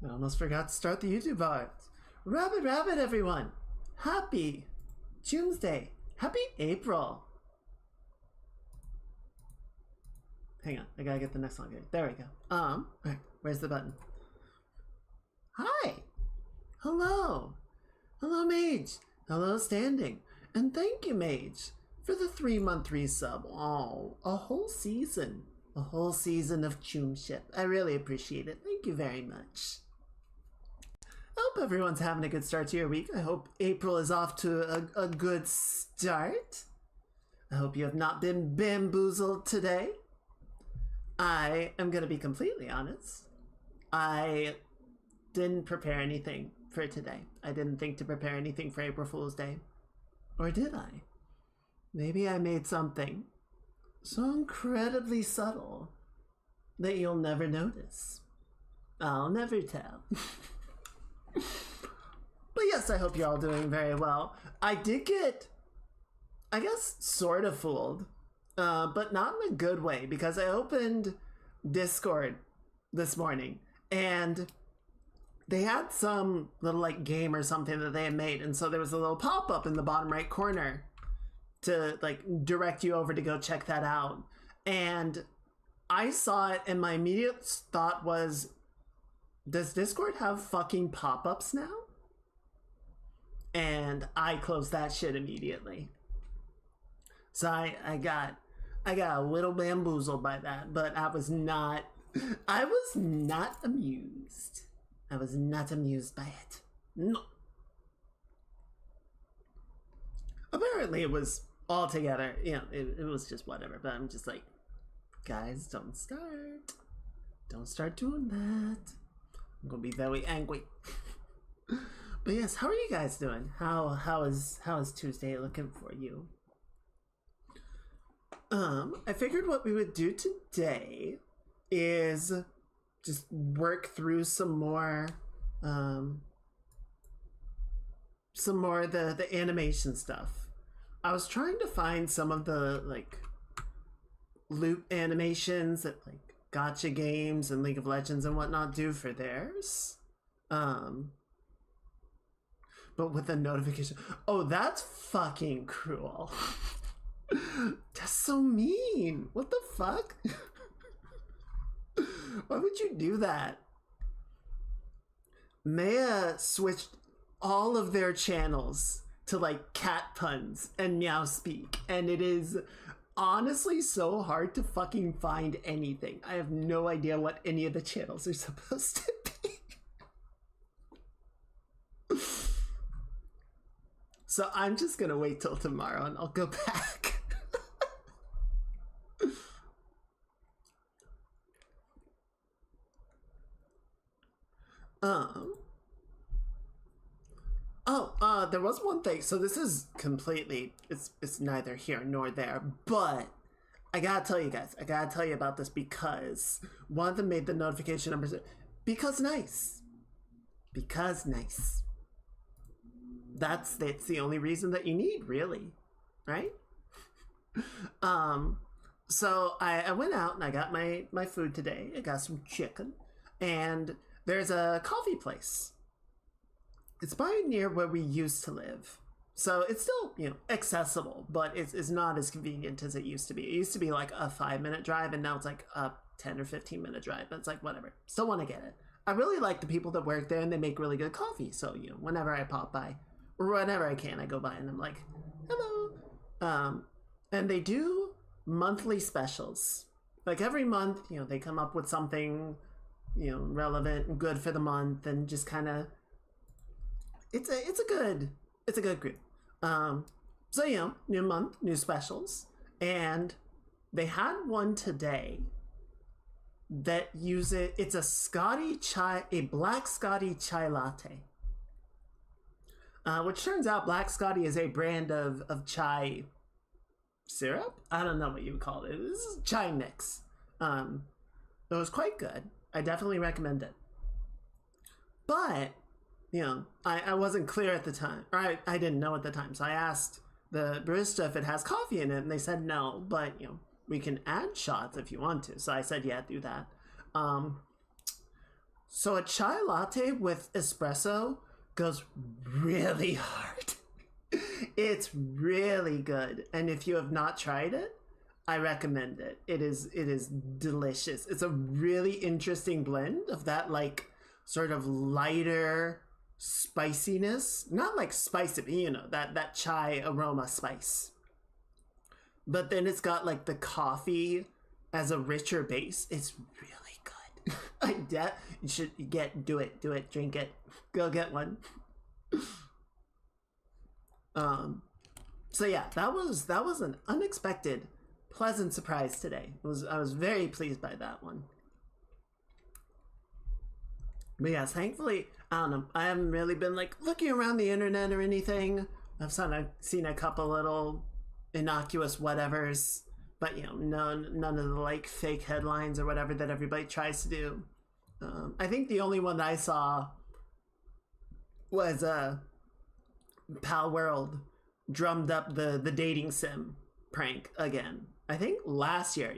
I almost forgot to start the YouTube art. Rabbit rabbit everyone! Happy Choomsday! Happy April! Hang on, I gotta get the next one. There we go. Alright, where's the button? Hi! Hello! Hello Mage! Hello Standing! And thank you Mage for the 3-month resub. Oh, a whole season. A whole season of Choomship. I really appreciate it. Thank you very much. I hope everyone's having a good start to your week. I hope April is off to a good start. I hope you have not been bamboozled today. I am going to be completely honest. I didn't prepare anything for today. I didn't think to prepare anything for April Fool's Day. Or did I? Maybe I made something so incredibly subtle that you'll never notice. I'll never tell. But yes, I hope you're all doing very well. I did get, I guess, sort of fooled, but not in a good way, because I opened Discord this morning and they had some little like game or something that they had made, and so there was a little pop-up in the bottom right corner to like direct you over to go check that out. And I saw it and my immediate thought was, does Discord have fucking pop-ups now? And I closed that shit immediately. So I got a little bamboozled by that, but I was not amused. I was not amused by it. No. Apparently it was all together, you know, it was just whatever, but I'm just like, guys, don't start doing that. I'm gonna be very angry. But yes, how are you guys doing? How is Tuesday looking for you? I figured what we would do today is just work through some more the animation stuff. I was trying to find some of the like loop animations that like gacha games and League of Legends and whatnot do for theirs. But with a notification. Oh, that's fucking cruel. That's so mean. What the fuck? Why would you do that? Maya switched all of their channels to like cat puns and meow speak, and it is honestly so hard to fucking find anything. I have no idea what any of the channels are supposed to be. So I'm just gonna wait till tomorrow and I'll go back. There was one thing. So this is completely, it's neither here nor there, but I gotta tell you guys, I gotta tell you about this because one of them made the notification numbers because nice. That's the only reason that you need, really, right? So I went out and I got my food today. I got some chicken, and there's a coffee place. It's by near where we used to live. So it's still, you know, accessible, but it's not as convenient as it used to be. It used to be like a 5-minute drive, and now it's like a 10 or 15-minute drive, but it's like, whatever. Still want to get it. I really like the people that work there, and they make really good coffee. So, you know, whenever I pop by, or whenever I can, I go by and I'm like, hello. And they do monthly specials. Like every month, you know, they come up with something, you know, relevant and good for the month, and just kind of, it's a good group. So, you know, new month, new specials, and they had one today that it's a black Scotty chai latte. Which turns out Black Scotty is a brand of chai syrup? I don't know what you would call it. This is chai mix. It was quite good. I definitely recommend it. But, you know, I wasn't clear at the time. Or I didn't know at the time. So I asked the barista if it has coffee in it, and they said no. But, you know, we can add shots if you want to. So I said, yeah, do that. So a chai latte with espresso goes really hard. It's really good. And if you have not tried it, I recommend it. It is delicious. It's a really interesting blend of that like sort of lighter spiciness. Not like spicy, but you know, that chai aroma spice. But then it's got like the coffee as a richer base. It's really good. You should do it, drink it. Go get one. So yeah, that was an unexpected, pleasant surprise today. I was very pleased by that one. But yes, thankfully, I don't know. I haven't really been like looking around the internet or anything. I've seen a couple little innocuous whatevers, but you know, none of the like fake headlines or whatever that everybody tries to do. I think the only one that I saw was Pal World drummed up the dating sim prank again. I think last year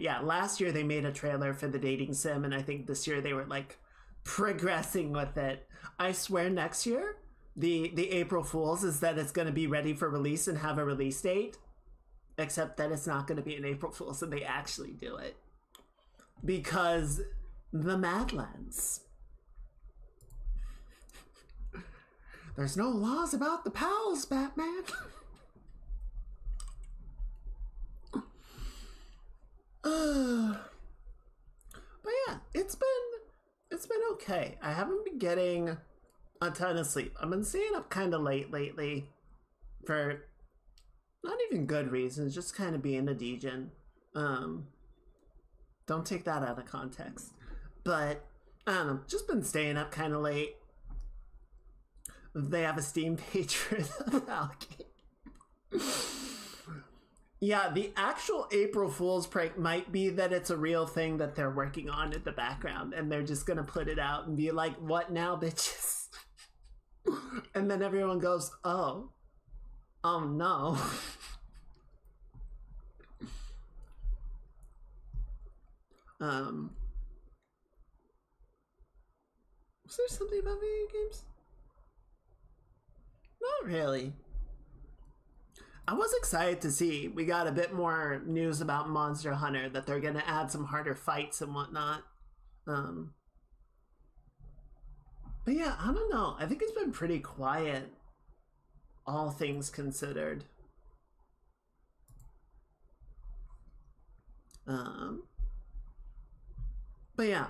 they made a trailer for the dating sim, and I think this year they were like progressing with it. I swear next year the April Fools is that it's going to be ready for release and have a release date, except that it's not going to be an April Fool's and they actually do it because the Madlands. There's no laws about the pals, Batman. But yeah, it's been okay. I haven't been getting a ton of sleep. I've been staying up kind of late lately for not even good reasons, just kind of being a degen. Don't take that out of context. But I don't know, just been staying up kind of late. They have a Steam page for the Valky. Yeah, the actual April Fool's prank might be that it's a real thing that they're working on in the background and they're just gonna put it out and be like, what now, bitches? And then everyone goes, oh no. Was there something about video games? Not really. I was excited to see we got a bit more news about Monster Hunter, that they're going to add some harder fights and whatnot. But yeah, I don't know. I think it's been pretty quiet, all things considered. But yeah,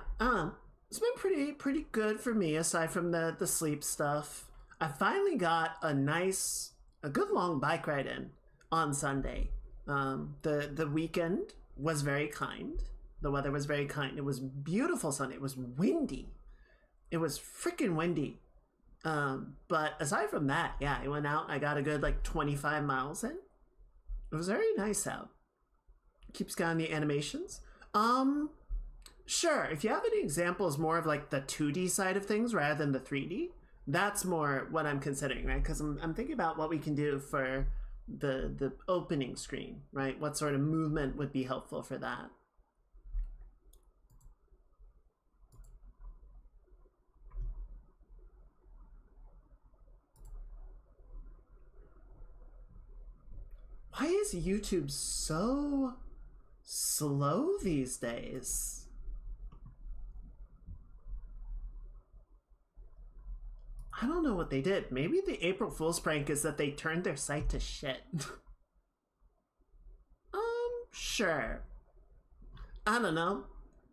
it's been pretty good for me aside from the sleep stuff. I finally got a good long bike ride in on Sunday. The weekend was very kind. The weather was very kind. It was beautiful Sunday. It was windy. It was freaking windy. But aside from that, yeah, I went out. I got a good like 25 miles in. It was very nice out. Keeps going the animations. Sure. If you have any examples more of like the 2D side of things rather than the 3D, that's more what I'm considering, right? Because I'm thinking about what we can do for the opening screen, right? What sort of movement would be helpful for that? Why is YouTube so slow these days? I don't know what they did. Maybe the April Fool's prank is that they turned their site to shit. Sure. I don't know.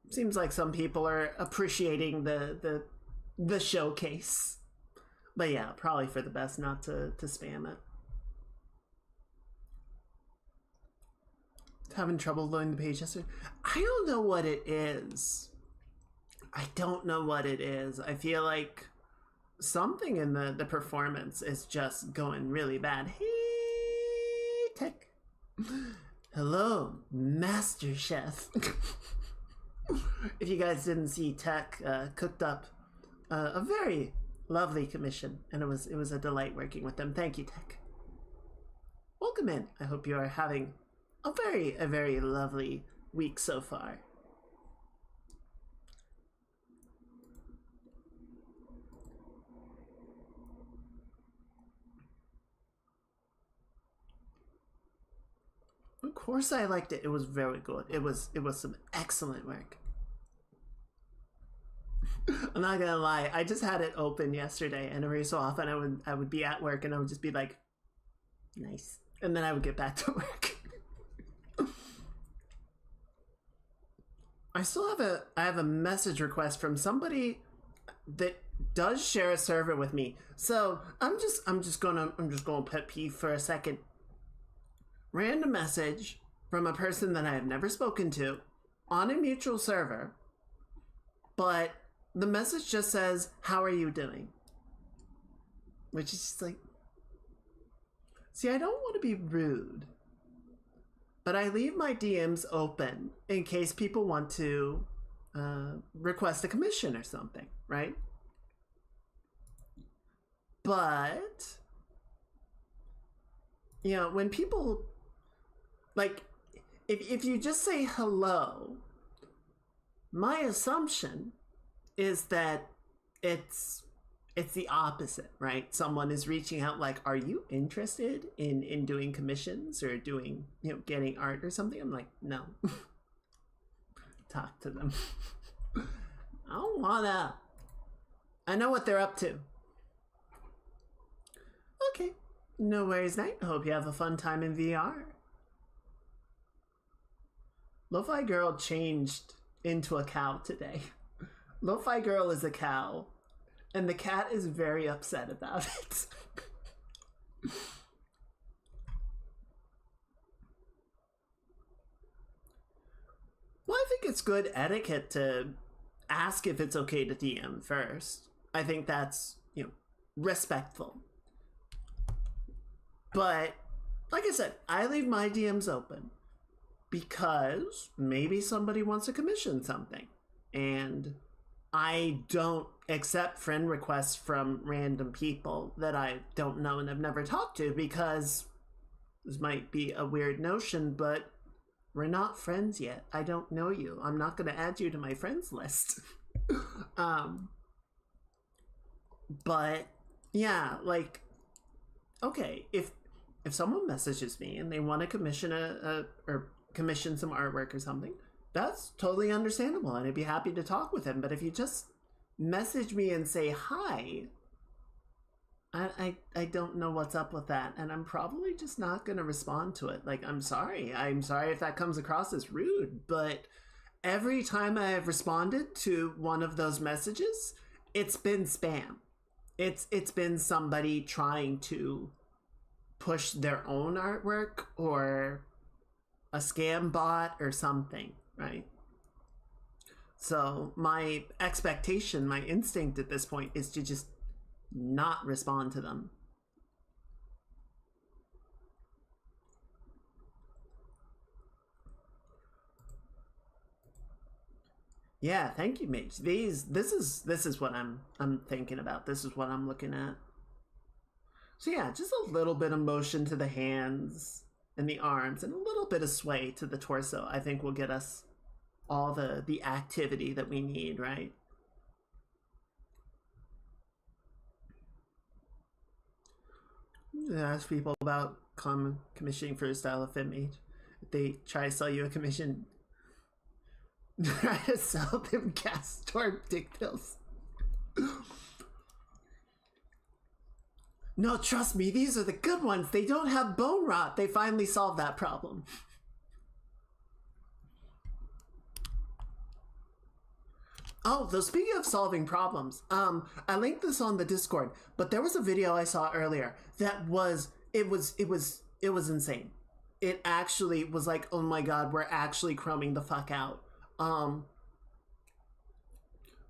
Seems like some people are appreciating the showcase. But yeah, probably for the best not to spam it. Having trouble loading the page yesterday. I don't know what it is. I feel like something in the performance is just going really bad. Hey, Tech. Hello, Master Chef. If you guys didn't see, Tech cooked up a very lovely commission, and it was a delight working with them. Thank you, Tech. Welcome in. I hope you are having a very lovely week so far. course I liked it. It was very good. It was some excellent work. I'm not gonna lie, I just had it open yesterday, and every so often I would be at work and I would just be like, nice. And then I would get back to work. I still have a message request from somebody that does share a server with me. So I'm just gonna pet peeve for a second. Random message from a person that I have never spoken to on a mutual server, but the message just says, "How are you doing?" Which is just like, see, I don't want to be rude, but I leave my DMs open in case people want to request a commission or something, right? But, you know, when people, like, if you just say hello, my assumption is that it's the opposite, right? Someone is reaching out like, are you interested in doing commissions or doing, you know, getting art or something? I'm like, no. Talk to them. I don't wanna. I know what they're up to. Okay. No worries, Knight. Hope you have a fun time in VR. Lo-Fi Girl changed into a cow today. Lo-Fi Girl is a cow, and the cat is very upset about it. Well, I think it's good etiquette to ask if it's okay to DM first. I think that's, you know, respectful. But, like I said, I leave my DMs open because maybe somebody wants to commission something. And I don't accept friend requests from random people that I don't know and have never talked to, because this might be a weird notion, but we're not friends yet. I don't know you. I'm not going to add you to my friends list. But yeah, like, okay, if someone messages me and they want to commission or commission some artwork or something, that's totally understandable, and I'd be happy to talk with him. But if you just message me and say hi, I don't know what's up with that, and I'm probably just not going to respond to it. Like, I'm sorry if that comes across as rude, but every time I have responded to one of those messages, it's been spam. It's been somebody trying to push their own artwork or a scam bot or something, right? So my expectation, my instinct at this point is to just not respond to them. Yeah, thank you, Mage. This is what I'm thinking about. This is what I'm looking at. So yeah, just a little bit of motion to the hands and the arms and a little bit of sway to the torso, I think, will get us all the activity that we need, right? Ask people about commissioning for a style of fit mage. If they try to sell you a commission, try to sell them gas storm dick pills. No, trust me, these are the good ones. They don't have bone rot. They finally solved that problem. Oh, though, speaking of solving problems, I linked this on the Discord, but there was a video I saw earlier that was insane. It actually was like, oh my god, we're actually chroming the fuck out.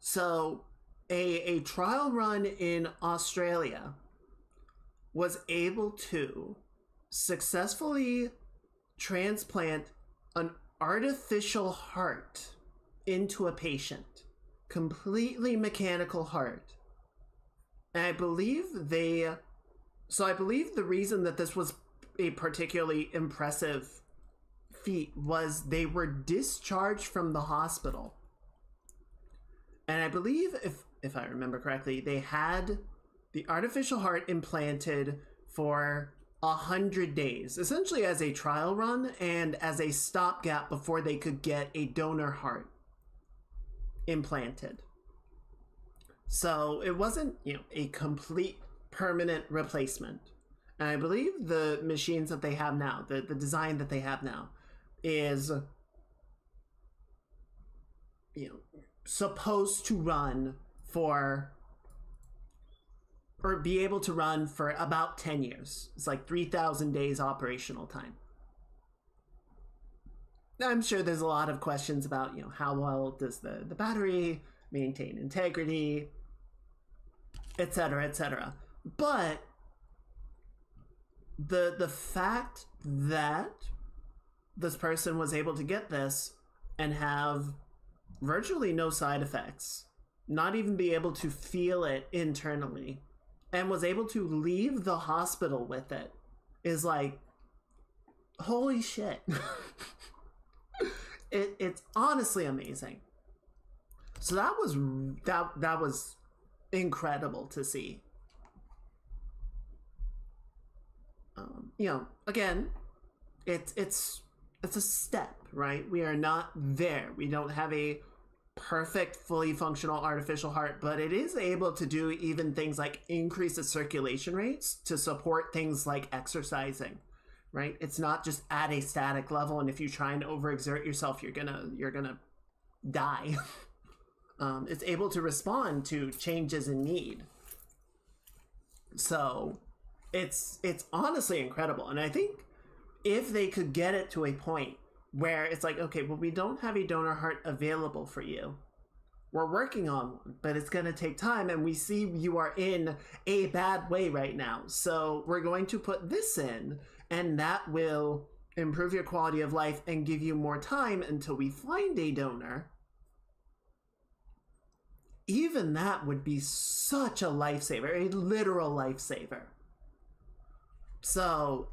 So a trial run in Australia was able to successfully transplant an artificial heart into a patient. Completely mechanical heart. And I believe the reason that this was a particularly impressive feat was they were discharged from the hospital. And I believe, if I remember correctly, they had the artificial heart implanted for 100 days, essentially as a trial run and as a stopgap before they could get a donor heart implanted. So it wasn't, a complete permanent replacement. And I believe the machines that they have now, the design that they have now, is, supposed to run for, or be able to run for about 10 years. It's like 3,000 days operational time. I'm sure there's a lot of questions about, how well does the battery maintain integrity, etc., etc. But the fact that this person was able to get this and have virtually no side effects, not even be able to feel it internally, and was able to leave the hospital with it is like, holy shit. It's honestly amazing. So that was incredible to see. Again, it's a step, right? We are not there. We don't have a perfect, fully functional artificial heart, but it is able to do even things like increase the circulation rates to support things like exercising, right? It's not just at a static level, and if you try and overexert yourself, you're gonna die. It's able to respond to changes in need. So it's honestly incredible. And I think if they could get it to a point where it's like, okay, well, we don't have a donor heart available for you. We're working on one, but it's going to take time, and we see you are in a bad way right now. So we're going to put this in, and that will improve your quality of life and give you more time until we find a donor. Even that would be such a lifesaver, a literal lifesaver. So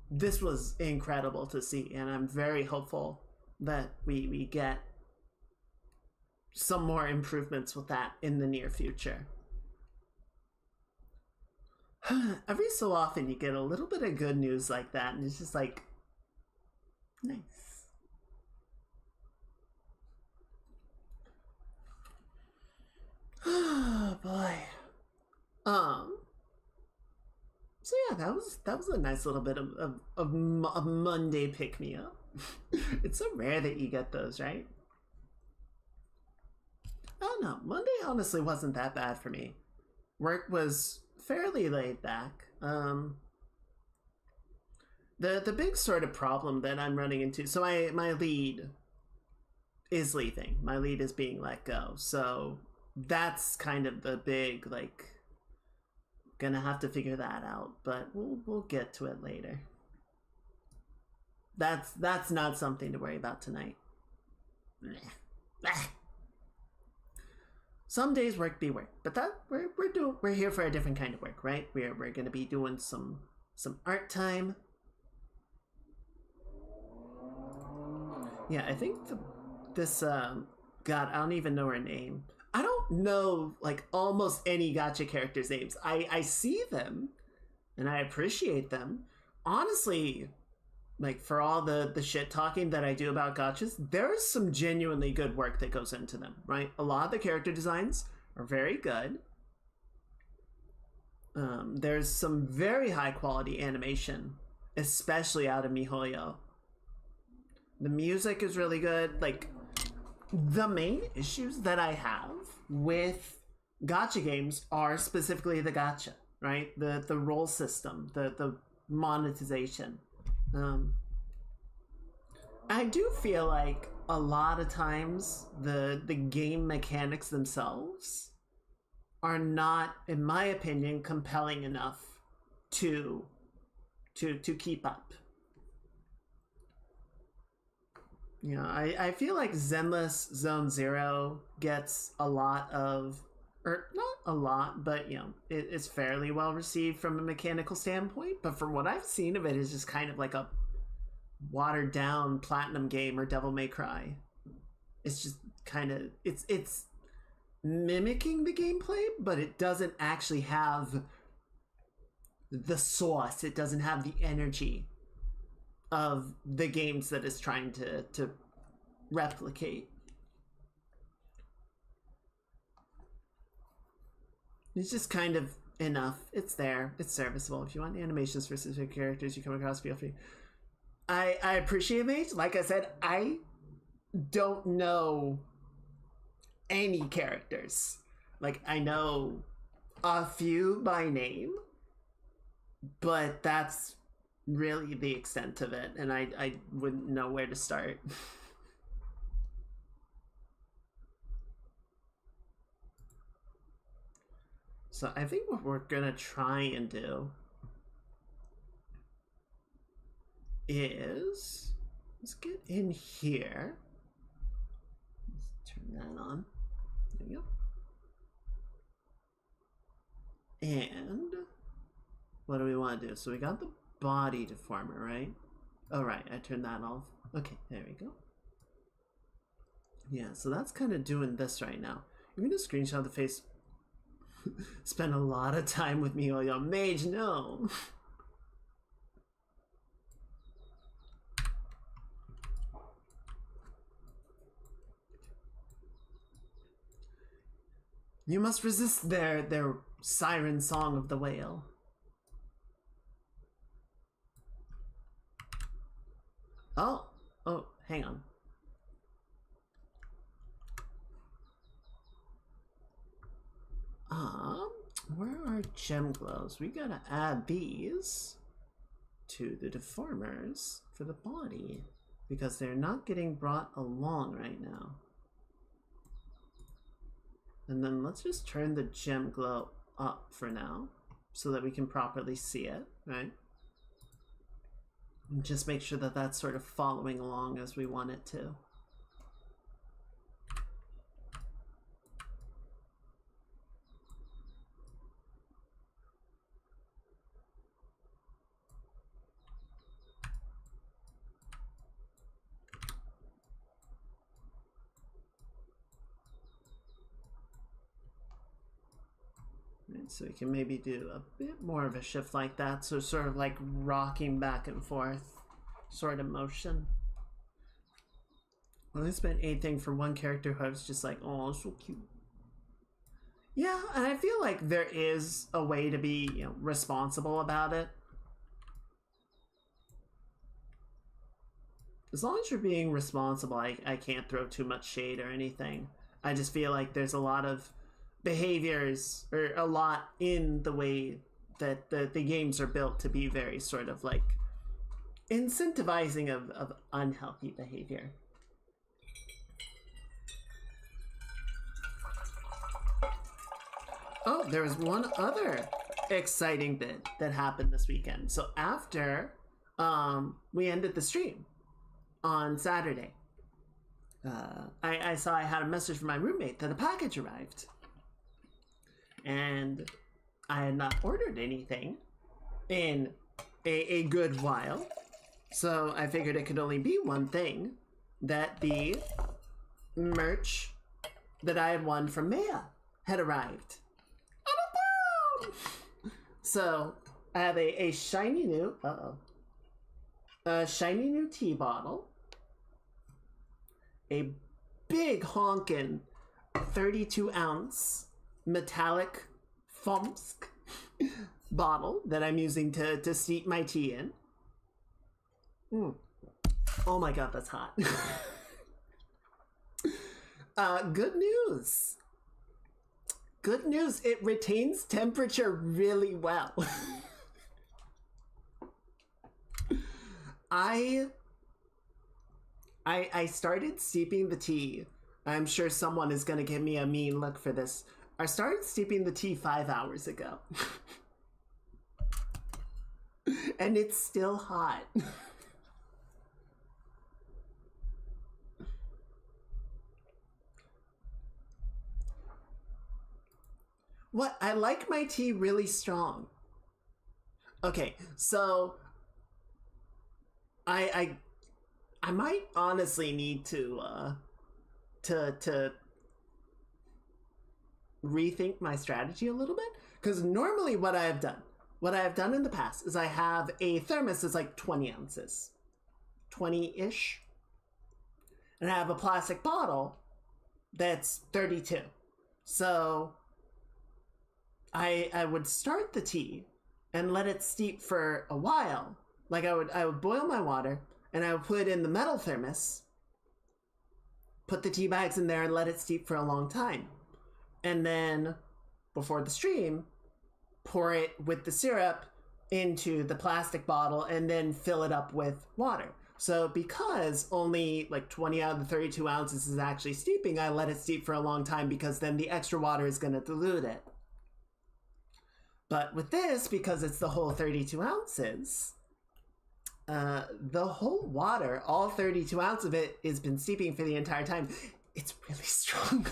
this was incredible to see, and I'm very hopeful that we get some more improvements with that in the near future. Every so often you get a little bit of good news like that, and it's just like, nice. Oh boy. So yeah, that was a nice little bit of a Monday pick me up. It's so rare that you get those, right? I don't know. Monday honestly wasn't that bad for me. Work was fairly laid back. The big sort of problem that I'm running into. So my lead is leaving. My lead is being let go. So that's kind of the big, like, gonna have to figure that out, but we'll get to it later. That's not something to worry about tonight. Some days work be work, but that we're here for a different kind of work, right? We're gonna be doing some art time. Yeah, I think this God, I don't even know her name. I don't know like almost any gacha characters' names. I see them and I appreciate them. Honestly, like for all the shit talking that I do about gachas, there's some genuinely good work that goes into them, right? A lot of the character designs are very good. There's some very high quality animation, especially out of MiHoYo. The music is really good. Like, the main issues that I have with gacha games are specifically the gacha, right? The role system, the monetization. I do feel like a lot of times the game mechanics themselves are not, in my opinion, compelling enough to keep up. You know, I feel like Zenless Zone Zero gets a lot of, or not a lot, but you know, it's fairly well received from a mechanical standpoint. But from what I've seen of it, is just kind of like a watered down Platinum game or Devil May Cry. It's just kind of it's mimicking the gameplay, but it doesn't actually have the sauce. It doesn't have the energy of the games that it's trying to replicate. It's just kind of enough. It's there. It's serviceable. If you want animations for specific characters you come across, feel free. I appreciate it. Like I said, I don't know any characters. Like, I know a few by name, but that's really the extent of it, and I wouldn't know where to start. So I think what we're gonna try and do is, let's get in here. Let's turn that on. There you go. And what do we want to do? So we got the body deformer, right? Oh, right. I turned that off. Okay, there we go. Yeah, so that's kind of doing this right now. You're going to screenshot the face. Spend a lot of time with me, oh, your mage, no. You must resist their siren song of the whale. Oh, hang on. Where are gem glows? We gotta add these to the deformers for the body because they're not getting brought along right now. And then let's just turn the gem glow up for now so that we can properly see it, right? And just make sure that that's sort of following along as we want it to. So we can maybe do a bit more of a shift like that, so sort of like rocking back and forth sort of motion. Well, I spent anything for one character who I was just like, oh, so cute. Yeah, and I feel like there is a way to be, you know, responsible about it. As long as you're being responsible, I can't throw too much shade or anything. I just feel like there's a lot of behaviors, or a lot in the way that the games are built to be very sort of like incentivizing of unhealthy behavior. Oh, there was one other exciting bit that happened this weekend. So after we ended the stream on Saturday, I saw I had a message from my roommate that a package arrived. And I had not ordered anything in a good while. So I figured it could only be one thing, that the merch that I had won from Maya had arrived. So I have a shiny new, a shiny new tea bottle, a big honkin' 32-ounce metallic Fomsk bottle that I'm using to steep my tea in. Oh my god, that's hot. Good news. Good news, it retains temperature really well. I started steeping the tea. I'm sure someone is gonna give me a mean look for this. I started steeping the tea 5 hours ago. And it's still hot. What? I like my tea really strong. Okay, so I might honestly need to rethink my strategy a little bit, because normally what I have done what I've done in the past is I have a thermos that's like 20 ounces, 20-ish. And I have a plastic bottle that's 32. So I would start the tea and let it steep for a while. Like I would boil my water and I would put it in the metal thermos, put the tea bags in there and let it steep for a long time. And then before the stream, pour it with the syrup into the plastic bottle and then fill it up with water. So because only like 20 out of the 32 ounces is actually steeping, I let it steep for a long time because then the extra water is going to dilute it. But with this, because it's the whole 32 ounces, the whole water, all 32 ounces of it, has been steeping for the entire time. It's really strong.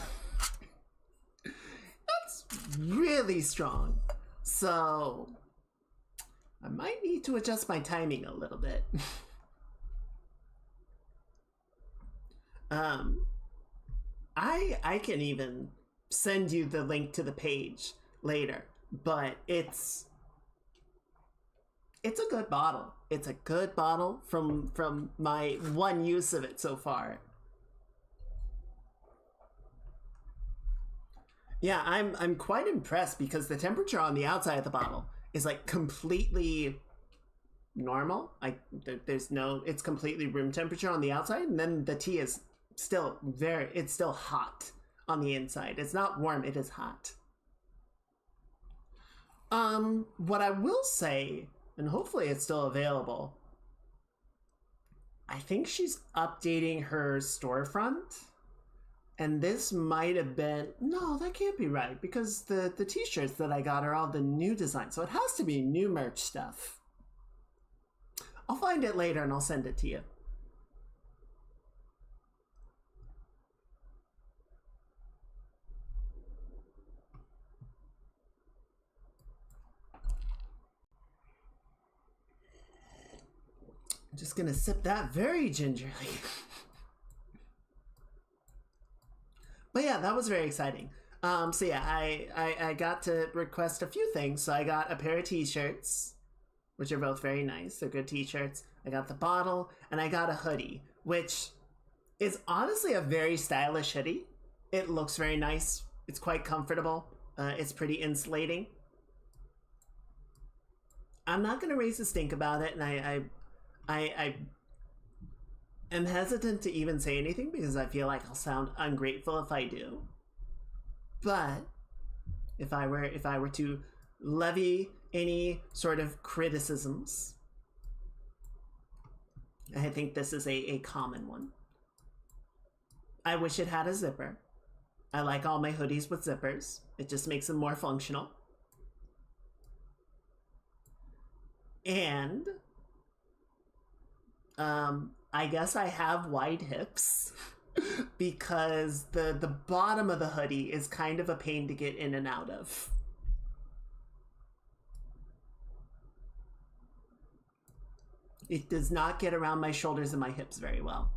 That's really strong. So I might need to adjust my timing a little bit. I can even send you the link to the page later, but it's a good bottle. It's a good bottle from my one use of it so far. Yeah, I'm quite impressed because the temperature on the outside of the bottle is like completely normal. There's no, it's completely room temperature on the outside, and then the tea is still it's still hot on the inside. It's not warm, it is hot. What I will say, and hopefully it's still available, I think she's updating her storefront. And this might have been, no, that can't be right, because the t-shirts that I got are all the new designs, so it has to be new merch stuff. I'll find it later and I'll send it to you. I'm just gonna sip that very gingerly. But yeah, that was very exciting. So yeah, I got to request a few things. So I got a pair of t-shirts, which are both very nice. They're good t-shirts. I got the bottle, and I got a hoodie, which is honestly a very stylish hoodie. It looks very nice. It's quite comfortable. It's pretty insulating. I'm not gonna raise a stink about it, and I am hesitant to even say anything because I feel like I'll sound ungrateful if I do. But if I were to levy any sort of criticisms, I think this is a common one. I wish it had a zipper. I like all my hoodies with zippers. It just makes them more functional. And I guess I have wide hips because the bottom of the hoodie is kind of a pain to get in and out of. It does not get around my shoulders and my hips very well.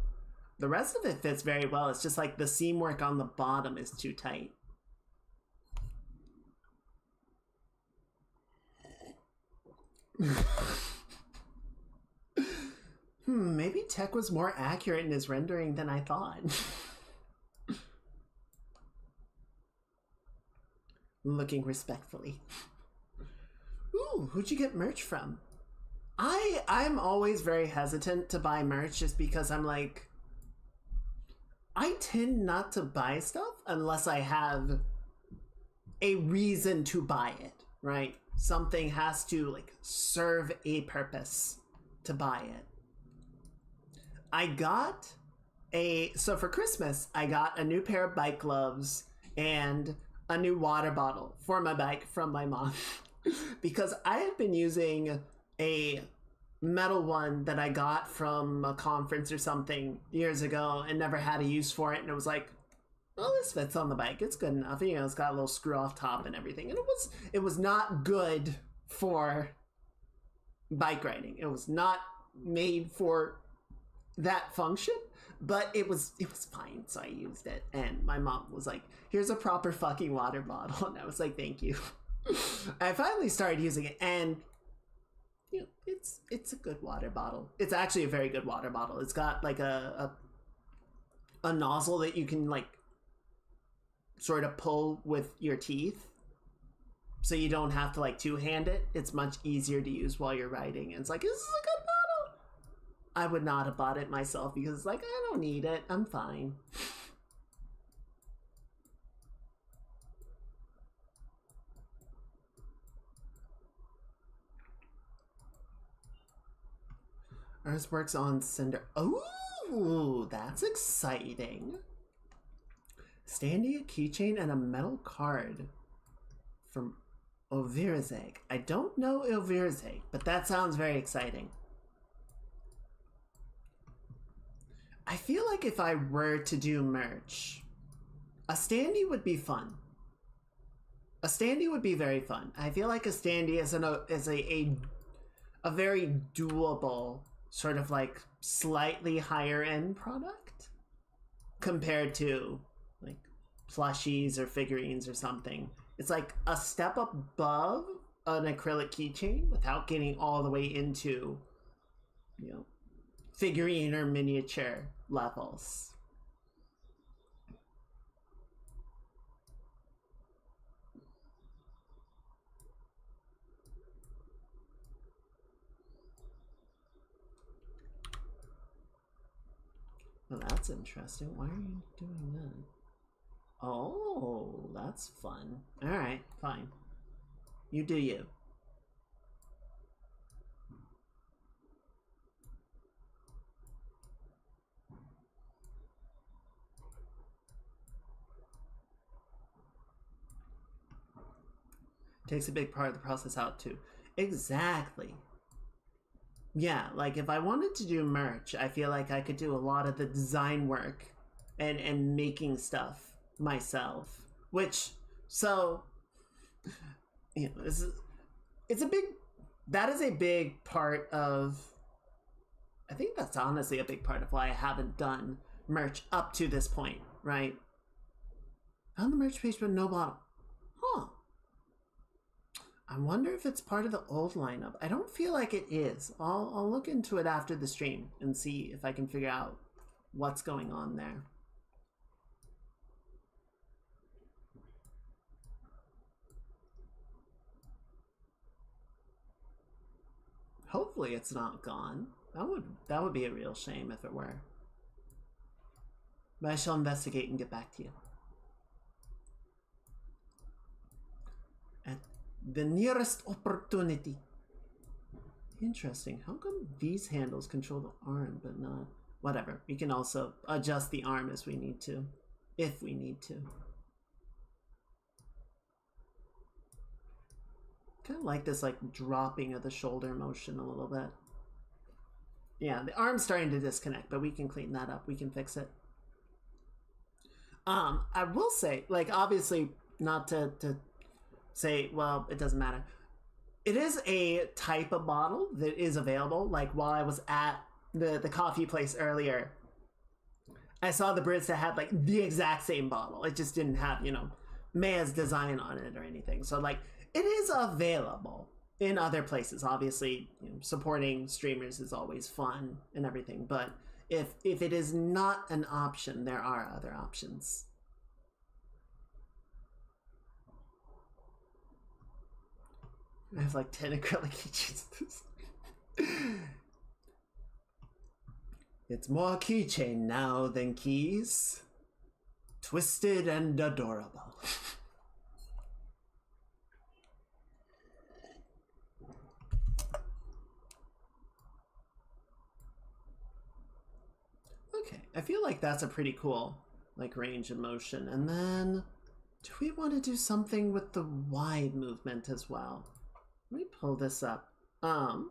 The rest of it fits very well. It's just like the seam work on the bottom is too tight. Maybe Tech was more accurate in his rendering than I thought. Looking respectfully. Ooh, who'd you get merch from? I'm always very hesitant to buy merch just because I'm like, I tend not to buy stuff unless I have a reason to buy it, right? Something has to like serve a purpose to buy it. So for Christmas, I got a new pair of bike gloves and a new water bottle for my bike from my mom because I had been using a metal one that I got from a conference or something years ago and never had a use for it. And it was like, well, this fits on the bike. It's good enough. You know, it's got a little screw off top and everything. And it was not good for bike riding. It was not made for that function, but it was fine. So I used it. And my mom was like, here's a proper fucking water bottle. And I was like, thank you. I finally started using it, and it's a good water bottle. It's actually a very good water bottle. It's got like a nozzle that you can like sort of pull with your teeth, so you don't have to like two-hand it. It's much easier to use while you're writing. And it's like, this is a good bottle. I would not have bought it myself because it's like, I don't need it. I'm fine. Ours works on Cinder. Oh, that's exciting. Standy, a keychain, and a metal card from Elvira's Egg. I don't know Elvira's Egg, but that sounds very exciting. I feel like if I were to do merch, a standee would be fun. A standee would be very fun. I feel like a standee is a very doable sort of like slightly higher end product compared to like plushies or figurines or something. It's like a step above an acrylic keychain without getting all the way into, you know, figurine or miniature levels. Well, that's interesting. Why are you doing that? Oh, that's fun. Alright, fine. You do you. Takes a big part of the process out too. Exactly. Yeah, like if I wanted to do merch, I feel like I could do a lot of the design work and making stuff myself. Which, so, you know, it's a big, that is a big part of, I think that's honestly a big part of why I haven't done merch up to this point, right? On the merch page, but no bottle. Huh. I wonder if it's part of the old lineup. I don't feel like it is. I'll look into it after the stream and see if I can figure out what's going on there. Hopefully it's not gone. That would be a real shame if it were. But I shall investigate and get back to you. At the nearest opportunity. Interesting. How come these handles control the arm but not... Whatever. We can also adjust the arm as we need to. If we need to. Kind of like this like dropping of the shoulder motion a little bit. Yeah, the arm's starting to disconnect, but we can clean that up. We can fix it. I will say, like, obviously, not to say, well, it doesn't matter. It is a type of bottle that is available. Like, while I was at the coffee place earlier, I saw the Brits that had, like, the exact same bottle. It just didn't have, you know, Maya's design on it or anything. So, like, it is available in other places. Obviously, you know, supporting streamers is always fun and everything, but if it is not an option, there are other options. I have like 10 acrylic keychains. It's more keychain now than keys. Twisted and adorable. Okay, I feel like that's a pretty cool like range of motion. And then do we want to do something with the wide movement as well? Let me pull this up. I'm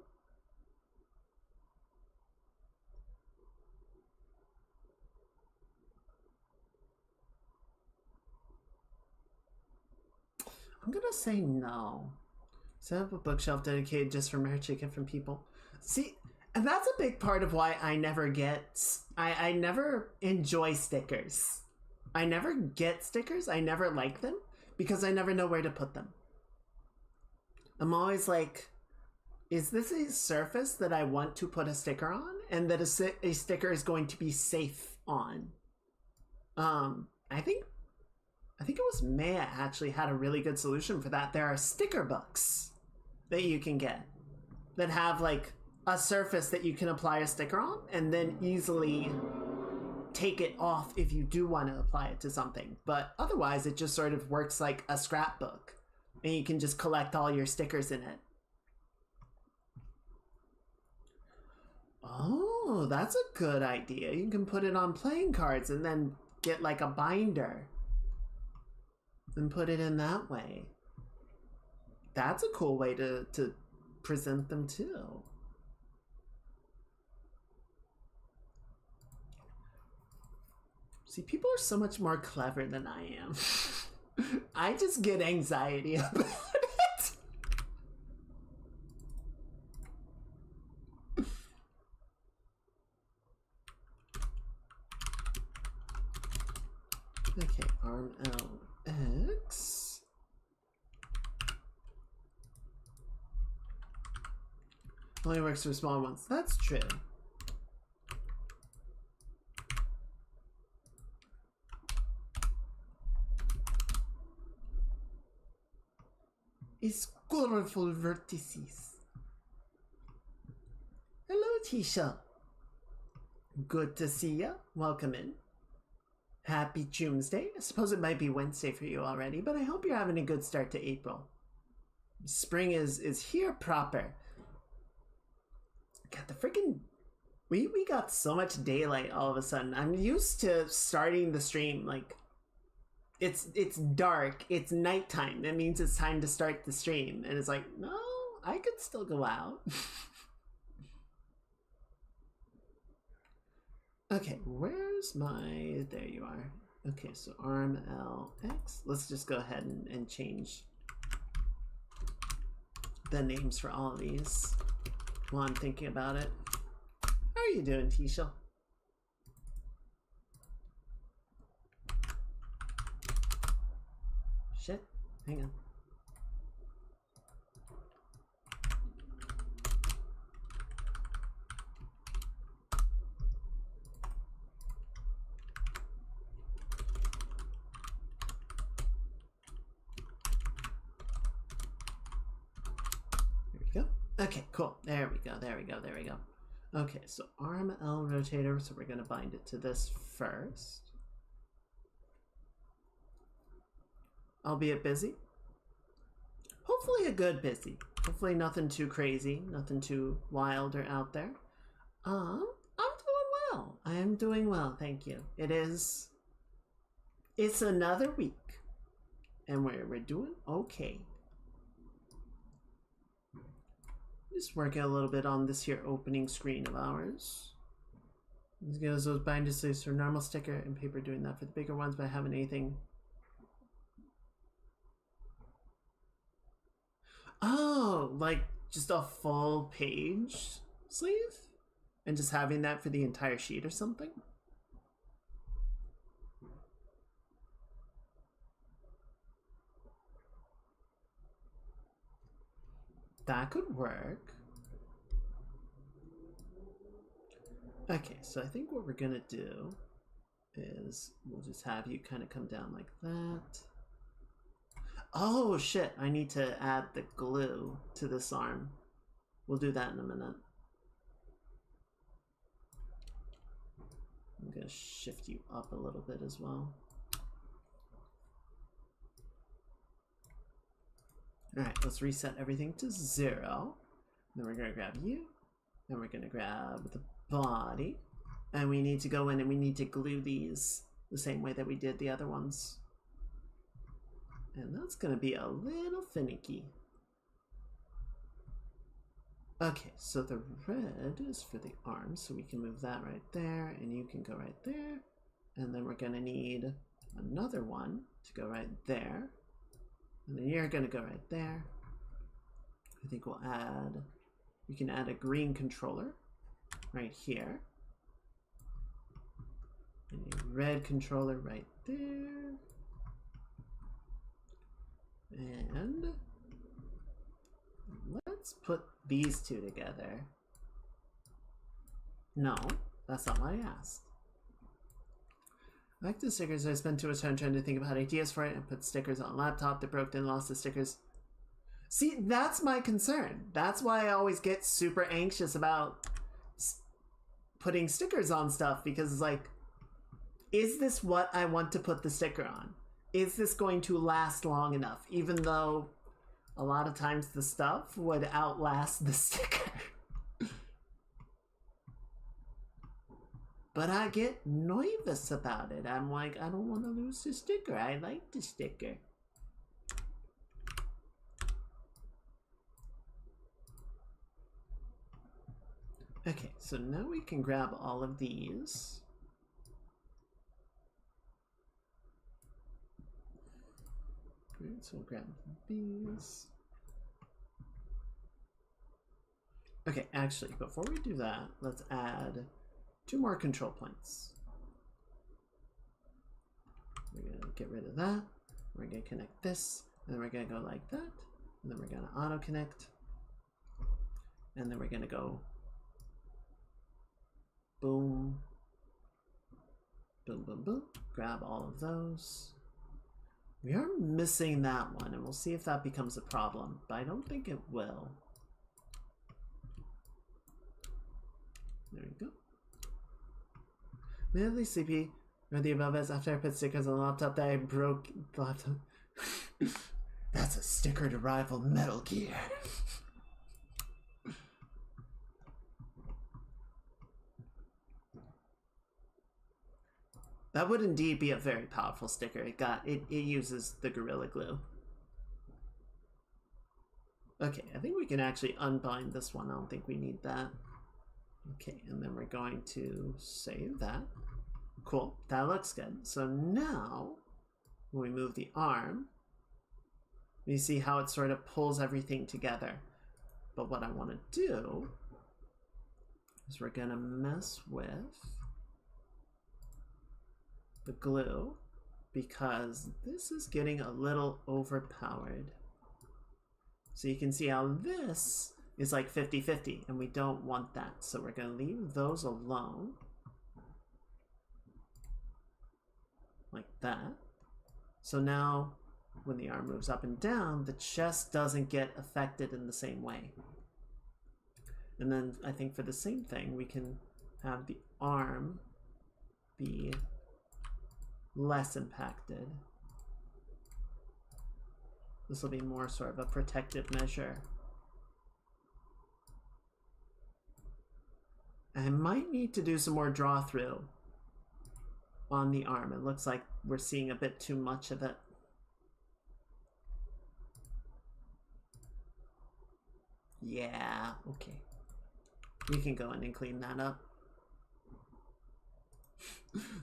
gonna say no. Set up a bookshelf dedicated just for merch you get from people. See, and that's a big part of why I never get... I never enjoy stickers. I never get stickers. I never like them because I never know where to put them. I'm always like, is this a surface that I want to put a sticker on, and that a sticker is going to be safe on? I think it was Maya actually had a really good solution for that. There are sticker books that you can get that have like a surface that you can apply a sticker on and then easily take it off if you do want to apply it to something. But otherwise, it just sort of works like a scrapbook, and you can just collect all your stickers in it. Oh, that's a good idea. You can put it on playing cards and then get like a binder and put it in that way. That's a cool way to present them too. See, people are so much more clever than I am. I just get anxiety about it. Okay, arm LX. Only works for small ones. That's true. Is colorful vertices. Hello, Tisha. Good to see ya. Welcome in. Happy Choomsday. I suppose it might be Wednesday for you already, but I hope you're having a good start to April. Spring is here proper. God, the freaking... We got so much daylight all of a sudden. I'm used to starting the stream like... It's dark, it's nighttime. That means it's time to start the stream. And it's like, no, I could still go out. Okay, where's my... There you are. Okay, so arm LX. Let's just go ahead and change the names for all of these while I'm thinking about it. How are you doing, Tisha? Shit, hang on. There we go. Okay, cool. There we go, there we go, there we go. Okay, so arm L rotator, so we're gonna bind it to this first. Albeit busy. Hopefully a good busy. Hopefully nothing too crazy, nothing too wild or out there. I'm doing well. I am doing well, thank you. It's another week. And we're doing okay. Just working a little bit on this here opening screen of ours. Let's get those binders for normal sticker and paper, doing that for the bigger ones, but I haven't anything. Oh, like just a full page sleeve? And just having that for the entire sheet or something? That could work. Okay, so I think what we're gonna do is we'll just have you kind of come down like that. Oh shit, I need to add the glue to this arm. We'll do that in a minute. I'm gonna shift you up a little bit as well. Alright, let's reset everything to 0. Then we're gonna grab you. Then we're gonna grab the body. And we need to go in and we need to glue these the same way that we did the other ones. And that's gonna be a little finicky. Okay, so the red is for the arms, so we can move that right there, and you can go right there. And then we're gonna need another one to go right there. And then you're gonna go right there. I think we'll add, we can add a green controller right here. And a red controller right there. And let's put these two together. No, that's not what I asked. I like the stickers. I spent too much time trying to think about ideas for it and put stickers on laptop that broke, then lost the stickers. See, that's my concern. That's why I always get super anxious about putting stickers on stuff, because it's like, is this what I want to put the sticker on? Is this going to last long enough? Even though a lot of times the stuff would outlast the sticker. But I get nervous about it. I'm like, I don't want to lose the sticker. I like the sticker. Okay, so now we can grab all of these. Great, so we'll grab these. Okay, actually, before we do that, let's add 2 more control points. We're gonna get rid of that. We're gonna connect this, and then we're gonna go like that, and then we're gonna auto connect, and then we're gonna go boom, boom, boom, boom. Grab all of those. We are missing that one, and we'll see if that becomes a problem, but I don't think it will. There we go. Immediately sleepy. Read the above as after I put stickers on the laptop that I broke the laptop. That's a sticker to rival Metal Gear. That would indeed be a very powerful sticker. It uses the Gorilla Glue. Okay, I think we can actually unbind this one. I don't think we need that. Okay, and then we're going to save that. Cool, that looks good. So now, when we move the arm, you see how it sort of pulls everything together. But what I want to do is we're going to mess with the glue, because this is getting a little overpowered. So you can see how this is like 50-50, and we don't want that. So we're going to leave those alone. Like that. So now when the arm moves up and down, the chest doesn't get affected in the same way. And then I think for the same thing, we can have the arm be less impacted. This will be more sort of a protective measure. I might need to do some more draw through on the arm. It looks like we're seeing a bit too much of it. Yeah, okay. We can go in and clean that up.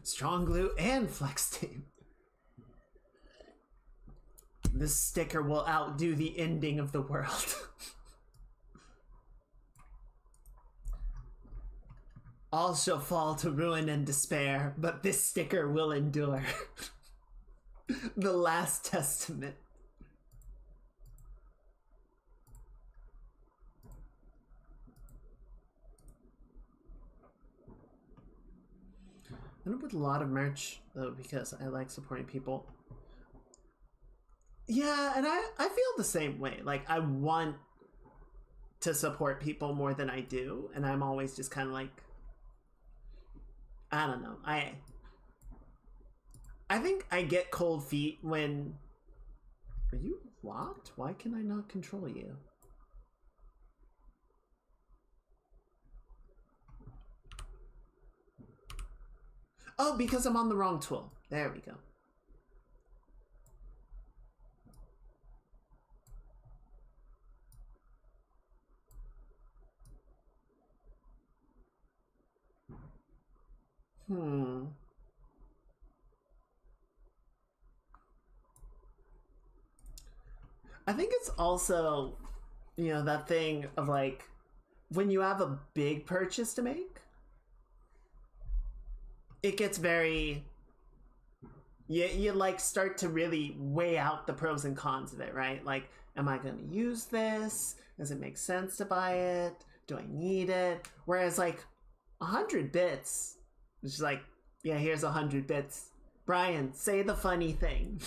Strong glue and flex tape. This sticker will outdo the ending of the world. All shall fall to ruin and despair, but this sticker will endure. The last testament. I don't put a lot of merch, though, because I like supporting people. Yeah, and I feel the same way. Like, I want to support people more than I do, and I'm always just kind of like, I don't know. I think I get cold feet when... Are you locked? Why can I not control you? Oh, because I'm on the wrong tool. There we go. I think it's also, you know, that thing of like, when you have a big purchase to make, it gets very, you like start to really weigh out the pros and cons of it, right? Like, am I going to use this? Does it make sense to buy it? Do I need it? Whereas like 100 bits, it's just like, yeah, here's 100 bits. Brian, say the funny thing.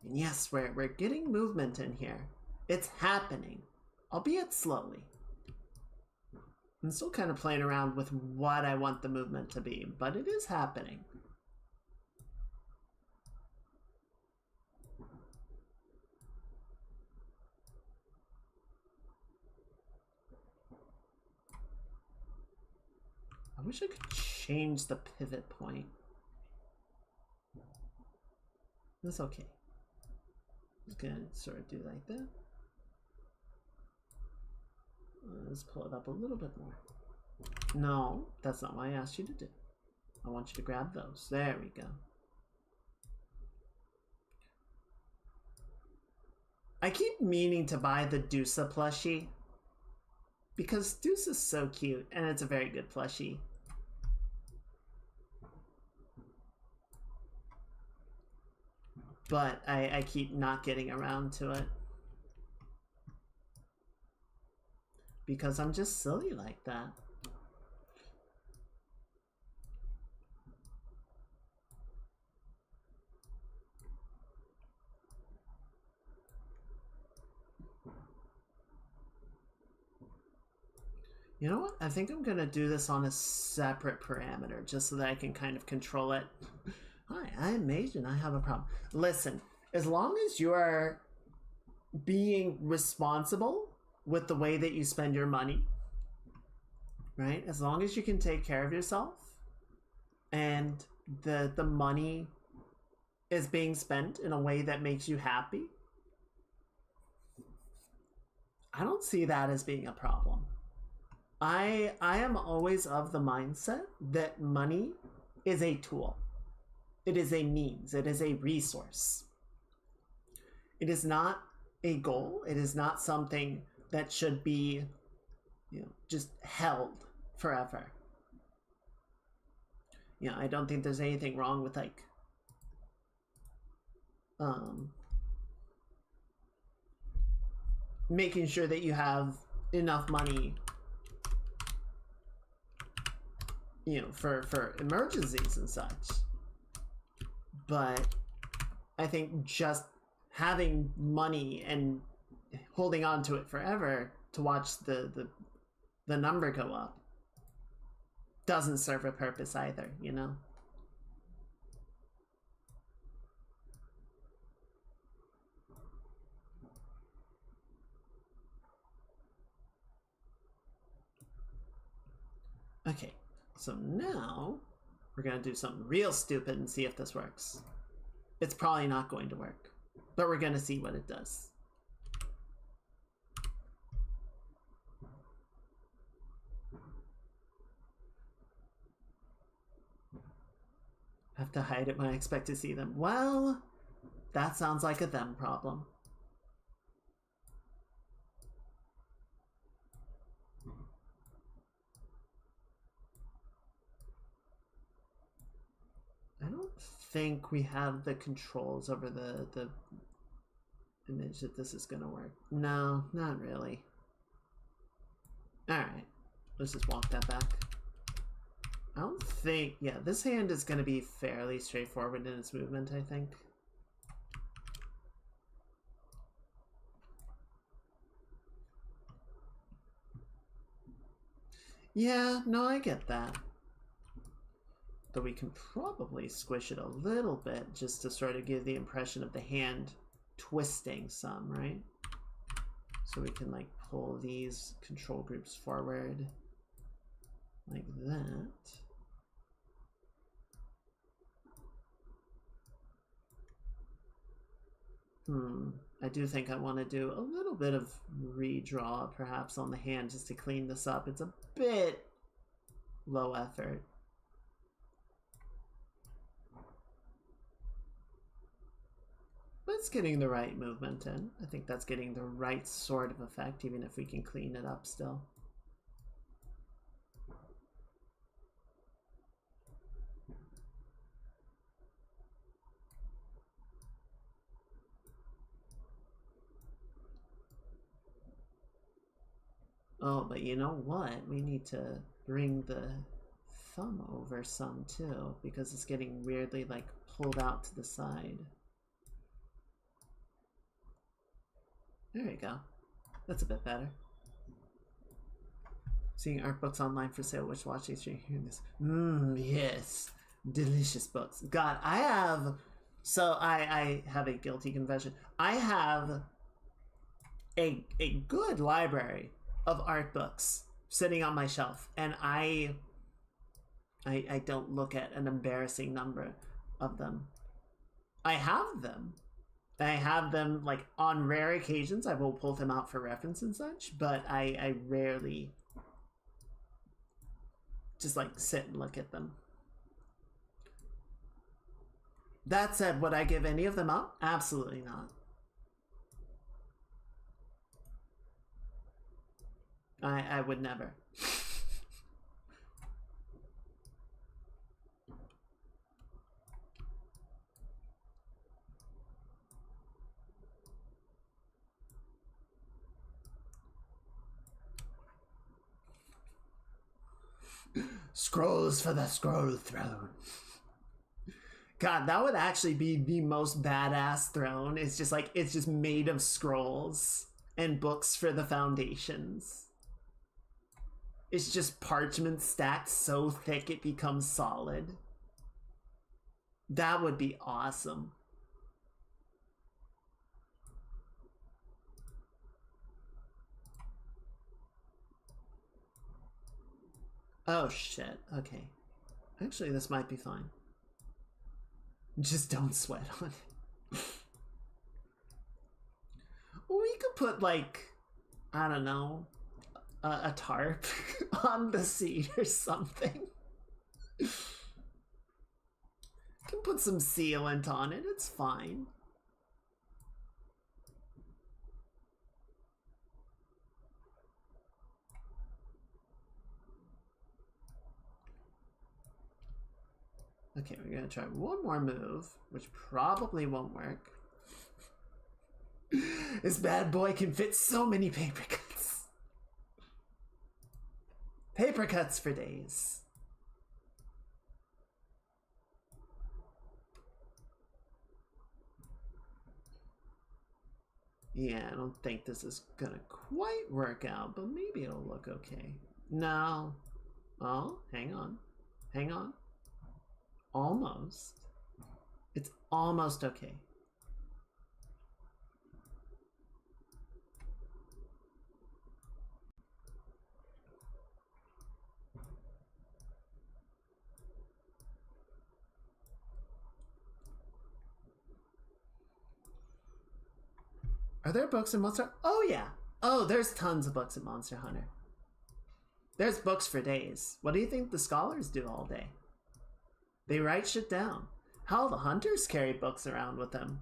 And yes, we're getting movement in here. It's happening, albeit slowly. I'm still kind of playing around with what I want the movement to be, but it is happening. I wish I could change the pivot point. That's okay. Just gonna sort of do like that. Let's pull it up a little bit more. No, that's not what I asked you to do. I want you to grab those. There we go. I keep meaning to buy the Dusa plushie because Dusa's so cute and it's a very good plushie. But I keep not getting around to it. Because I'm just silly like that. You know what? I think I'm gonna do this on a separate parameter just so that I can kind of control it. Hi, I'm Mage and I have a problem. Listen, as long as you are being responsible with the way that you spend your money, right? As long as you can take care of yourself and the money is being spent in a way that makes you happy, I don't see that as being a problem. I am always of the mindset that money is a tool. It is a means. It is a resource. It is not a goal. It is not something that should be, just held forever. I don't think there's anything wrong with like making sure that you have enough money for emergencies and such. But I think just having money and holding on to it forever to watch the number go up doesn't serve a purpose either, Okay, so now we're gonna do something real stupid and see if this works. It's probably not going to work, but we're gonna see what it does. Have to hide it when I expect to see them. Well, that sounds like a them problem. I don't think we have the controls over the image that this is gonna work. No, not really. Alright, let's just walk that back. I don't think, yeah, this hand is gonna be fairly straightforward in its movement, I think. Yeah, no, I get that. Though we can probably squish it a little bit just to sort of give the impression of the hand twisting some, right? So we can like pull these control groups forward like that. I do think I want to do a little bit of redraw perhaps on the hand just to clean this up. It's a bit low effort. But That's getting the right movement in. I think that's getting the right sort of effect, even if we can clean it up still. Oh, but you know what? We need to bring the thumb over some too, because it's getting weirdly like pulled out to the side. There you go. That's a bit better. Seeing art books online for sale, which watching stream hearing this. Yes. Delicious books. God, I have I have a guilty confession. I have a good library of art books sitting on my shelf, and I don't look at an embarrassing number of them. I have them. I have them like on rare occasions. I will pull them out for reference and such, but I rarely just like sit and look at them. That said, would I give any of them up? Absolutely not. I would never. Scrolls for the scroll throne. God, that would actually be the most badass throne. It's just made of scrolls and books for the foundations. It's just parchment stacked so thick it becomes solid. That would be awesome. Oh shit, okay. Actually, this might be fine. Just don't sweat on it. We could put like, I don't know, a tarp on the seat or something. Can put some sealant on it, it's fine. Okay, we're gonna try one more move, which probably won't work. This bad boy can fit so many paper cuts. Paper cuts for days. Yeah, I don't think this is gonna quite work out, but maybe it'll look okay. No. Oh, hang on. Hang on. Almost. It's almost okay. Are there books in Monster? Oh yeah. Oh, there's tons of books in Monster Hunter. There's books for days. What do you think the scholars do all day? They write shit down. Hell, the hunters carry books around with them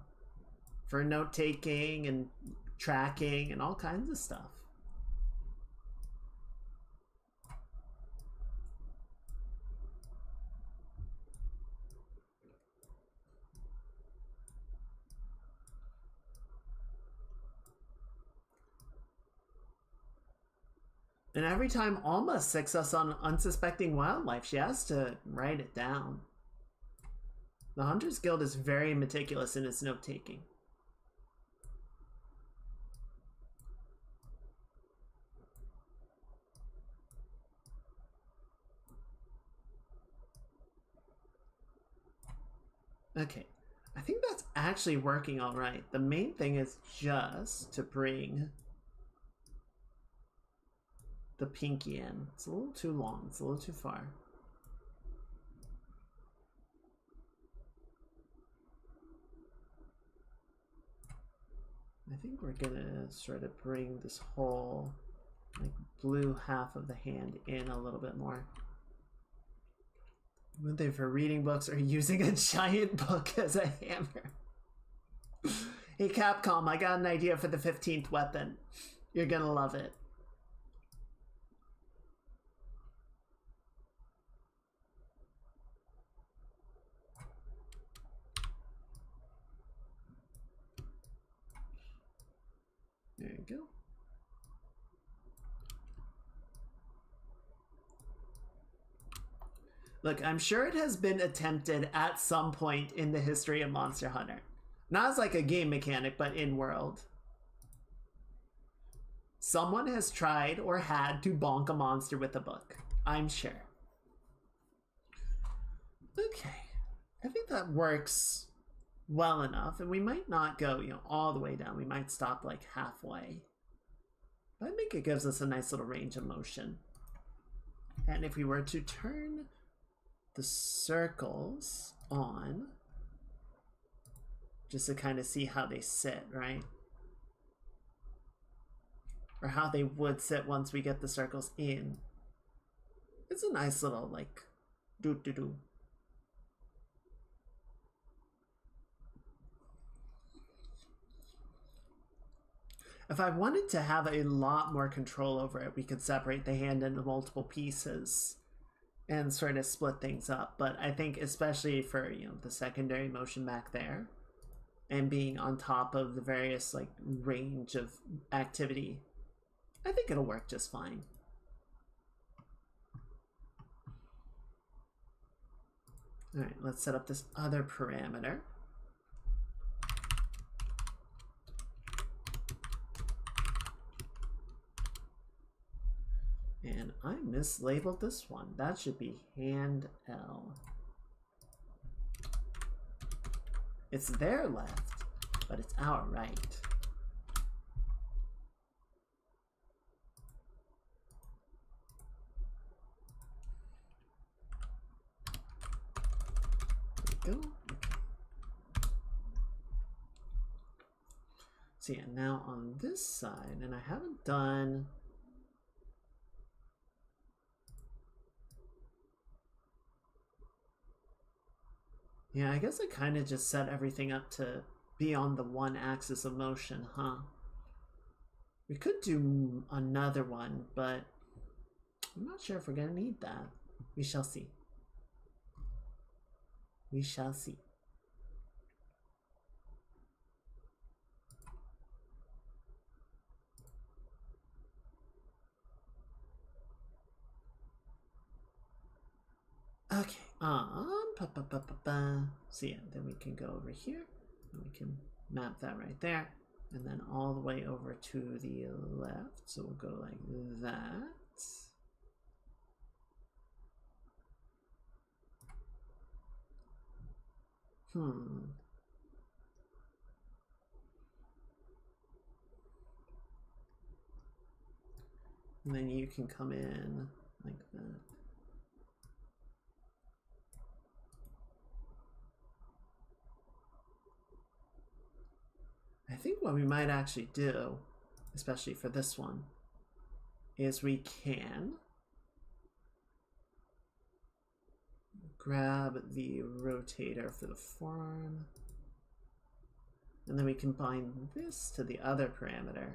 for note-taking and tracking and all kinds of stuff. And every time Alma sicks us on unsuspecting wildlife, she has to write it down. The Hunters Guild is very meticulous in its note-taking. Okay, I think that's actually working all right. The main thing is just to bring the pinky in. It's a little too long. It's a little too far. I think we're gonna sort of bring this whole like blue half of the hand in a little bit more. Whether for reading books or using a giant book as a hammer. Hey Capcom, I got an idea for the 15th weapon. You're gonna love it. There you go. Look, I'm sure it has been attempted at some point in the history of Monster Hunter. Not as like a game mechanic, but in world. Someone has tried or had to bonk a monster with a book. I'm sure. Okay. I think that works well enough. And we might not go, all the way down. We might stop like halfway. But I think it gives us a nice little range of motion. And if we were to turn the circles on, just to kind of see how they sit, right? Or how they would sit once we get the circles in. It's a nice little, like, do-do-do. If I wanted to have a lot more control over it, we could separate the hand into multiple pieces and sort of split things up. But I think especially for, the secondary motion back there and being on top of the various, like, range of activity, I think it'll work just fine. All right, let's set up this other parameter. And I mislabeled this one. That should be hand L. It's their left, but it's our right. There we go. So yeah, now on this side, and I haven't done... Yeah, I guess I kind of just set everything up to be on the one axis of motion, huh? We could do another one, but I'm not sure if we're gonna need that. We shall see. We shall see. Okay, so yeah, then we can go over here, and we can map that right there, and then all the way over to the left, so we'll go like that. And then you can come in like that. I think what we might actually do, especially for this one, is we can grab the rotator for the forearm, and then we can bind this to the other parameter.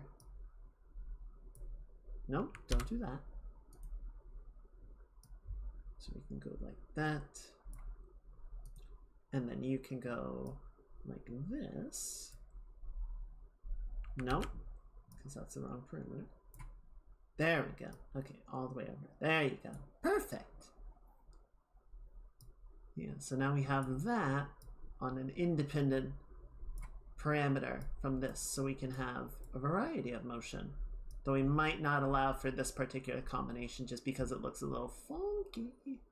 Nope, don't do that. So we can go like that, and then you can go like this. Nope, because that's the wrong perimeter. There we go. Okay, all the way over. There you go. Perfect. Yeah, so now we have that on an independent parameter from this, so we can have a variety of motion. Though we might not allow for this particular combination just because it looks a little funky.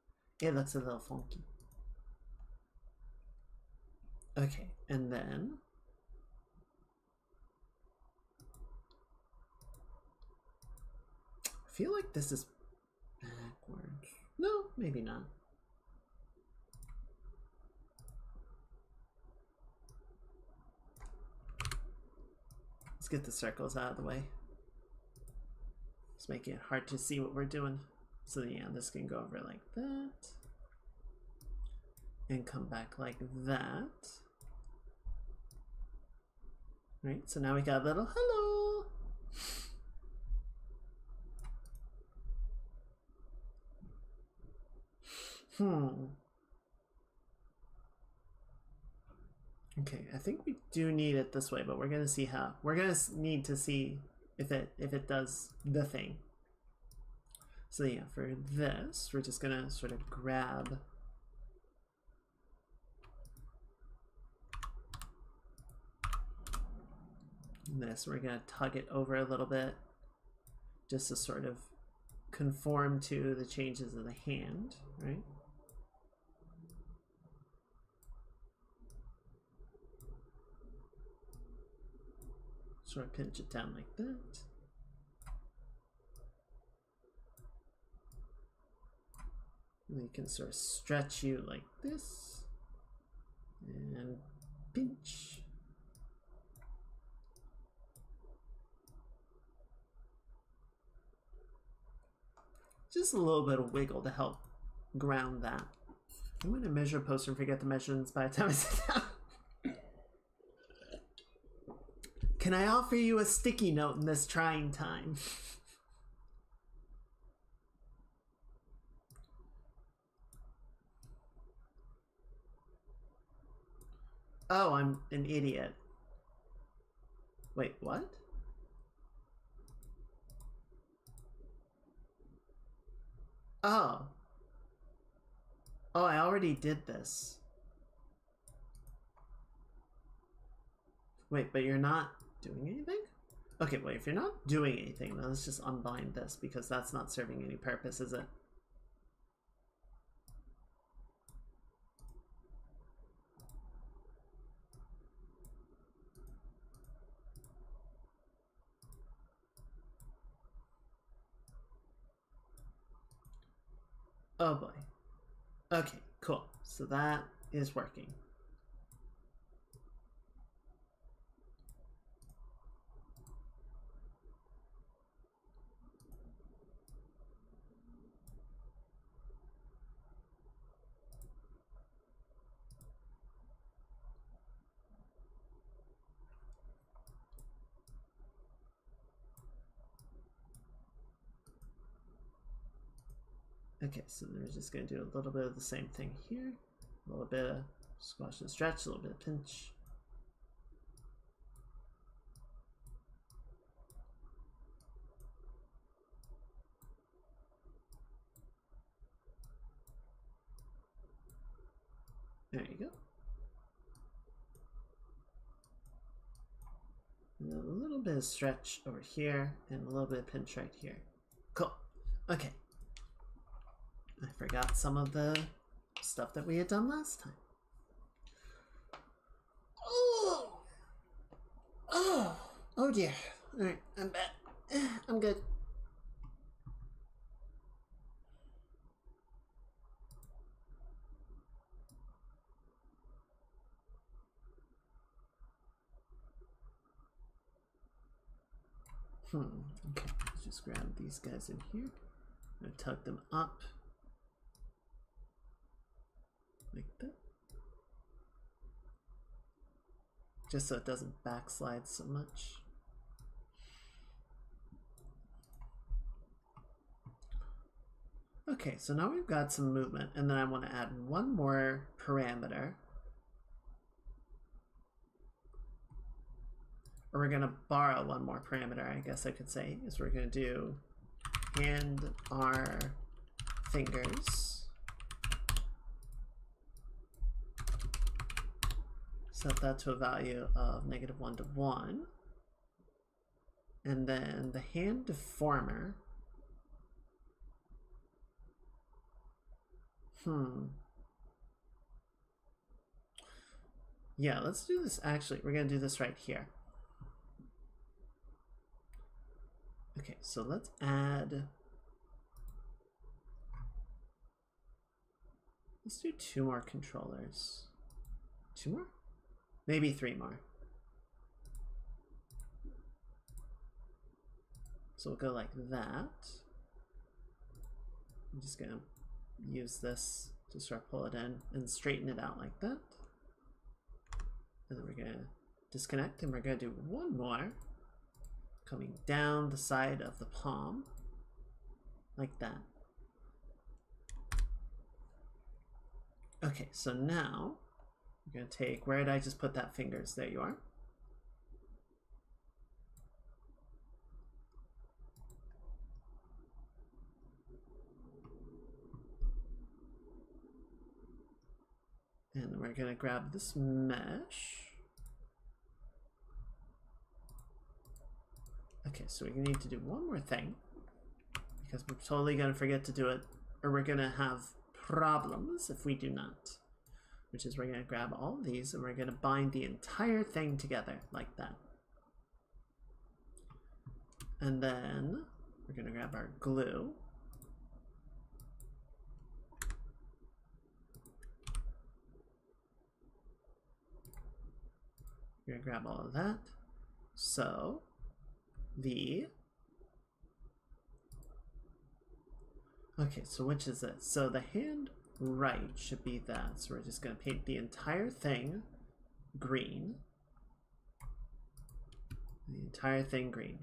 It looks a little funky. Okay, and then I feel like this is backwards. No, maybe not. Let's get the circles out of the way. It's making it hard to see what we're doing. So yeah, this can go over like that. And come back like that. Right, so now we got a little hello. Okay, I think we do need it this way, but we're gonna see how. We're gonna need to see if it does the thing. So yeah, for this, we're just gonna sort of grab this. We're gonna tug it over a little bit, just to sort of conform to the changes of the hand, right? Sort of pinch it down like that. And you can sort of stretch you like this. And pinch. Just a little bit of wiggle to help ground that. I'm going to measure a poster and forget the measurements by the time I sit down. Can I offer you a sticky note in this trying time? Oh, I'm an idiot. Wait, what? Oh. Oh, I already did this. Wait, but you're not doing anything? Okay, wait, if you're not doing anything, then let's just unbind this because that's not serving any purpose, is it? Oh boy. Okay, cool. So that is working. Okay, so we're just going to do a little bit of the same thing here. A little bit of squash and stretch, a little bit of pinch. There you go. And a little bit of stretch over here, and a little bit of pinch right here. Cool. Okay. I forgot some of the stuff that we had done last time. Oh! Oh! Oh dear. Alright, I'm back. I'm good. Okay, let's just grab these guys in here. I'm gonna tug them up. Like that. Just so it doesn't backslide so much. Okay, so now we've got some movement, and then I want to add one more parameter. Or we're going to borrow one more parameter, I guess I could say, is we're going to do hand our fingers. Set that to a value of -1 to 1. And then the hand deformer. Yeah, let's do this. Actually, we're going to do this right here. Okay, so let's add. Let's do 2 more controllers. 2 more? Maybe 3 more. So we'll go like that. I'm just gonna use this to start pull it in and straighten it out like that. And then we're gonna disconnect, and we're going to do one more coming down the side of the palm like that. Okay, so now we're going to take, where did I just put that fingers? There you are. And we're going to grab this mesh. Okay, so we need to do one more thing, because we're totally going to forget to do it, or we're going to have problems if we do not. Which is, we're going to grab all of these and we're going to bind the entire thing together like that. And then we're going to grab our glue. We're going to grab all of that. So okay, so which is it? So the hand right should be that. So we're just going to paint the entire thing green. The entire thing green.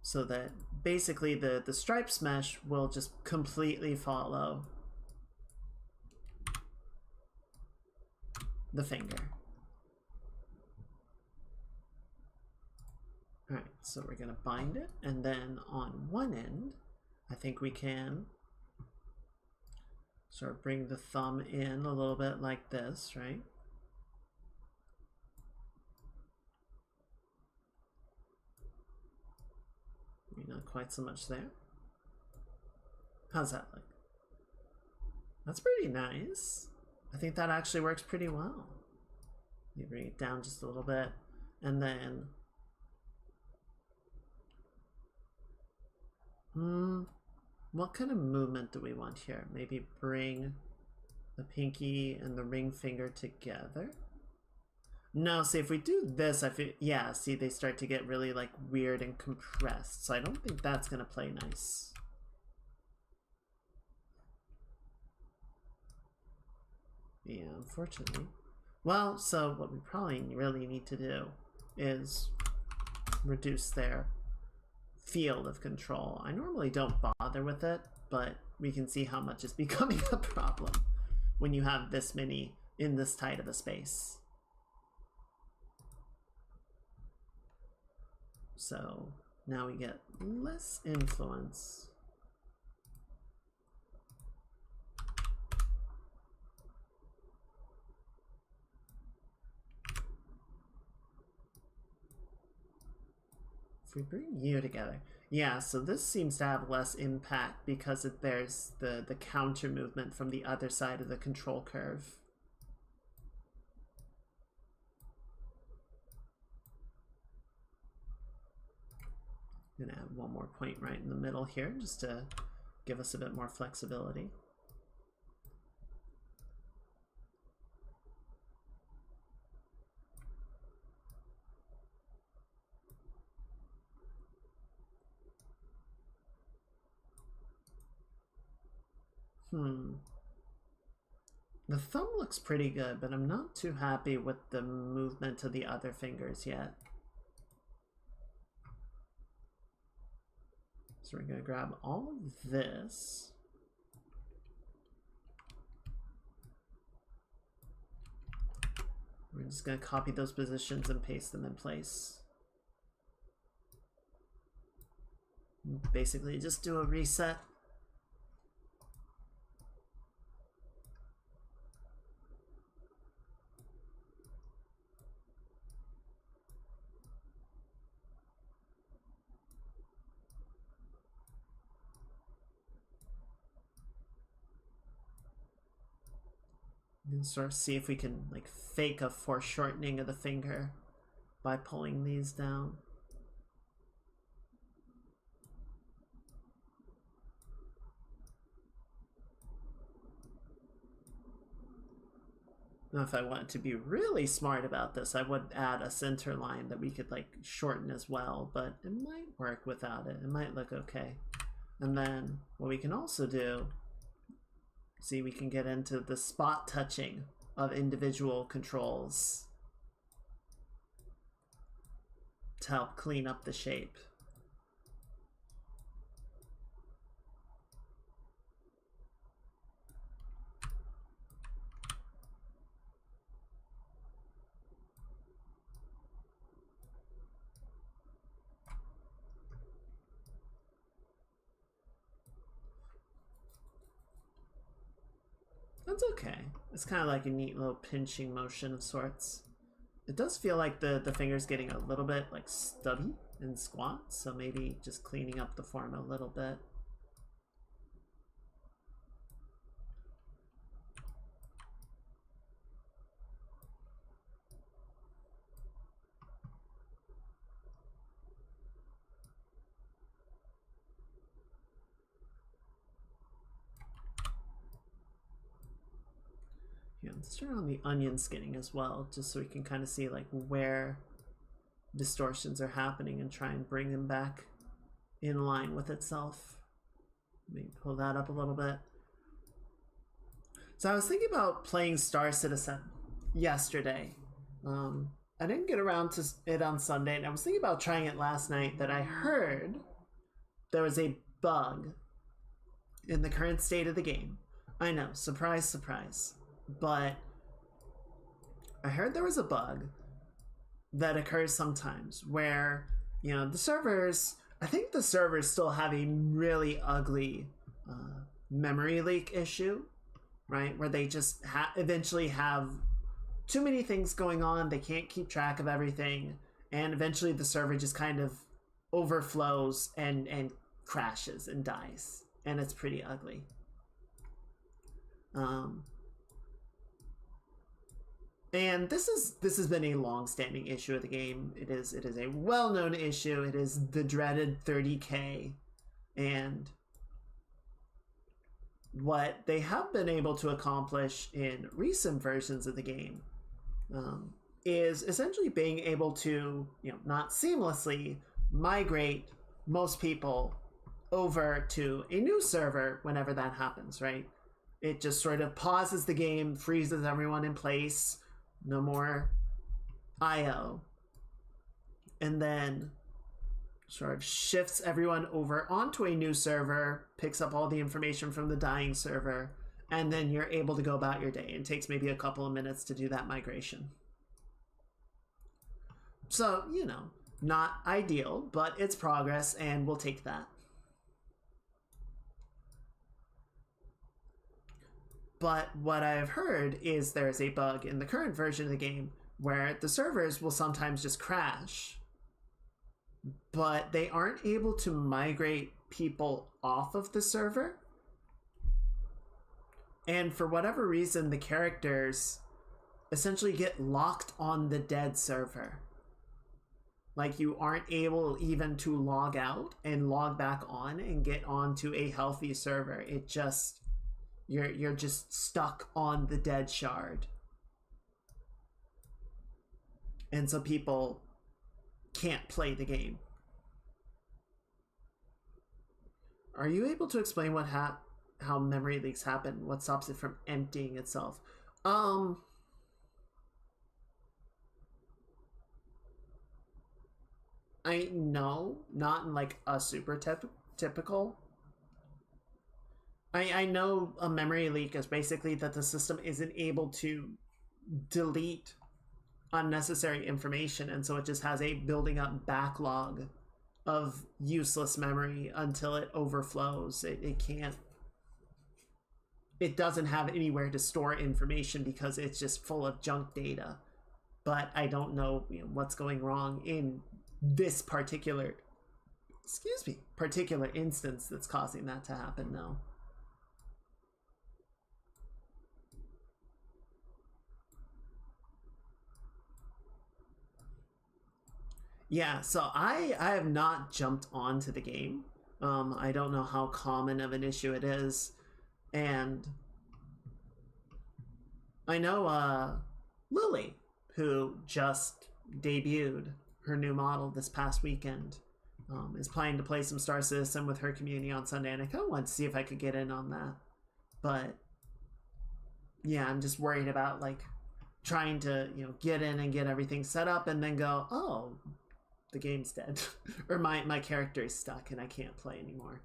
So that basically the stripes mesh will just completely follow the finger. Alright, so we're going to bind it, and then on one end, I think we can sort of bring the thumb in a little bit like this, right? Maybe not quite so much there. How's that look? That's pretty nice. I think that actually works pretty well. You bring it down just a little bit, and then what kind of movement do we want here? Maybe bring the pinky and the ring finger together? No, see, if we do this, I feel, yeah, see, they start to get really, like, weird and compressed. So I don't think that's gonna play nice. Yeah, unfortunately. Well, so what we probably really need to do is reduce their field of control. I normally don't bother with it, but we can see how much is becoming a problem when you have this many in this tight of a space. So now we get less influence. If we bring you together, yeah, so this seems to have less impact because there's the counter movement from the other side of the control curve. I'm gonna add one more point right in the middle here just to give us a bit more flexibility. The thumb looks pretty good, but I'm not too happy with the movement of the other fingers yet. So we're going to grab all of this. We're just going to copy those positions and paste them in place. Basically, just do a reset. And sort of see if we can like fake a foreshortening of the finger by pulling these down. Now if I wanted to be really smart about this, I would add a center line that we could like shorten as well, but it might work without it. It might look okay. And then what we can also do, see, we can get into the spot touching of individual controls to help clean up the shape. That's okay. It's kind of like a neat little pinching motion of sorts. It does feel like the finger's getting a little bit like stubby and squat, so maybe just cleaning up the form a little bit. Yeah, let's turn on the onion skinning as well, just so we can kind of see like where distortions are happening and try and bring them back in line with itself. Maybe pull that up a little bit. So I was thinking about playing Star Citizen yesterday. I didn't get around to it on Sunday, and I was thinking about trying it last night. That I heard there was a bug in the current state of the game. I know, surprise, surprise. But I heard there was a bug that occurs sometimes where, you know, the servers, I think the servers still have a really ugly memory leak issue, right? Where they just eventually have too many things going on. They can't keep track of everything. And eventually the server just kind of overflows and crashes and dies. And it's pretty ugly. And this has been a long-standing issue of the game. It is a well-known issue. It is the dreaded 30K, and what they have been able to accomplish in recent versions of the game is essentially being able to, you know, not seamlessly migrate most people over to a new server whenever that happens, right? It just sort of pauses the game, freezes everyone in place. No more IO, and then sort of shifts everyone over onto a new server, picks up all the information from the dying server, and then you're able to go about your day. It takes maybe a couple of minutes to do that migration. So, you know, not ideal, but it's progress, and we'll take that. But what I've heard is there's a bug in the current version of the game where the servers will sometimes just crash, but they aren't able to migrate people off of the server. And for whatever reason, the characters essentially get locked on the dead server. Like, you aren't able even to log out and log back on and get onto a healthy server. It just... You're just stuck on the dead shard. And so people can't play the game. Are you able to explain how memory leaks happen? What stops it from emptying itself? I know, not in like a super typical. I know a memory leak is basically that the system isn't able to delete unnecessary information, and so it just has a building up backlog of useless memory until it overflows. It can't... It doesn't have anywhere to store information because it's just full of junk data. But I don't know, you know, what's going wrong in this particular instance that's causing that to happen now. Yeah, so I have not jumped onto the game. I don't know how common of an issue it is. And I know Lily, who just debuted her new model this past weekend, is planning to play some Star Citizen with her community on Sunday, and I kind of wanted to see if I could get in on that. But yeah, I'm just worried about like trying to, you know, get in and get everything set up and then go, oh, the game's dead. Or my character is stuck and I can't play anymore.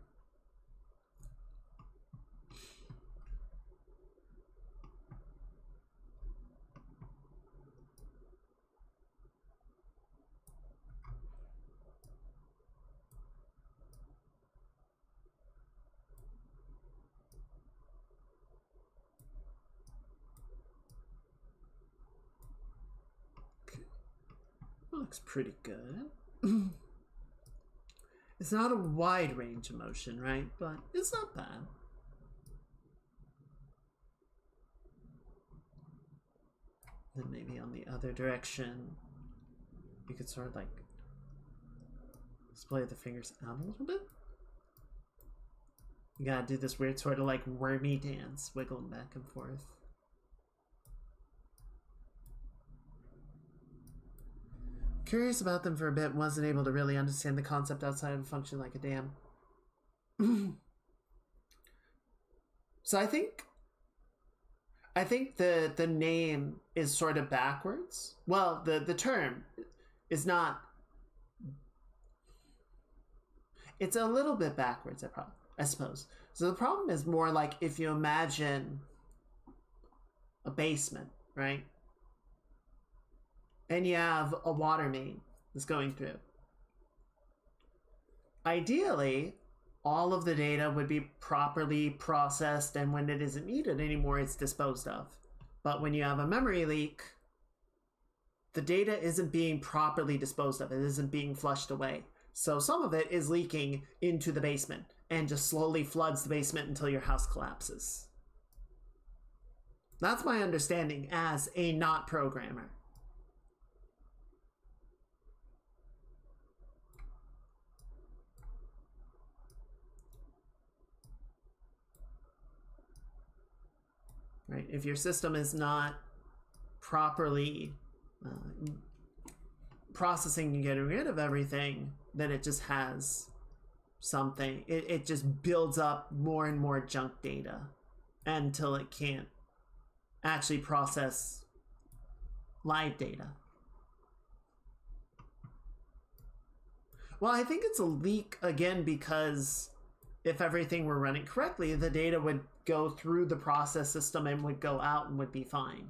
Looks pretty good. It's not a wide range of motion, right? But it's not bad. Then maybe on the other direction, you could sort of like display the fingers out a little bit. You gotta do this weird sort of like wormy dance, wiggling back and forth. Curious about them for a bit, wasn't able to really understand the concept outside of a function like a dam. So I think the name is sort of backwards. Well, the term is not. It's a little bit backwards, I suppose. So the problem is more like if you imagine a basement, right? And you have a water main that's going through. Ideally, all of the data would be properly processed, and when it isn't needed anymore, it's disposed of. But when you have a memory leak, the data isn't being properly disposed of. It isn't being flushed away. So some of it is leaking into the basement and just slowly floods the basement until your house collapses. That's my understanding as a not programmer. Right? If your system is not properly processing and getting rid of everything, then it just has something. It just builds up more and more junk data until it can't actually process live data. Well, I think it's a leak again because if everything were running correctly, the data would go through the process system and would go out and would be fine.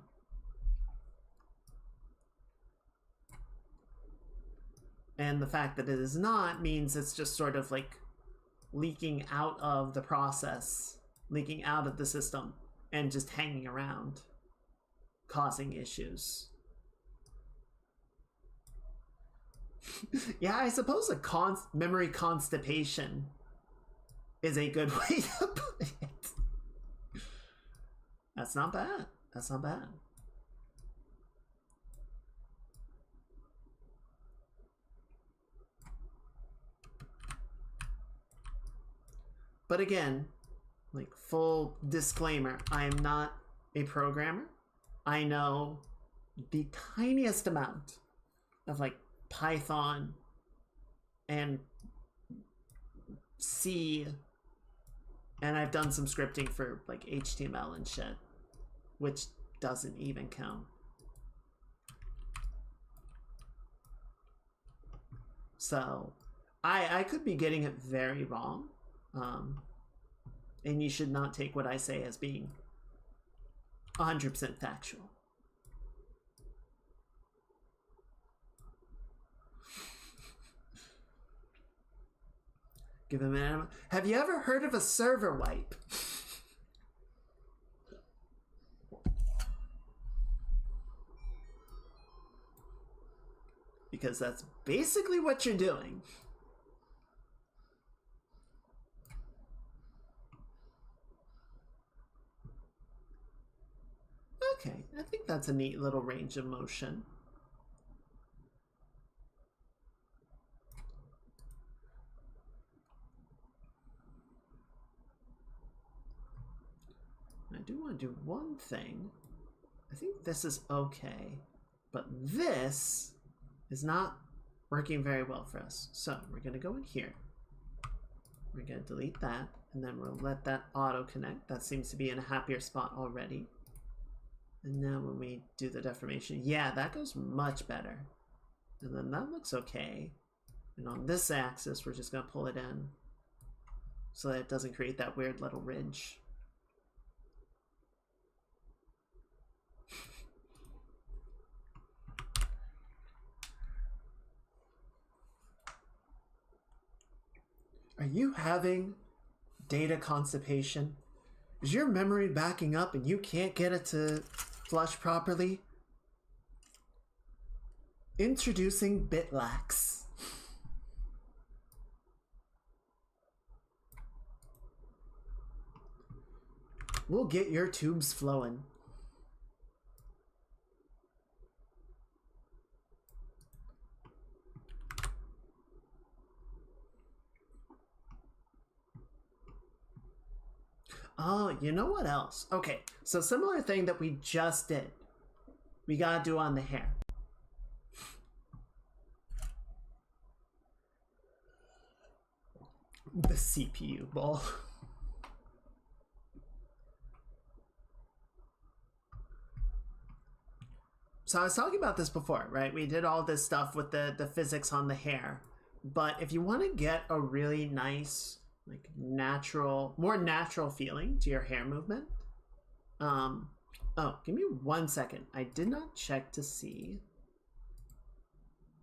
And the fact that it is not means it's just sort of like leaking out of the process, leaking out of the system, and just hanging around, causing issues. Yeah, I suppose a memory constipation is a good way to put it. That's not bad. That's not bad. But again, like full disclaimer, I am not a programmer. I know the tiniest amount of like Python and C, and I've done some scripting for like HTML and shit, which doesn't even count. So I could be getting it very wrong. And you should not take what I say as being 100% factual. Give him an animal. Have you ever heard of a server wipe? Because that's basically what you're doing. Okay, I think that's a neat little range of motion. I do want to do one thing. I think this is okay, but this is not working very well for us. So we're going to go in here. We're going to delete that, and then we'll let that auto connect. That seems to be in a happier spot already. And now when we do the deformation, yeah, that goes much better. And then that looks okay. And on this axis, we're just gonna pull it in so that it doesn't create that weird little ridge. Are you having data constipation? Is your memory backing up and you can't get it to flush properly? Introducing BitLax. We'll get your tubes flowing. Oh, you know what else? Okay, so similar thing that we just did. We gotta do on the hair. The CPU ball. So I was talking about this before, right? We did all this stuff with the physics on the hair. But if you want to get a really nice, like natural, more natural feeling to your hair movement. Oh, give me 1 second. I did not check to see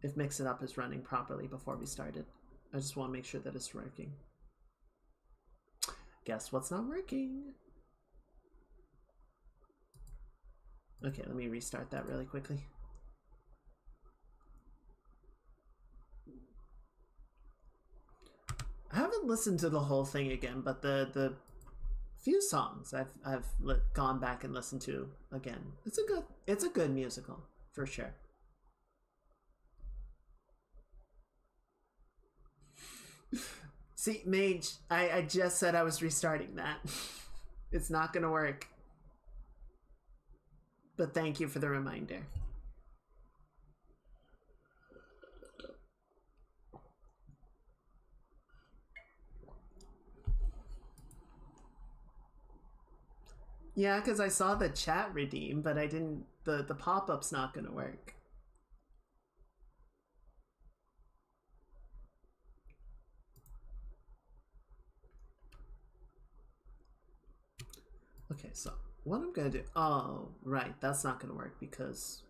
if Mix It Up is running properly before we started. I just want to make sure that it's working. Guess what's not working? Okay, let me restart that really quickly. I haven't listened to the whole thing again, but the few songs I've gone back and listened to again. It's a good musical for sure. See, Mage, I just said I was restarting that. It's not gonna work. But thank you for the reminder. Yeah, because I saw the chat redeem, but I didn't. The pop-up's not gonna work. Okay, so what I'm gonna do? Oh, right, that's not gonna work because.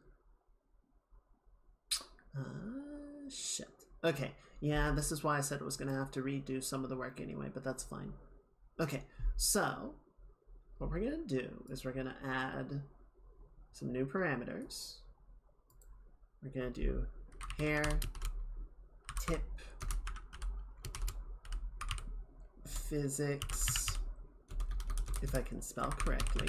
Shit. Okay, yeah, this is why I said it was gonna have to redo some of the work anyway, but that's fine. Okay, so what we're gonna do is we're gonna add some new parameters. We're gonna do hair tip physics, if I can spell correctly.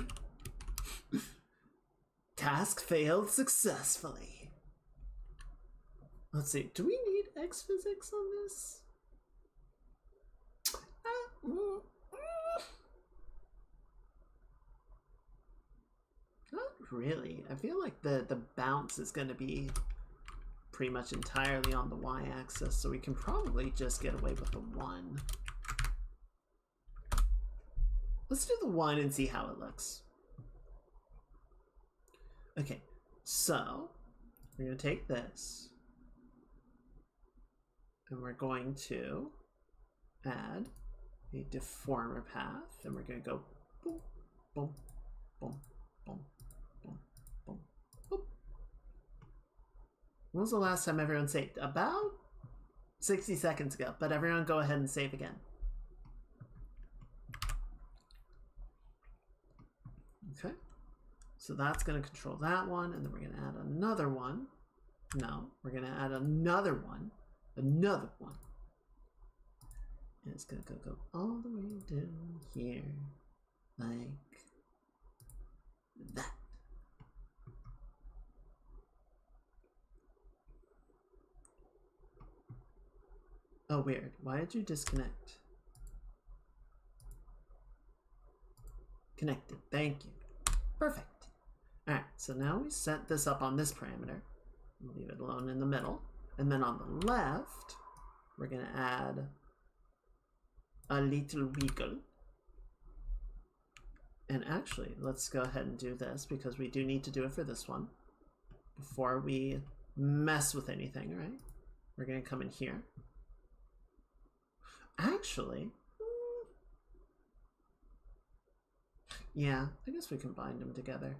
Task failed successfully. Let's see, do we need X physics on this? Not really. I feel like the bounce is going to be pretty much entirely on the y-axis, so we can probably just get away with the 1. Let's do the 1 and see how it looks. Okay, so we're going to take this and we're going to add a deformer path, and we're going to go boom, boom, boom, boom, boom, boom, boom. When was the last time everyone saved? About 60 seconds ago, but everyone go ahead and save again. Okay, so that's going to control that one, and then we're going to add another one. No, we're going to add another one. Another one. And it's gonna go all the way down here, like that. Oh, weird. Why did you disconnect? Connected. Thank you. Perfect. Alright, so now we set this up on this parameter. We'll leave it alone in the middle. And then on the left, we're going to add a little wiggle. And actually, let's go ahead and do this because we do need to do it for this one before we mess with anything, right? We're going to come in here. Actually, yeah, I guess we can bind them together.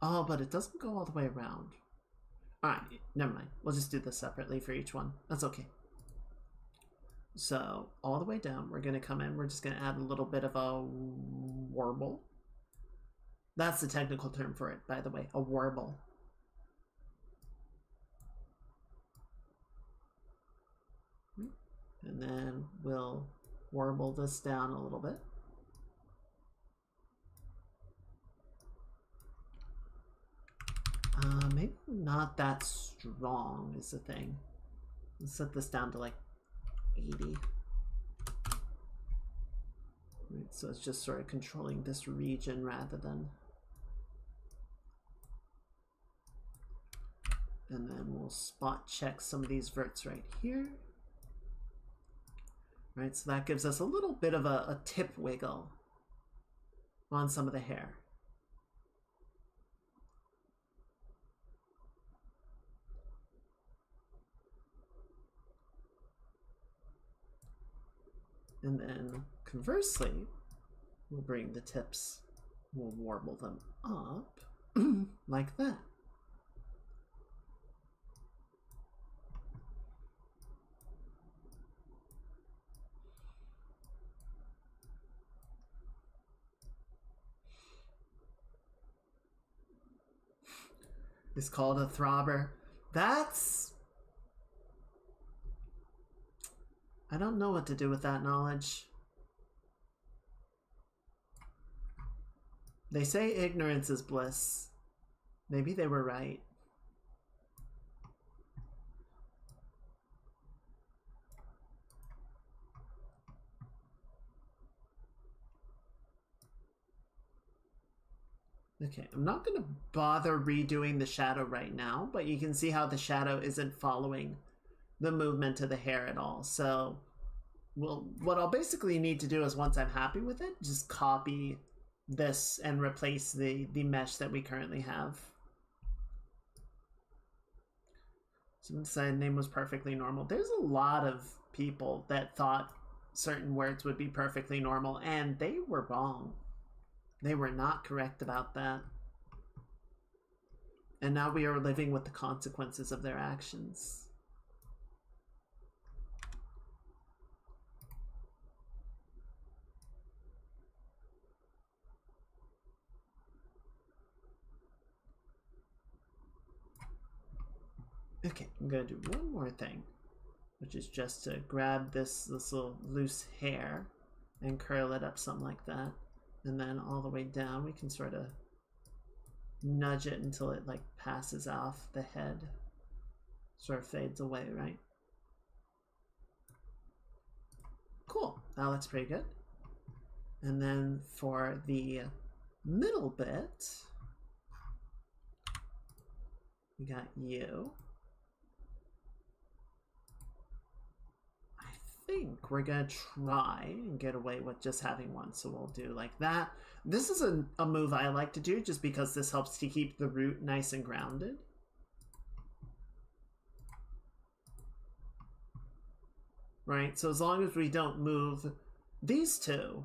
Oh, but it doesn't go all the way around. Alright, never mind. We'll just do this separately for each one. That's okay. So, all the way down, we're going to come in. We're just going to add a little bit of a warble. That's the technical term for it, by the way, a warble. And then we'll warble this down a little bit. Maybe not that strong is the thing. Let's set this down to like 80. Right, so it's just sort of controlling this region rather than... And then we'll spot check some of these verts right here. Right, so that gives us a little bit of a tip wiggle on some of the hair. And then conversely, we'll bring the tips, we'll warble them up like that. It's called a throbber. That's... I don't know what to do with that knowledge. They say ignorance is bliss. Maybe they were right. Okay, I'm not going to bother redoing the shadow right now, but you can see how the shadow isn't following the movement of the hair at all. So, well, what I'll basically need to do is once I'm happy with it, just copy this and replace the mesh that we currently have. Someone said name was perfectly normal. There's a lot of people that thought certain words would be perfectly normal, and they were wrong. They were not correct about that. And now we are living with the consequences of their actions. Okay, I'm gonna do one more thing, which is just to grab this little loose hair and curl it up something like that. And then all the way down, we can sort of nudge it until it like passes off the head, sort of fades away, right? Cool, that looks pretty good. And then for the middle bit, we got you. I think we're gonna try and get away with just having one, so we'll do like that. This is a move I like to do just because this helps to keep the root nice and grounded. Right, so as long as we don't move these two,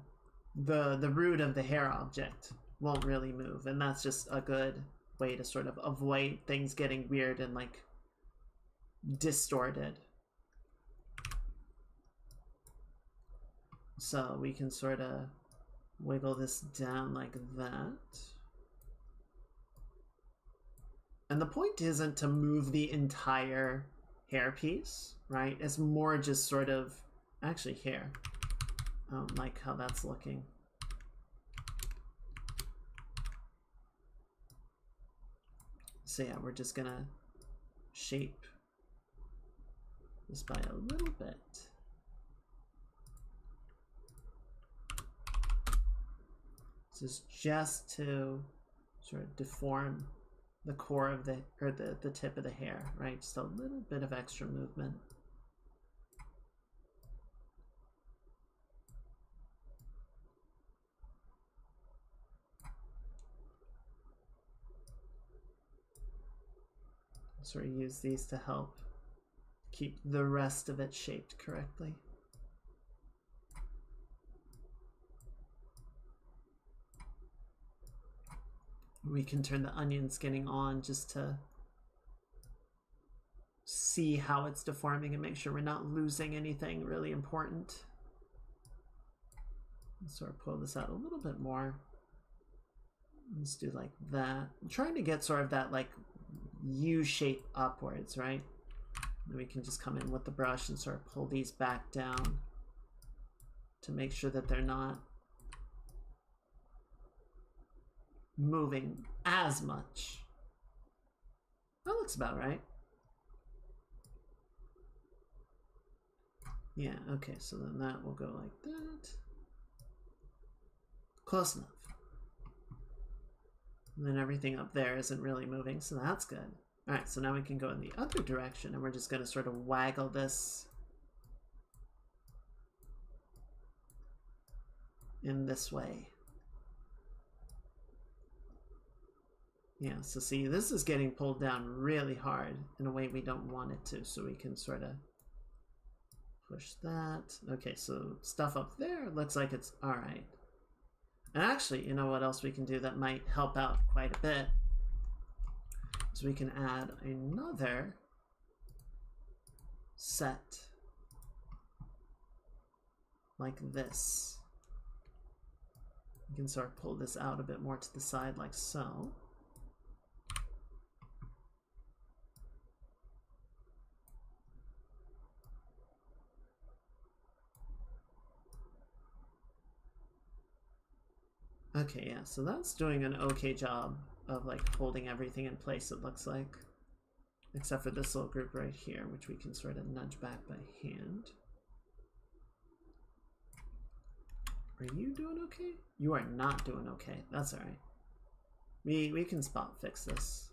the root of the hair object won't really move, and that's just a good way to sort of avoid things getting weird and like distorted. So we can sort of wiggle this down like that. And the point isn't to move the entire hairpiece, right? It's more just sort of, actually here. I don't like how that's looking. So yeah, we're just gonna shape this by a little bit. This is just to sort of deform the core of the, or the tip of the hair, right? Just a little bit of extra movement. Sort of use these to help keep the rest of it shaped correctly. We can turn the onion skinning on just to see how it's deforming and make sure we're not losing anything really important. Sort of pull this out a little bit more. Let's do like that. I'm trying to get sort of that like U shape upwards, right? And we can just come in with the brush and sort of pull these back down to make sure that they're not moving as much. That looks about right. Yeah, okay, so then that will go like that. Close enough. And then everything up there isn't really moving, so that's good. All right, so now we can go in the other direction, and we're just going to sort of waggle this in this way. Yeah, so see, this is getting pulled down really hard in a way we don't want it to, so we can sort of push that. Okay, so stuff up there looks like it's all right. And actually, you know what else we can do that might help out quite a bit? So we can add another set like this. We can sort of pull this out a bit more to the side like so. Okay, yeah, so that's doing an okay job of like holding everything in place, it looks like. Except for this little group right here, which we can sort of nudge back by hand. Are you doing okay? You are not doing okay. That's alright. We can spot fix this.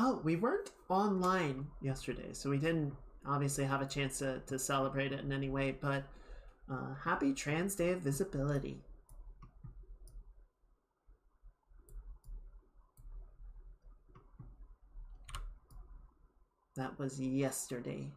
Oh, we weren't online yesterday, so we didn't obviously have a chance to celebrate it in any way, but happy Trans Day of Visibility. That was yesterday.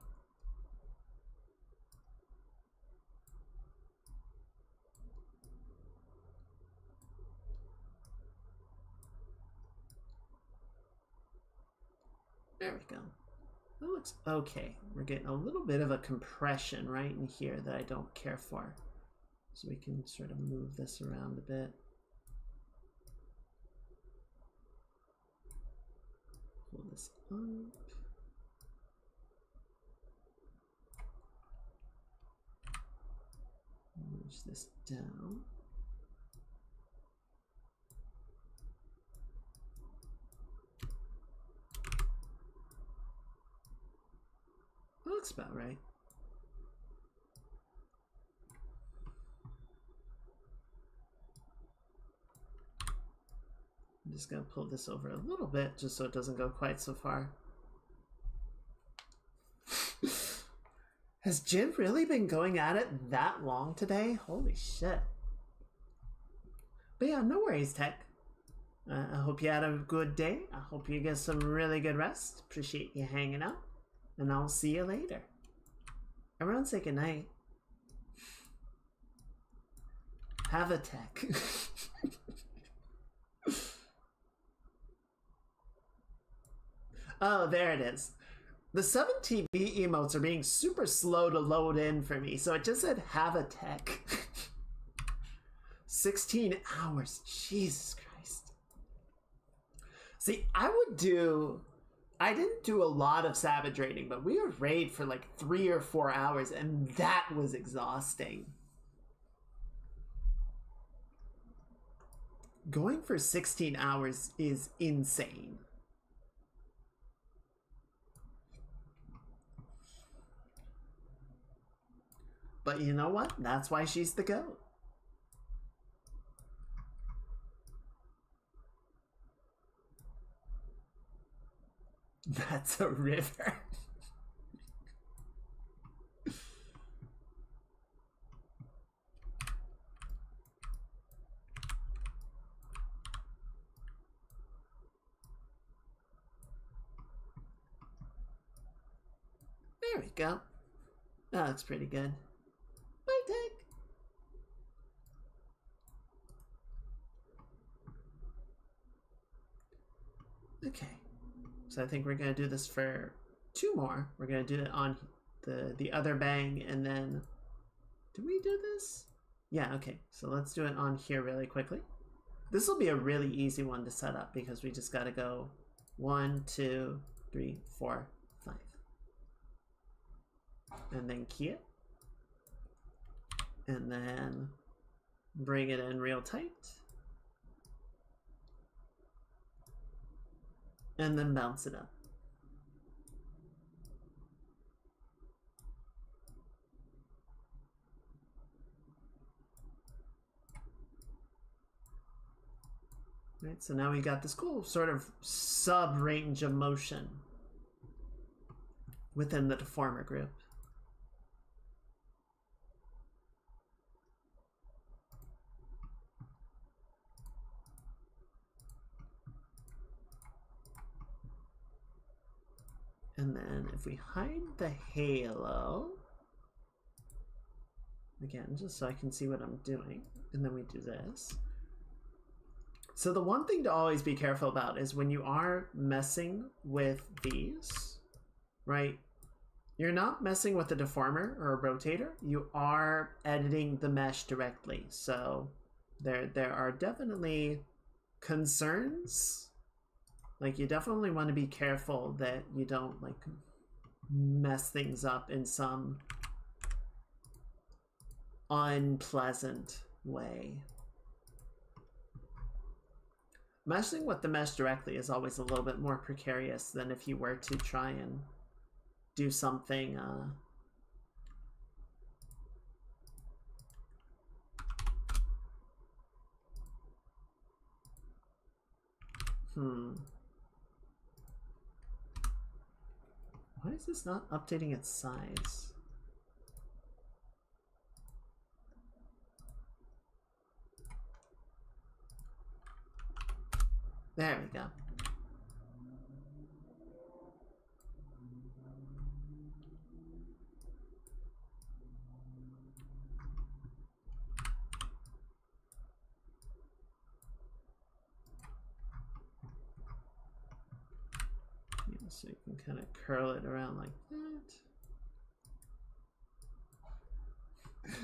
There we go. That looks okay. We're getting a little bit of a compression right in here that I don't care for. So we can sort of move this around a bit. Pull this up. Push this down. That looks about right. I'm just going to pull this over a little bit just so it doesn't go quite so far. Has Jim really been going at it that long today? Holy shit. But yeah, no worries, Tech. I hope you had a good day. I hope you get some really good rest. Appreciate you hanging out. And I'll see you later. Everyone say goodnight. Have a Tech. Oh, there it is. The 7 TV emotes are being super slow to load in for me, so it just said have a Tech. 16 hours. Jesus Christ. See, I didn't do a lot of Savage raiding, but we were raid for like 3 or 4 hours, and that was exhausting. Going for 16 hours is insane. But you know what? That's why she's the GOAT. That's a river. There we go. That looks pretty good. My take. Okay. So I think we're gonna do this for 2 more. We're gonna do it on the other bang, and then do we do this? Yeah, okay. So let's do it on here really quickly. This will be a really easy one to set up because we just gotta go 1, 2, 3, 4, 5. And then key it. And then bring it in real tight. And then bounce it up. Right, so now we got this cool sort of sub-range of motion within the deformer group. And then if we hide the halo, again, just so I can see what I'm doing, and then we do this. So the one thing to always be careful about is when you are messing with these, right? You're not messing with a deformer or a rotator. You are editing the mesh directly. So there are definitely concerns. Like, you definitely want to be careful that you don't like mess things up in some unpleasant way. Meshing with the mesh directly is always a little bit more precarious than if you were to try and do something Why is this not updating its size? There we go. Yeah, so you can kind of curl it around like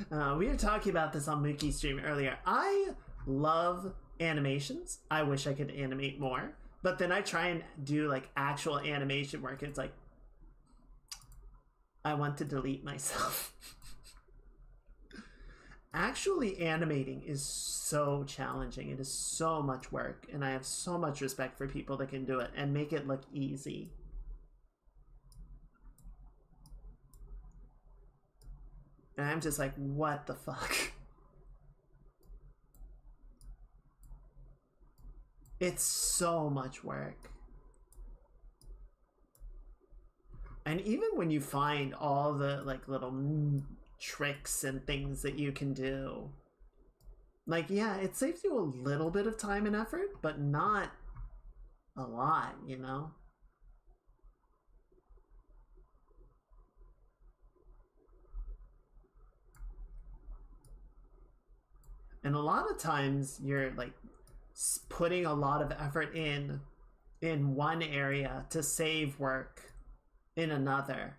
that. We were talking about this on Mookie's stream earlier. I love animations. I wish I could animate more, but then I try and do like actual animation work. It's like, I want to delete myself. Actually animating is so challenging. It is so much work, and I have so much respect for people that can do it and make it look easy. And I'm just like, what the fuck? It's so much work. And even when you find all the like little tricks and things that you can do, like, yeah, it saves you a little bit of time and effort, but not a lot, you know? And a lot of times you're like putting a lot of effort in one area to save work in another.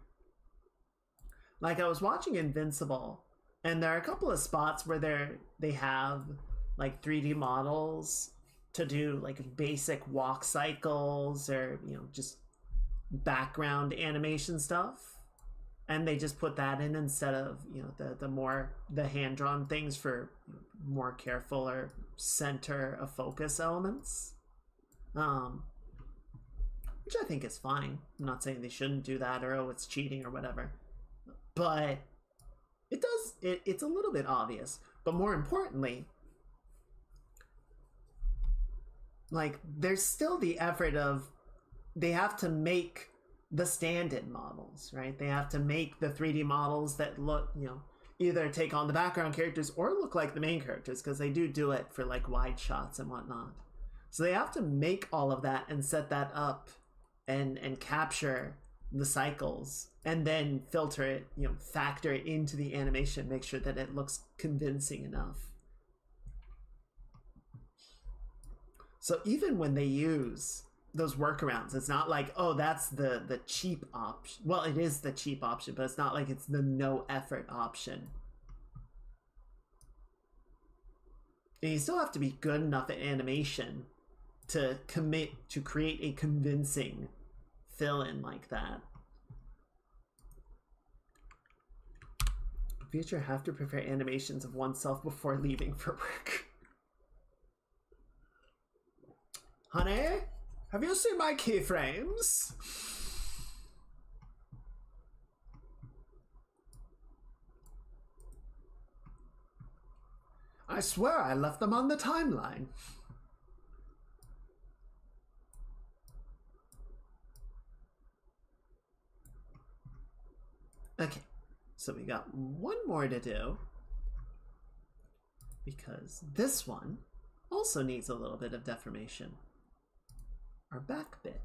Like, I was watching Invincible, and there are a couple of spots where they have like 3D models to do like basic walk cycles or, you know, just background animation stuff, and they just put that in instead of, you know, the hand-drawn things for more careful or center of focus elements, which I think is fine. I'm not saying they shouldn't do that or, oh, it's cheating or whatever, but it's a little bit obvious. But more importantly, like, there's still the effort of they have to make the stand-in models, right? They have to make the 3D models that look, you know, either take on the background characters or look like the main characters, because they do it for like wide shots and whatnot. So they have to make all of that and set that up and capture the cycles and then filter it, you know, factor it into the animation, make sure that it looks convincing enough. So even when they use those workarounds, it's not like, oh, that's the cheap option. Well, it is the cheap option, but it's not like it's the no effort option. And you still have to be good enough at animation to commit to create a convincing fill-in like that. Future have to prepare animations of oneself before leaving for work. Honey, have you seen my keyframes? I swear I left them on the timeline. Okay, so we got one more to do, because this one also needs a little bit of deformation. Our back bit.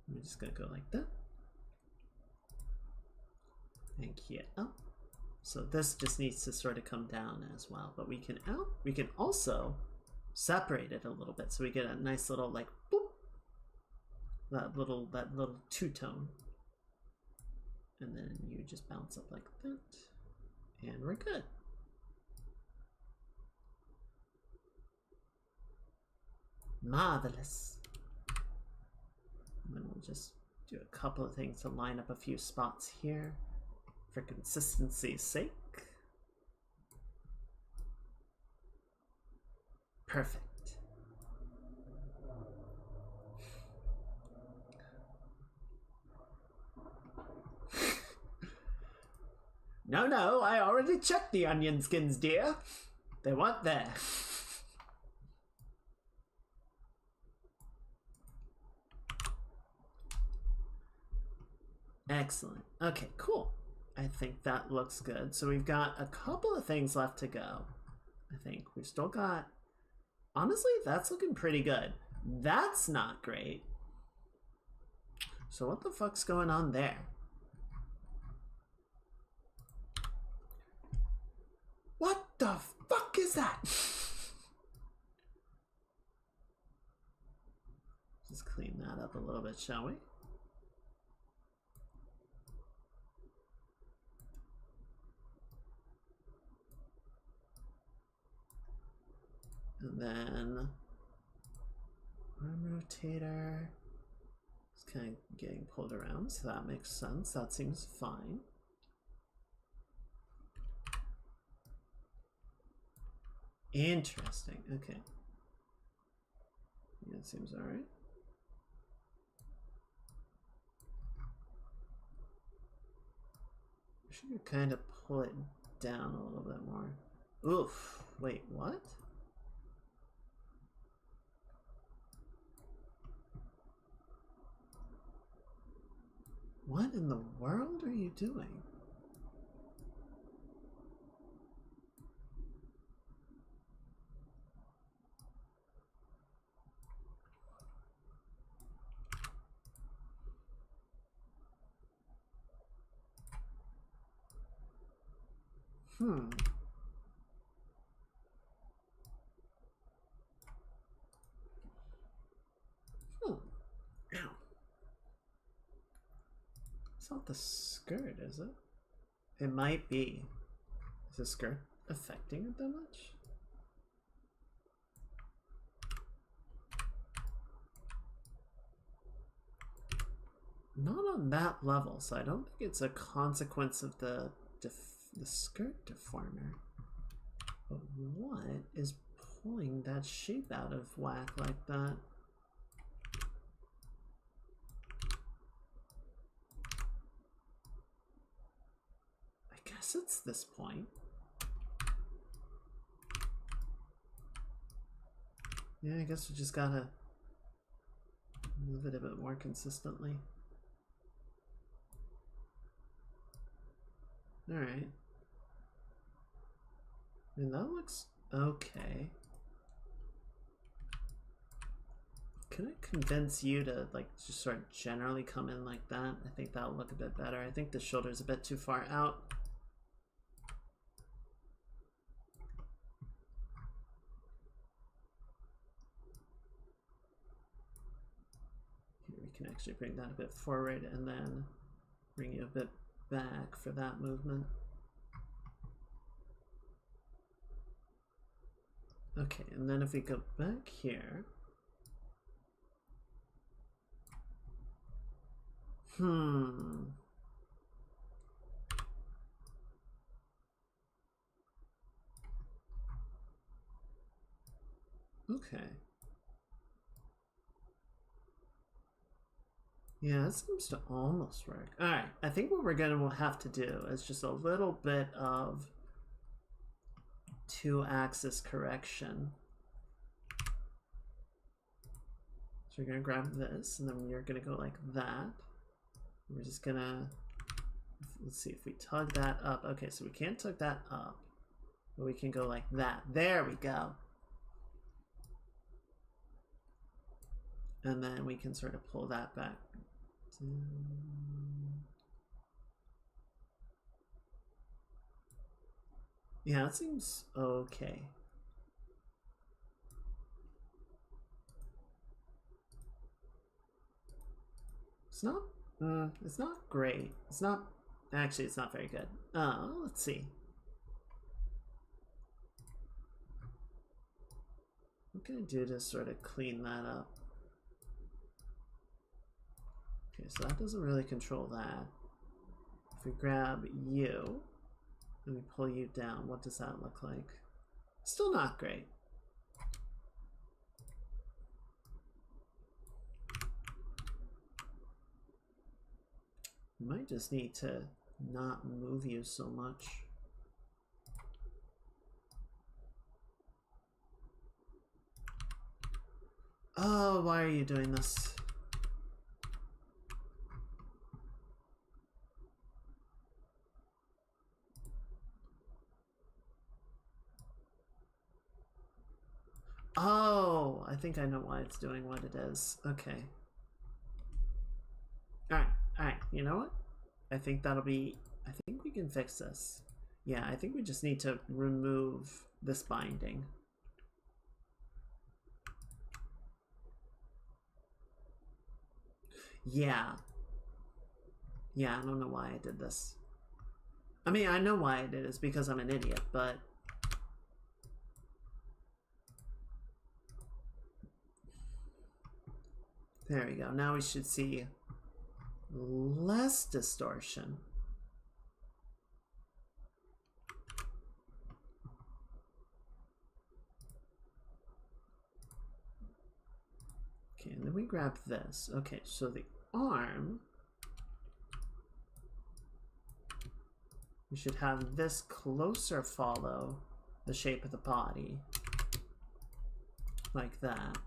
I'm just gonna go like that. And here up. So this just needs to sort of come down as well, but we can also separate it a little bit so we get a nice little like boop, that little two-tone, and then you just bounce up like that, and we're good. Marvelous. And then we'll just do a couple of things to line up a few spots here for consistency's sake. Perfect. No, I already checked the onion skins, dear. They weren't there. Excellent. Okay, cool. I think that looks good. So we've got a couple of things left to go. I think we've still got... Honestly, that's looking pretty good. That's not great. So what the fuck's going on there? What the fuck is that? Just clean that up a little bit, shall we? And then arm rotator is kind of getting pulled around, so that makes sense. That seems fine. Interesting. Okay. Yeah, it seems all right. I should kind of pull it down a little bit more. Oof. Wait, what? What in the world are you doing? Ow. It's not the skirt, is it? It might be. Is the skirt affecting it that much? Not on that level, so I don't think it's a consequence of the skirt deformer. But what is pulling that shape out of whack like that? I guess it's this point. Yeah, I guess we just gotta move it a bit more consistently. Alright. I mean, that looks okay. Can I convince you to, like, just sort of generally come in like that? I think that'll look a bit better. I think the shoulder's a bit too far out. Here we can actually bring that a bit forward and then bring you a bit back for that movement. Okay, and then if we go back here. Okay. Yeah, it seems to almost work. Alright, I think what we're gonna have to do is just a little bit of two-axis correction. So we're gonna grab this, and then you're gonna go like that. We're just gonna, let's see if we tug that up. Okay, so we can't tug that up, but we can go like that. There we go. And then we can sort of pull that back. Yeah, it seems okay. It's not great. It's not, actually it's not very good. Let's see. What can I do to sort of clean that up? Okay, so that doesn't really control that. If we grab you and we pull you down, what does that look like? Still not great. You might just need to not move you so much. Oh, why are you doing this? Oh, I think I know why it's doing what it is. Okay. Alright, you know what? I think that'll be, I think we can fix this. Yeah, I think we just need to remove this binding. Yeah. Yeah, I don't know why I did this. I mean, I know why I did it. It's because I'm an idiot, but... There we go. Now we should see less distortion. Okay, and then we grab this. Okay, so the arm, we should have this closer follow the shape of the body, like that.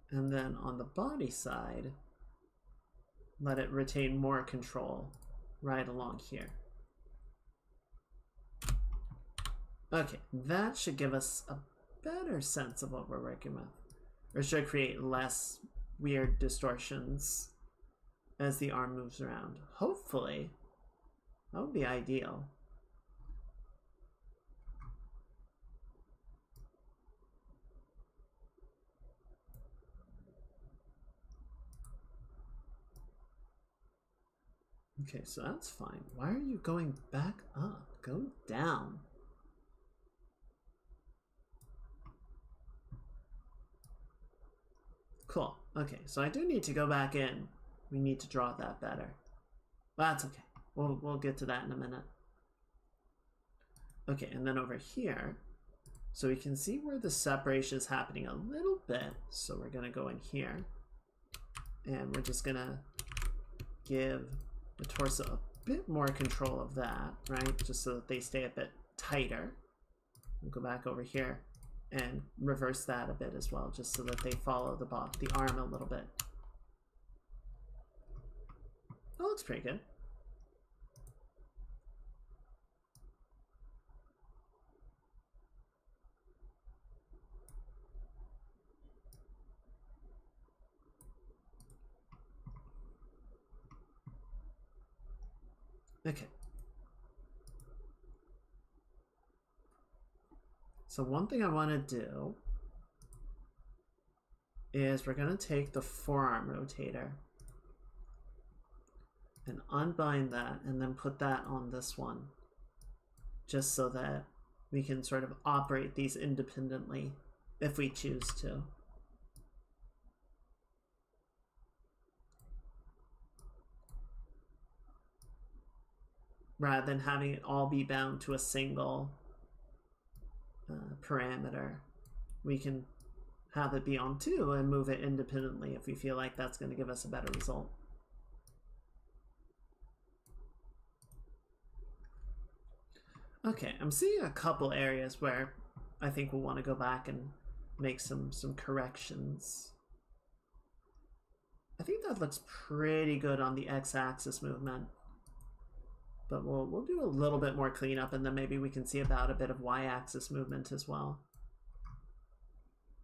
And then on the body side, let it retain more control right along here. Okay, that should give us a better sense of what we're working with. Or should create less weird distortions as the arm moves around. Hopefully, that would be ideal. Okay, so that's fine. Why are you going back up? Go down. Cool. Okay, so I do need to go back in. We need to draw that better. But that's okay. We'll get to that in a minute. Okay, and then over here, so we can see where the separation is happening a little bit. So we're gonna go in here, and we're just gonna give the torso a bit more control of that, right? Just so that they stay a bit tighter. We'll go back over here. and reverse that a bit as well, just so that they follow the arm a little bit. That looks pretty good. Okay. So one thing I want to do is we're going to take the forearm rotator and unbind that and then put that on this one, just so that we can sort of operate these independently if we choose to. Rather than having it all be bound to a single parameter, we can have it be on two and move it independently if we feel like that's going to give us a better result. Okay, I'm seeing a couple areas where I think we'll want to go back and make some corrections. I think that looks pretty good on the x-axis movement, but we'll do a little bit more cleanup, and then maybe we can see about a bit of y-axis movement as well.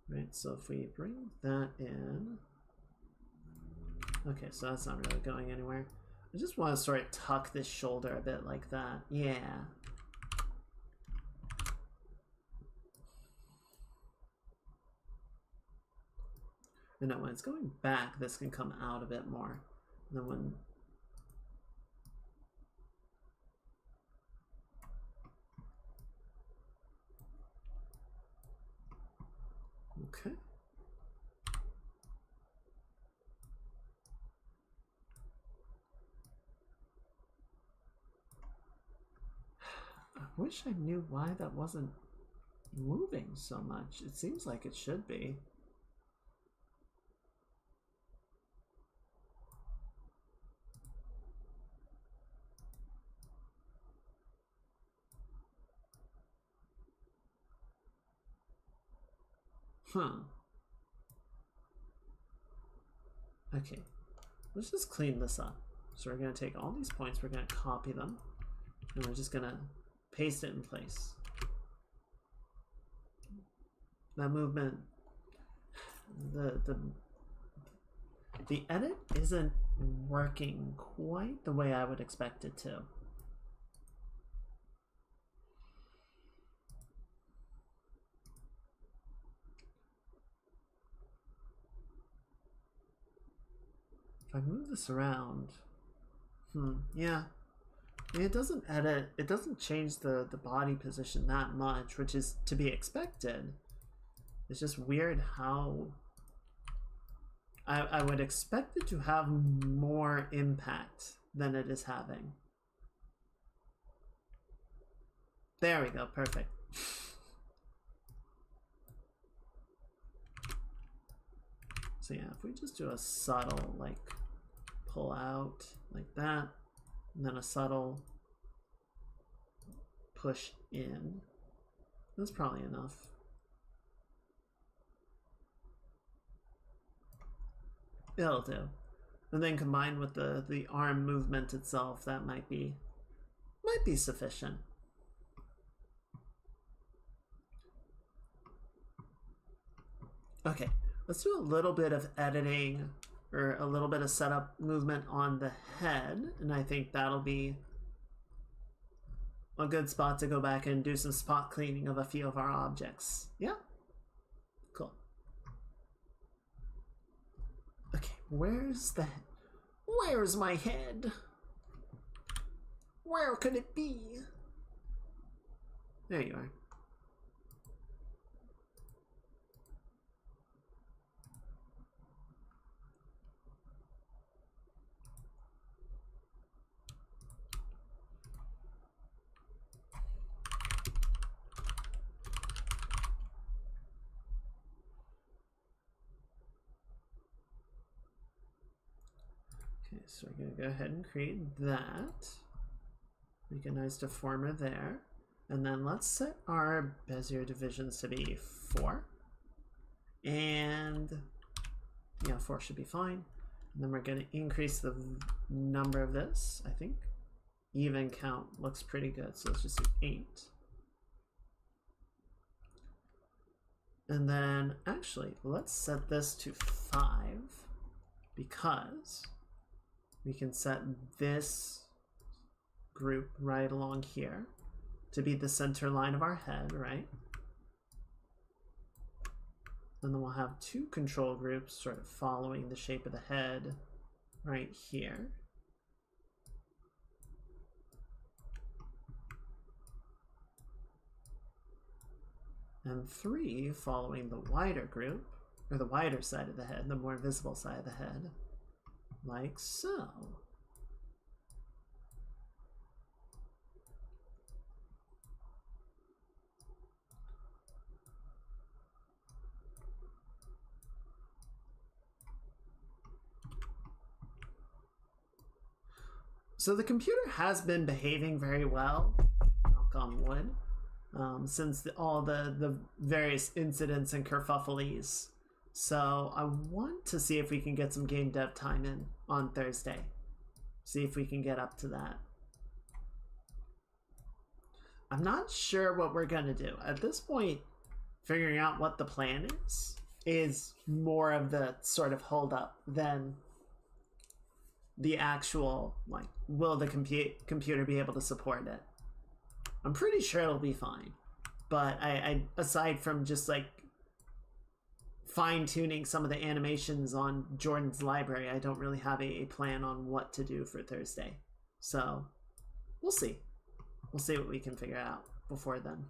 Right, so if we bring that in, okay, so that's not really going anywhere. I just want to sort of tuck this shoulder a bit like that. Yeah. And now when it's going back, this can come out a bit more. And then when okay. I wish I knew why that wasn't moving so much. It seems like it should be. Huh. Okay. Let's just clean this up. So we're going to take all these points, we're going to copy them, and we're just going to paste it in place. That movement, the edit isn't working quite the way I would expect it to. If I move this around, yeah. I mean, it doesn't edit, it doesn't change the body position that much, which is to be expected. It's just weird how I would expect it to have more impact than it is having. There we go, perfect. So yeah, if we just do a subtle, like, pull out like that, and then a subtle push in, that's probably enough. It'll do. And then combined with the arm movement itself, that might be sufficient. Okay, let's do a little bit of editing, or a little bit of setup movement on the head, and I think that'll be a good spot to go back and do some spot cleaning of a few of our objects. Yeah? Cool. Okay, where's my head? Where could it be? There you are. So we're going to go ahead and create that. Make a nice deformer there. And then let's set our Bezier divisions to be 4. And yeah, 4 should be fine. And then we're going to increase the number of this, I think. Even count looks pretty good, so let's just do 8. And then, actually, let's set this to 5, because we can set this group right along here to be the center line of our head, right? And then we'll have 2 control groups sort of following the shape of the head right here. And 3 following the wider group, or the wider side of the head, the more visible side of the head, like so. So the computer has been behaving very well, knock on wood, since all the various incidents and kerfuffles. So I want to see if we can get some game dev time in on Thursday. See if we can get up to that. I'm not sure what we're going to do. At this point, figuring out what the plan is more of the sort of hold up than the actual, like, will the computer be able to support it? I'm pretty sure it'll be fine. But I aside from just like fine-tuning some of the animations on Jordan's library, I don't really have a plan on what to do for Thursday. So we'll see. We'll see what we can figure out before then.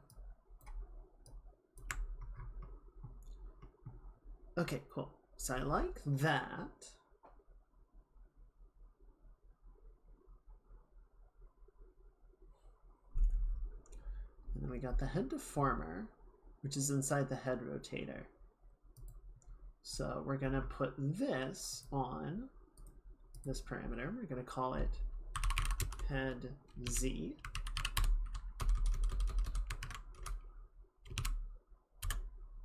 Okay, cool. So I like that. And then we got the head deformer, which is inside the head rotator. So we're going to put this on this parameter. We're going to call it head Z.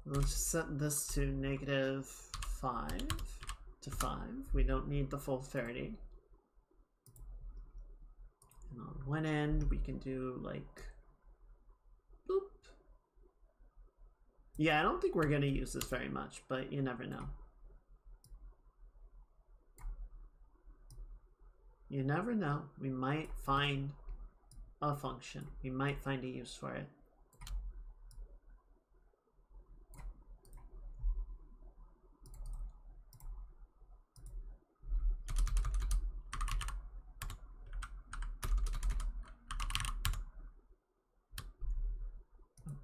Let's just set this to -5 to 5. We don't need the full 30. And on one end, we can do like boop. Yeah, I don't think we're going to use this very much, but you never know. You never know. We might find a function. We might find a use for it.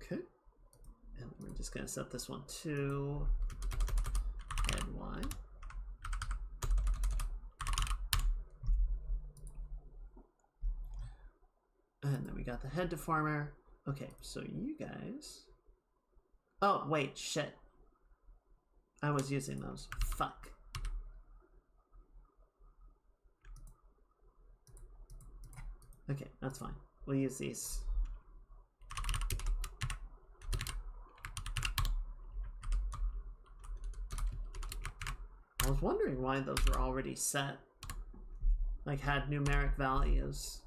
Okay. And we're just going to set this one to head Y. And then we got the head deformer. Okay, so you guys... Oh, wait, shit. I was using those. Fuck. Okay, that's fine. We'll use these. I was wondering why those were already set. Like, had numeric values.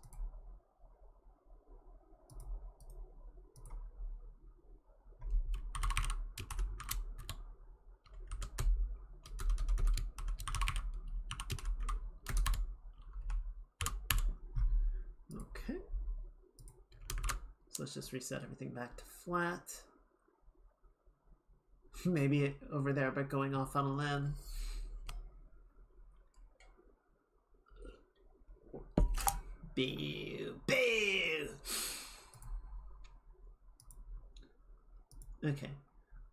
Okay. So let's just reset everything back to flat. Maybe over there, but going off on a limb. Boo, boo. Okay,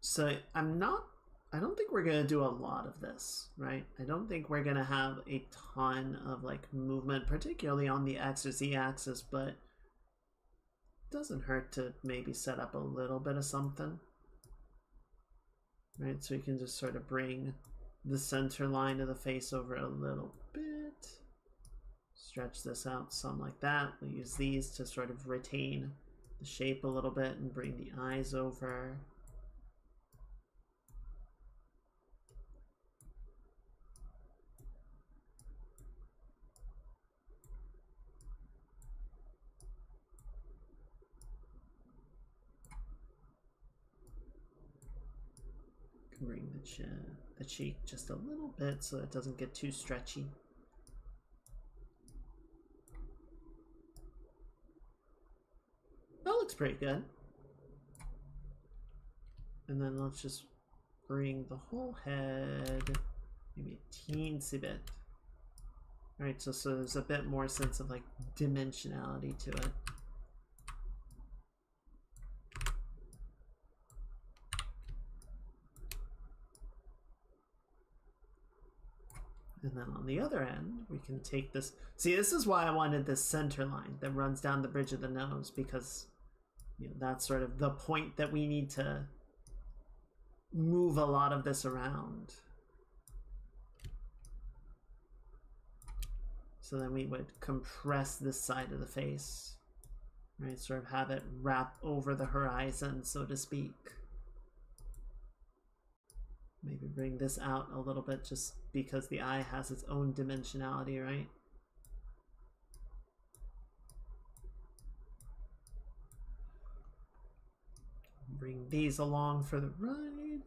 so I don't think we're gonna do a lot of this, right? I don't think we're gonna have a ton of like movement, particularly on the X or Z axis, but it doesn't hurt to maybe set up a little bit of something, right? So you can just sort of bring the center line of the face over a little bit. Stretch this out some like that. We'll use these to sort of retain the shape a little bit and bring the eyes over. Bring the cheek just a little bit so it doesn't get too stretchy. That looks pretty good. And then let's just bring the whole head maybe a teensy bit. Alright, so there's a bit more sense of like dimensionality to it. And then on the other end, we can take this. See, this is why I wanted this center line that runs down the bridge of the nose, because you know, that's sort of the point that we need to move a lot of this around. So then we would compress this side of the face, right? Sort of have it wrap over the horizon, so to speak. Maybe bring this out a little bit just because the eye has its own dimensionality, right? Bring these along for the ride.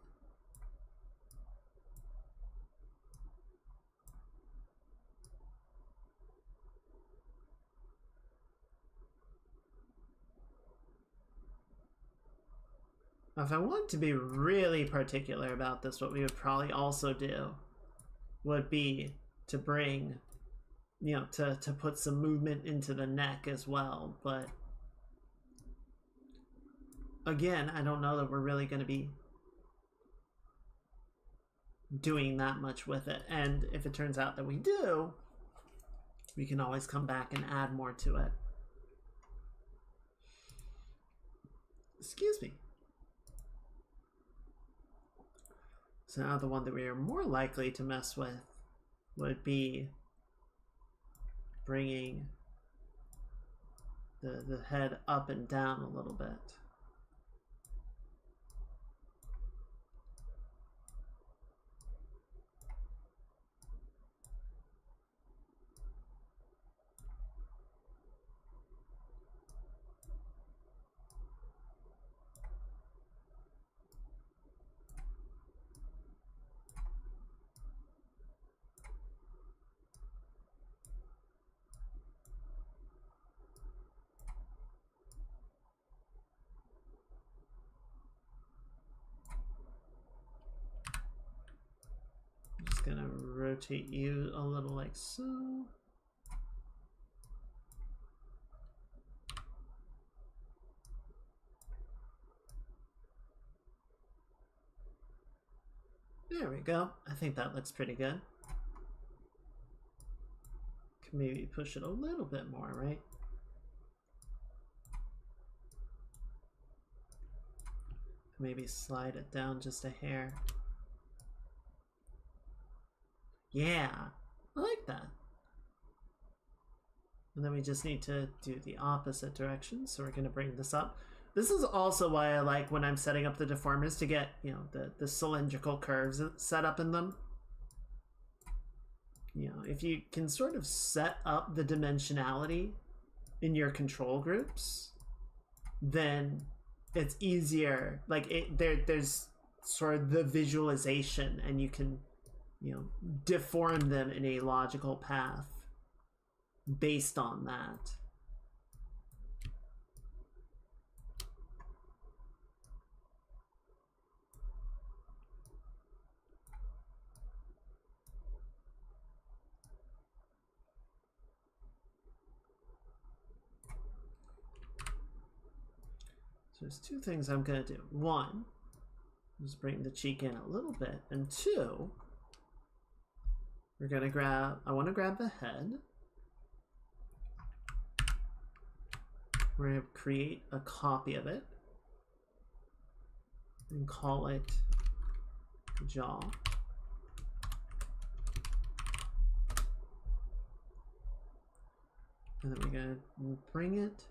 Now, if I want to be really particular about this, what we would probably also do would be to bring, you know, to put some movement into the neck as well. But again, I don't know that we're really going to be doing that much with it. And if it turns out that we do, we can always come back and add more to it. Excuse me. So now the one that we are more likely to mess with would be bringing the head up and down a little bit. Gonna rotate you a little like so. There we go. I think that looks pretty good. Can maybe push it a little bit more, right? Maybe slide it down just a hair. Yeah, I like that. And then we just need to do the opposite direction. So we're going to bring this up. This is also why I like when I'm setting up the deformers to get, you know, the cylindrical curves set up in them. You know, if you can sort of set up the dimensionality in your control groups, then it's easier. Like there's sort of the visualization, and you can, you know, deform them in a logical path based on that. So there's two things I'm going to do. One, just bring the cheek in a little bit, and two, we're going to grab, I want to grab the head. We're going to create a copy of it and call it jaw. And then we're going to bring it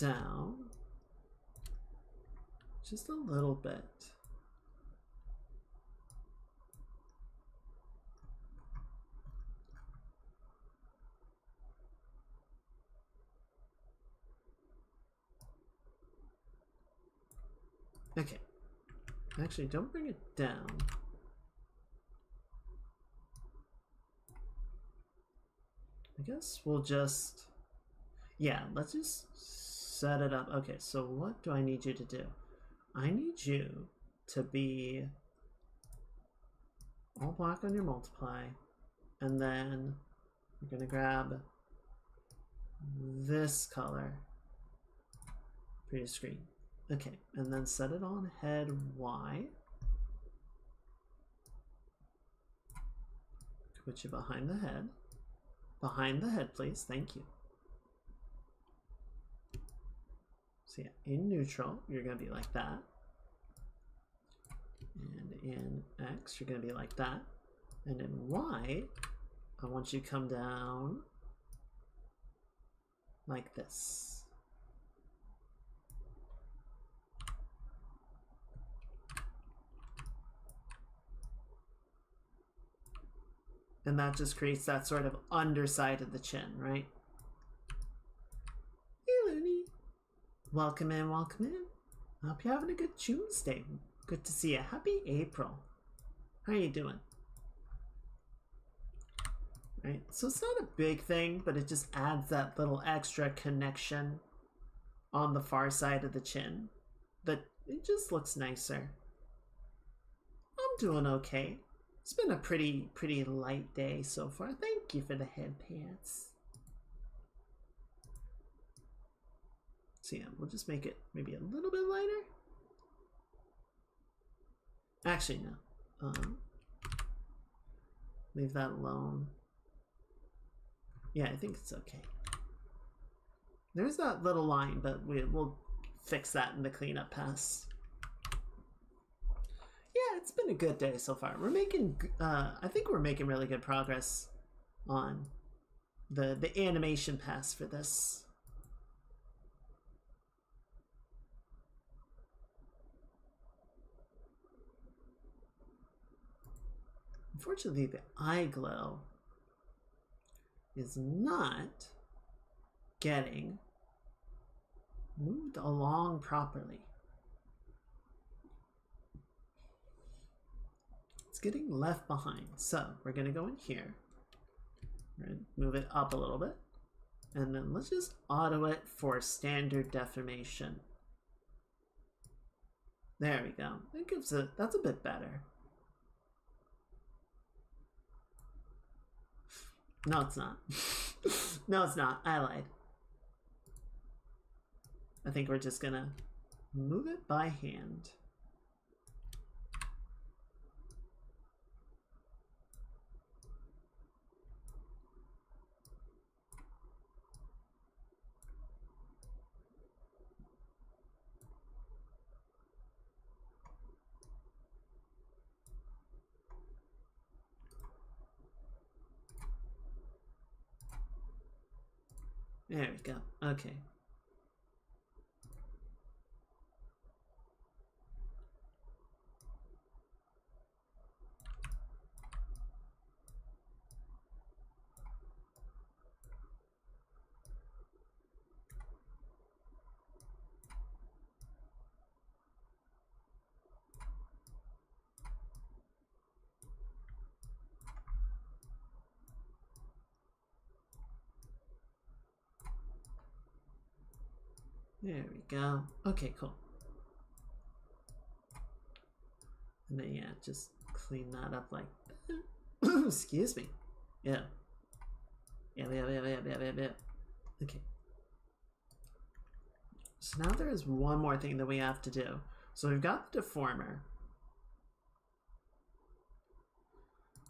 down just a little bit. Okay. Actually, don't bring it down. I guess we'll just... Yeah, let's just set it up. Okay, so what do I need you to do? I need you to be all black on your multiply, and then we're gonna grab this color for your screen. Okay, and then set it on head Y. Put you behind the head. Behind the head, please. Thank you. So yeah, in neutral, you're going to be like that. And in X, you're going to be like that. And in Y, I want you to come down like this. And that just creates that sort of underside of the chin, right? Hey, Looney. Welcome in, welcome in. I hope you're having a good Choomsday. Good to see you. Happy April. How are you doing? Right, so it's not a big thing, but it just adds that little extra connection on the far side of the chin. That it just looks nicer. I'm doing okay. It's been a pretty light day so far. Thank you for the head pants. So yeah, we'll just make it maybe a little bit lighter. Actually, no. Leave that alone. Yeah, I think it's okay. There's that little line, but we'll fix that in the cleanup pass. Yeah, it's been a good day so far. We're making, I think we're making really good progress on the animation pass for this. Unfortunately, the eye glow is not getting moved along properly. It's getting left behind. So we're gonna go in here. We're gonna move it up a little bit. And then let's just auto it for standard deformation. There we go. That gives it, that's a bit better. No, it's not. No, it's not. I lied. I think we're just gonna move it by hand. There we go. Okay. There we go. Okay, cool. And then, yeah, just clean that up like that. Excuse me. Yeah. Yeah. Okay. So now there is one more thing that we have to do. So we've got the deformer.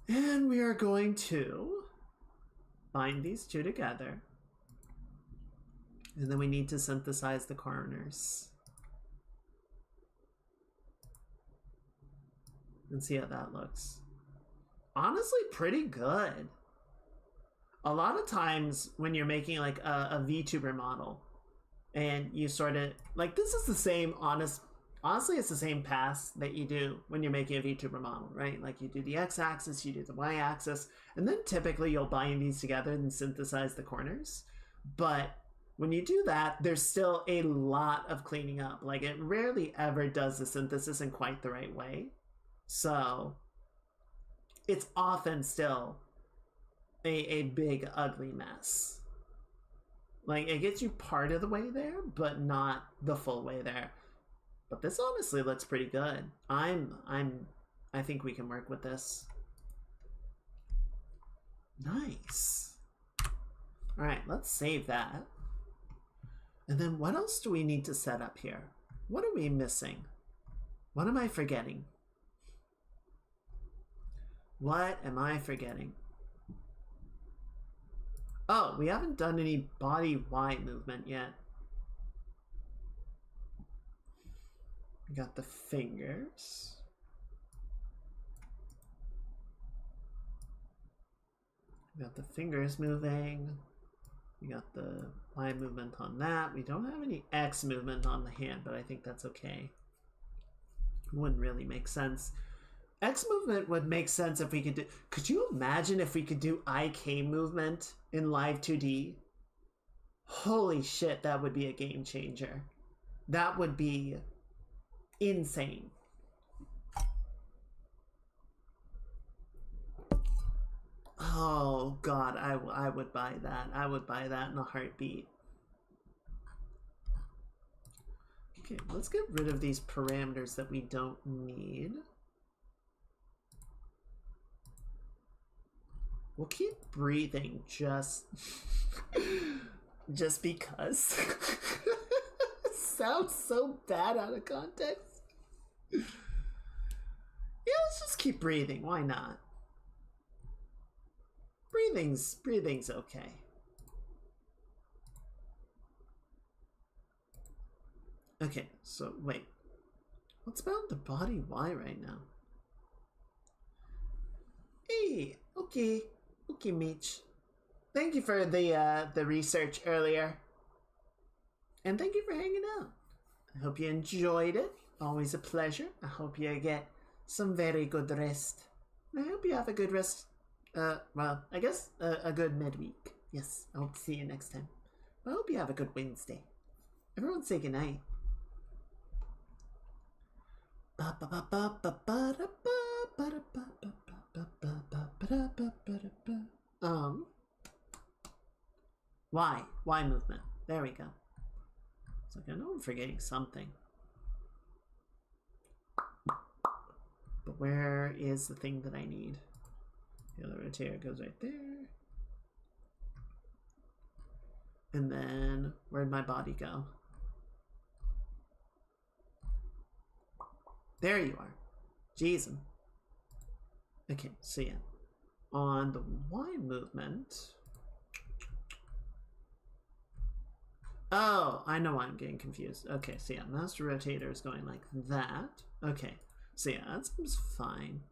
And we are going to bind these two together. And then we need to synthesize the corners. And see how that looks. Honestly, pretty good. A lot of times when you're making like a VTuber model and you sort of like, this is the same honestly, it's the same pass that you do when you're making a VTuber model, right? Like you do the x-axis, you do the y-axis, and then typically you'll bind these together and synthesize the corners. But when you do that, there's still a lot of cleaning up. Like it rarely ever does the synthesis in quite the right way. So it's often still a big ugly mess. Like it gets you part of the way there, but not the full way there. But this honestly looks pretty good. I think we can work with this. Nice. All right, let's save that. And then what else do we need to set up here? What are we missing? What am I forgetting? What am I forgetting? Oh, we haven't done any body Y movement yet. We got the fingers. We got the fingers moving. We got the Y movement on that. We don't have any X movement on the hand, but I think that's okay. It wouldn't really make sense. X movement would make sense if we could do... Could you imagine if we could do IK movement in live 2D? Holy shit, that would be a game changer. That would be insane. Oh god, I would buy that. I would buy that in a heartbeat. Okay, let's get rid of these parameters that we don't need. We'll keep breathing just because. Sounds so bad out of context. Yeah, let's just keep breathing. Why not? Breathing's okay. Okay, so wait. What's about the body Y right now? Hey, okay. Okay, Mitch. Thank you for the research earlier. And thank you for hanging out. I hope you enjoyed it. Always a pleasure. I hope you get some very good rest. I hope you have a good rest. Well, I guess a good midweek. Yes, I hope to see you next time. I hope you have a good Wednesday. Everyone say goodnight. Y movement. There we go. It's like, I know I'm forgetting something. But where is the thing that I need? The other rotator goes right there. And then, where'd my body go? There you are. Jeez. Okay, so yeah. On the Y movement... Oh, I know why I'm getting confused. Okay, so yeah, master rotator is going like that. Okay, so yeah, that seems fine.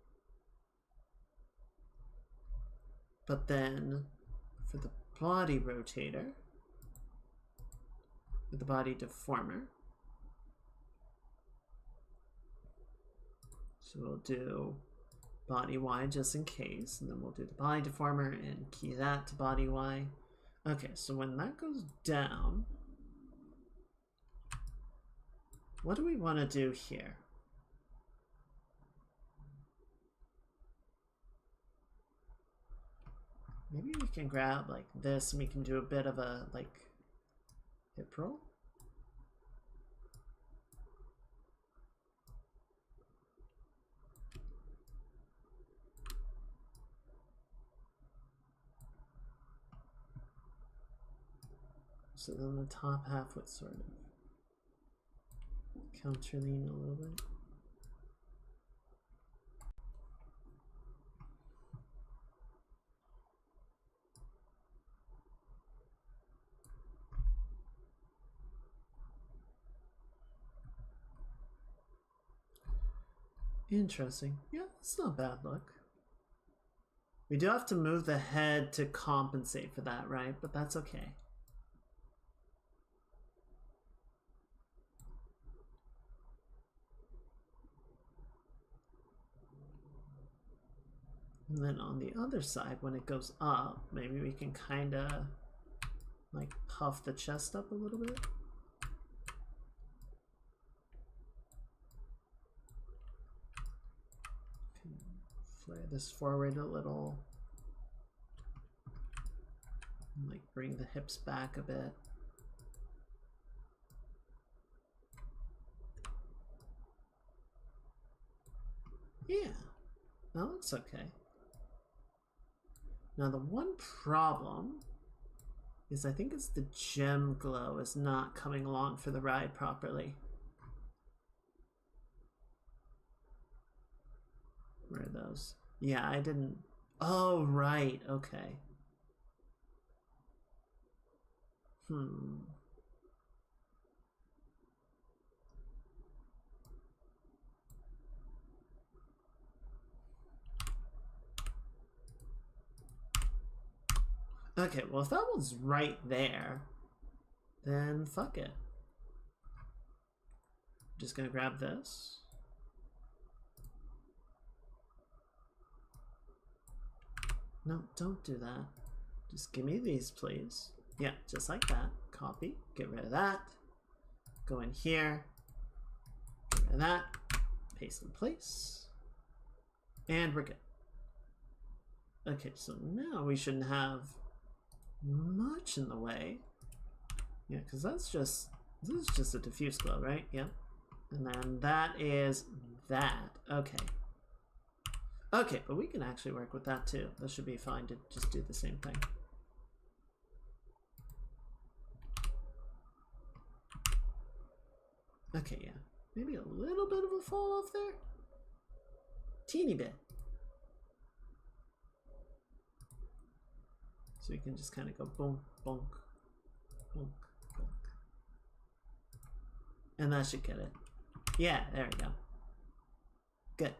But then, for the body rotator, with the body deformer, so we'll do body Y just in case, and then we'll do the body deformer and key that to body Y. Okay, so when that goes down, what do we want to do here? Maybe we can grab like this and we can do a bit of a like hip roll. So then the top half would sort of counter lean a little bit. Interesting. Yeah, it's not a bad look. We do have to move the head to compensate for that, right? But that's okay. And then on the other side, when it goes up, maybe we can kind of like puff the chest up a little bit. Flare this forward a little. And like bring the hips back a bit. Yeah, that looks okay. Now the one problem is I think it's the gem glow is not coming along for the ride properly. Where are those? Yeah, I didn't. Oh, right. Okay. Okay, well, if that one's right there, then fuck it. Just gonna grab this. No, don't do that. Just give me these, please. Yeah, just like that. Copy. Get rid of that. Go in here. Get rid of that. Paste in place. And we're good. Okay, so now we shouldn't have much in the way. Yeah, because this is just a diffuse glow, right? Yep. And then that is that. Okay. Okay, but we can actually work with that too. That should be fine to just do the same thing. Okay, yeah. Maybe a little bit of a fall off there. Teeny bit. So we can just kind of go bonk, bonk, bonk, bonk. And that should get it. Yeah, there we go. Good.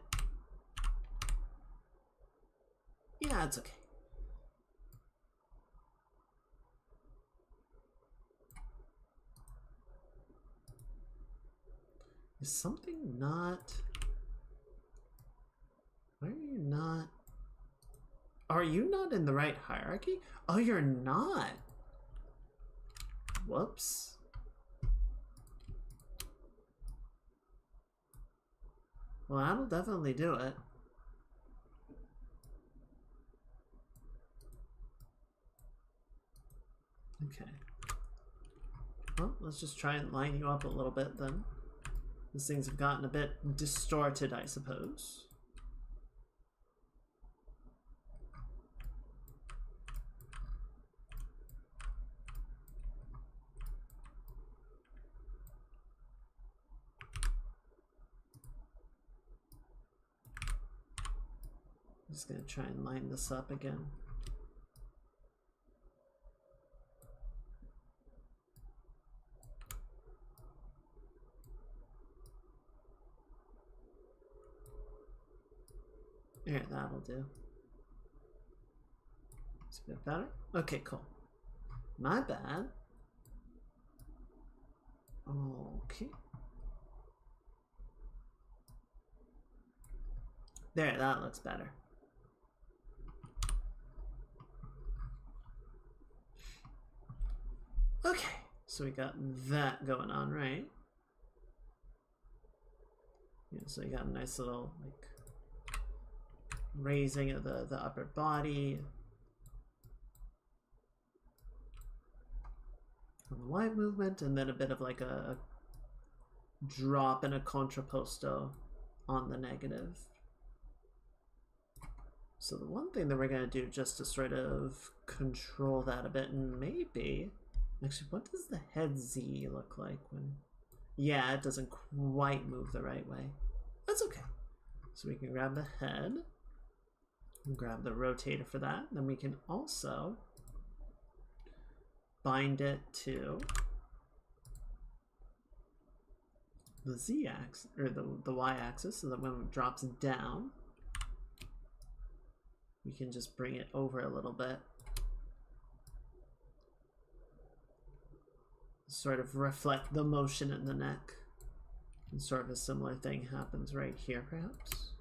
Yeah, it's okay. Is something not... Why are you not... Are you not in the right hierarchy? Oh, you're not. Whoops. Well, that'll definitely do it. Okay. Well, let's just try and line you up a little bit then. These things have gotten a bit distorted, I suppose. I'm just going to try and line this up again. There, that'll do. It's a bit better. Okay, cool. My bad. Okay. There, that looks better. Okay, so we got that going on, right? Yeah, so you got a nice little, like, raising of the upper body. On the Y movement, and then a bit of like a drop and a contrapposto on the negative. So the one thing that we're going to do just to sort of control that a bit, and maybe... Actually, what does the head Z look like when... Yeah, it doesn't quite move the right way. That's okay. So we can grab the head, and grab the rotator for that. Then we can also bind it to the Z axis, or the Y axis, so that when it drops down, we can just bring it over a little bit. Sort of reflect the motion in the neck. And sort of a similar thing happens right here, perhaps.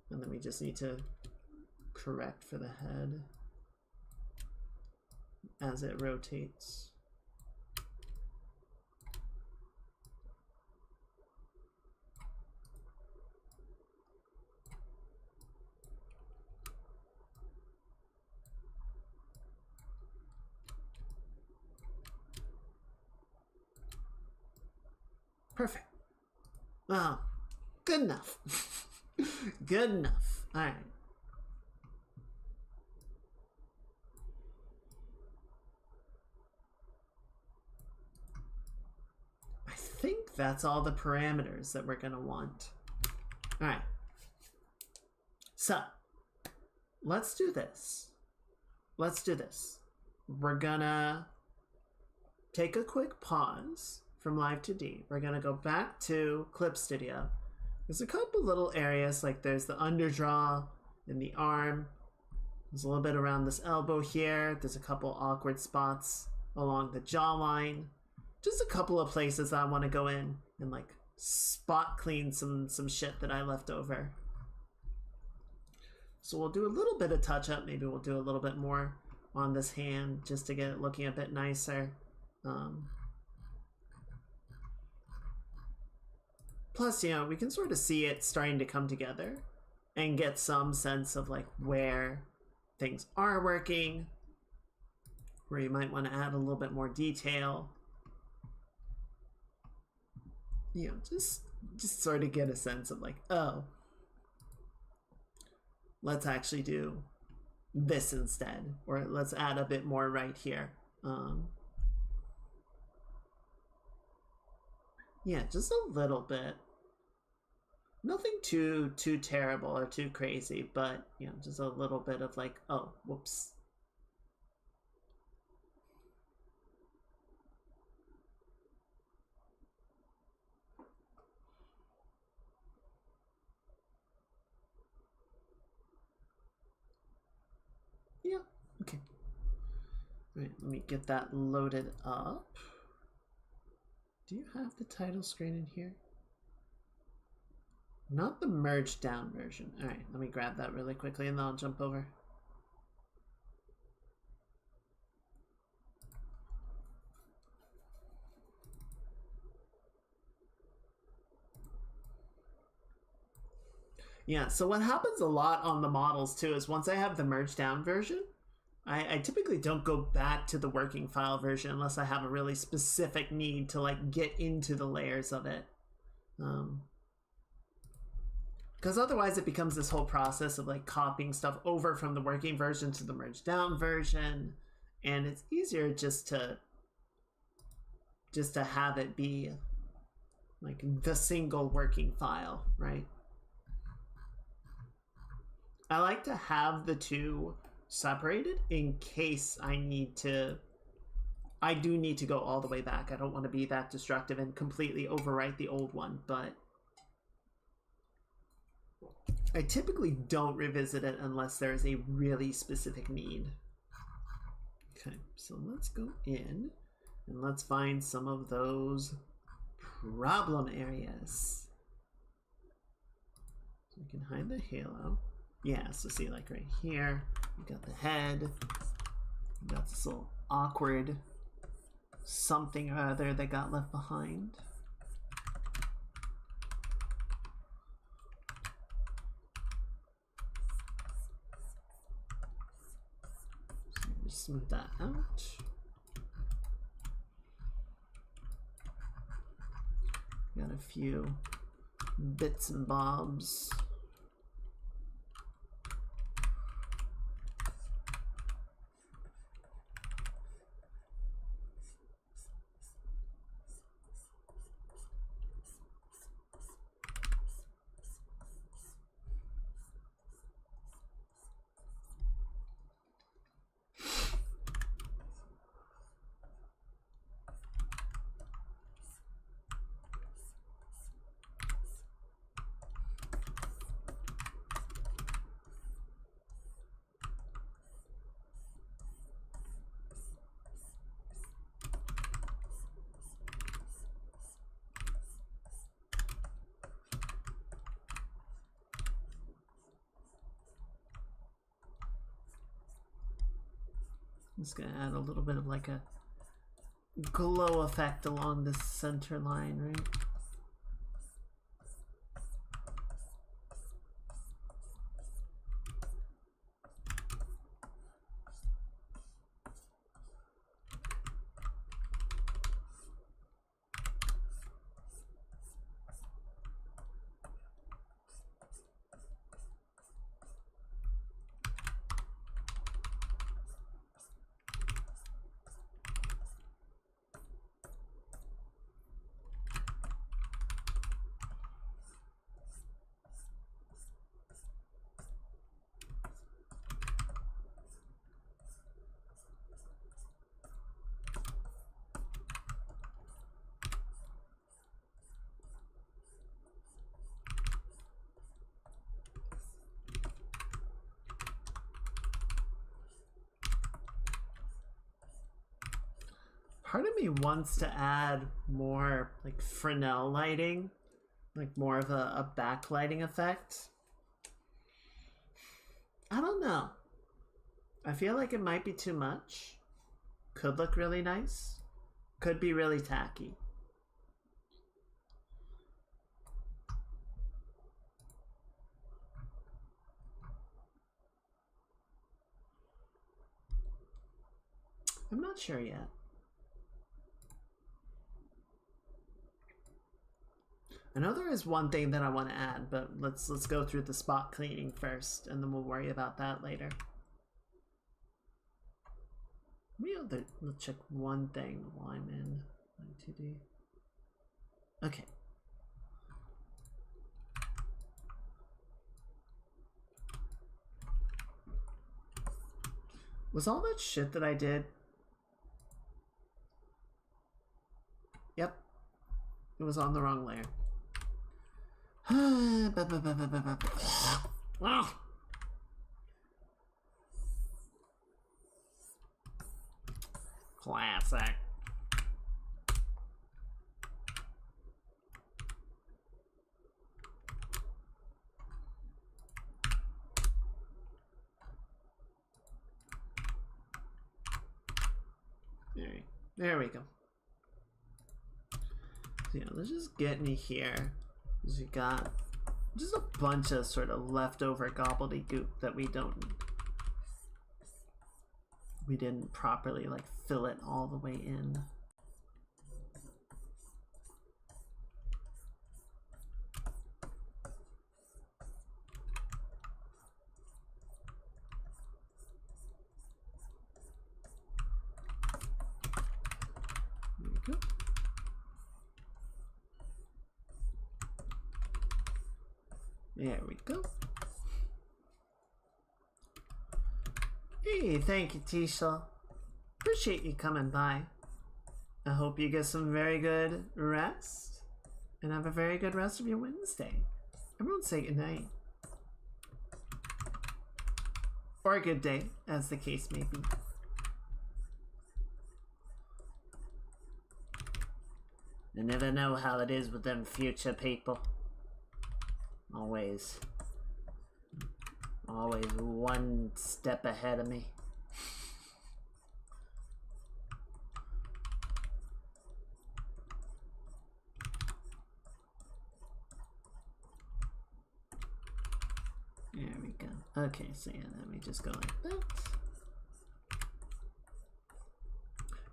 And then we just need to correct for the head as it rotates. Perfect. Oh, good enough. Good enough. All right. I think that's all the parameters that we're going to want. All right. So, let's do this. Let's do this. We're going to take a quick pause from Live 2D. We're going to go back to Clip Studio. There's a couple little areas, like there's the underdraw in the arm. There's a little bit around this elbow here. There's a couple awkward spots along the jawline. Just a couple of places I want to go in and like spot clean some shit that I left over. So we'll do a little bit of touch up. Maybe we'll do a little bit more on this hand just to get it looking a bit nicer. Plus, you know, we can sort of see it starting to come together and get some sense of like where things are working, where you might want to add a little bit more detail. You know, just sort of get a sense of like, oh, let's actually do this instead, or let's add a bit more right here. Yeah, just a little bit. Nothing too terrible or too crazy, but you know, just a little bit of like, oh, whoops. Yeah, okay. All right, let me get that loaded up. Do you have the title screen in here? Not the merged down version. All right, let me grab that really quickly and then I'll jump over. Yeah, so what happens a lot on the models too is once I have the merged down version, I typically don't go back to the working file version unless I have a really specific need to like get into the layers of it. Because otherwise it becomes this whole process of like copying stuff over from the working version to the merged down version, and it's easier just to have it be like the single working file, right? I like to have the two separated in case I do need to go all the way back. I don't want to be that destructive and completely overwrite the old one, but I typically don't revisit it unless there is a really specific need. Okay, so let's go in and let's find some of those problem areas. So we can hide the halo. Yeah, so see, like right here, we got the head, we got this little awkward something or other that got left behind. So just smooth that out. Got a few bits and bobs. just gonna add a little bit of like a glow effect along this center line, right? Part of me wants to add more like Fresnel lighting, like more of a backlighting effect. I don't know. I feel like it might be too much. Could look really nice. Could be really tacky. I'm not sure yet. I know there is one thing that I want to add, but let's go through the spot cleaning first, and then we'll worry about that later. Let's check one thing while I'm in 2D. Okay. Was all that shit that I did? Yep. It was on the wrong layer. Classic. There we go. So yeah, let's just get in here. Because we got just a bunch of sort of leftover gobbledygook that we didn't properly like fill it all the way in. There we go. There we go. Hey, thank you, Tisha. Appreciate you coming by. I hope you get some very good rest and have a very good rest of your Wednesday. Everyone say good night. Or a good day, as the case may be. You never know how it is with them future people. Always one step ahead of me. There we go. Okay, so yeah, let me just go like that.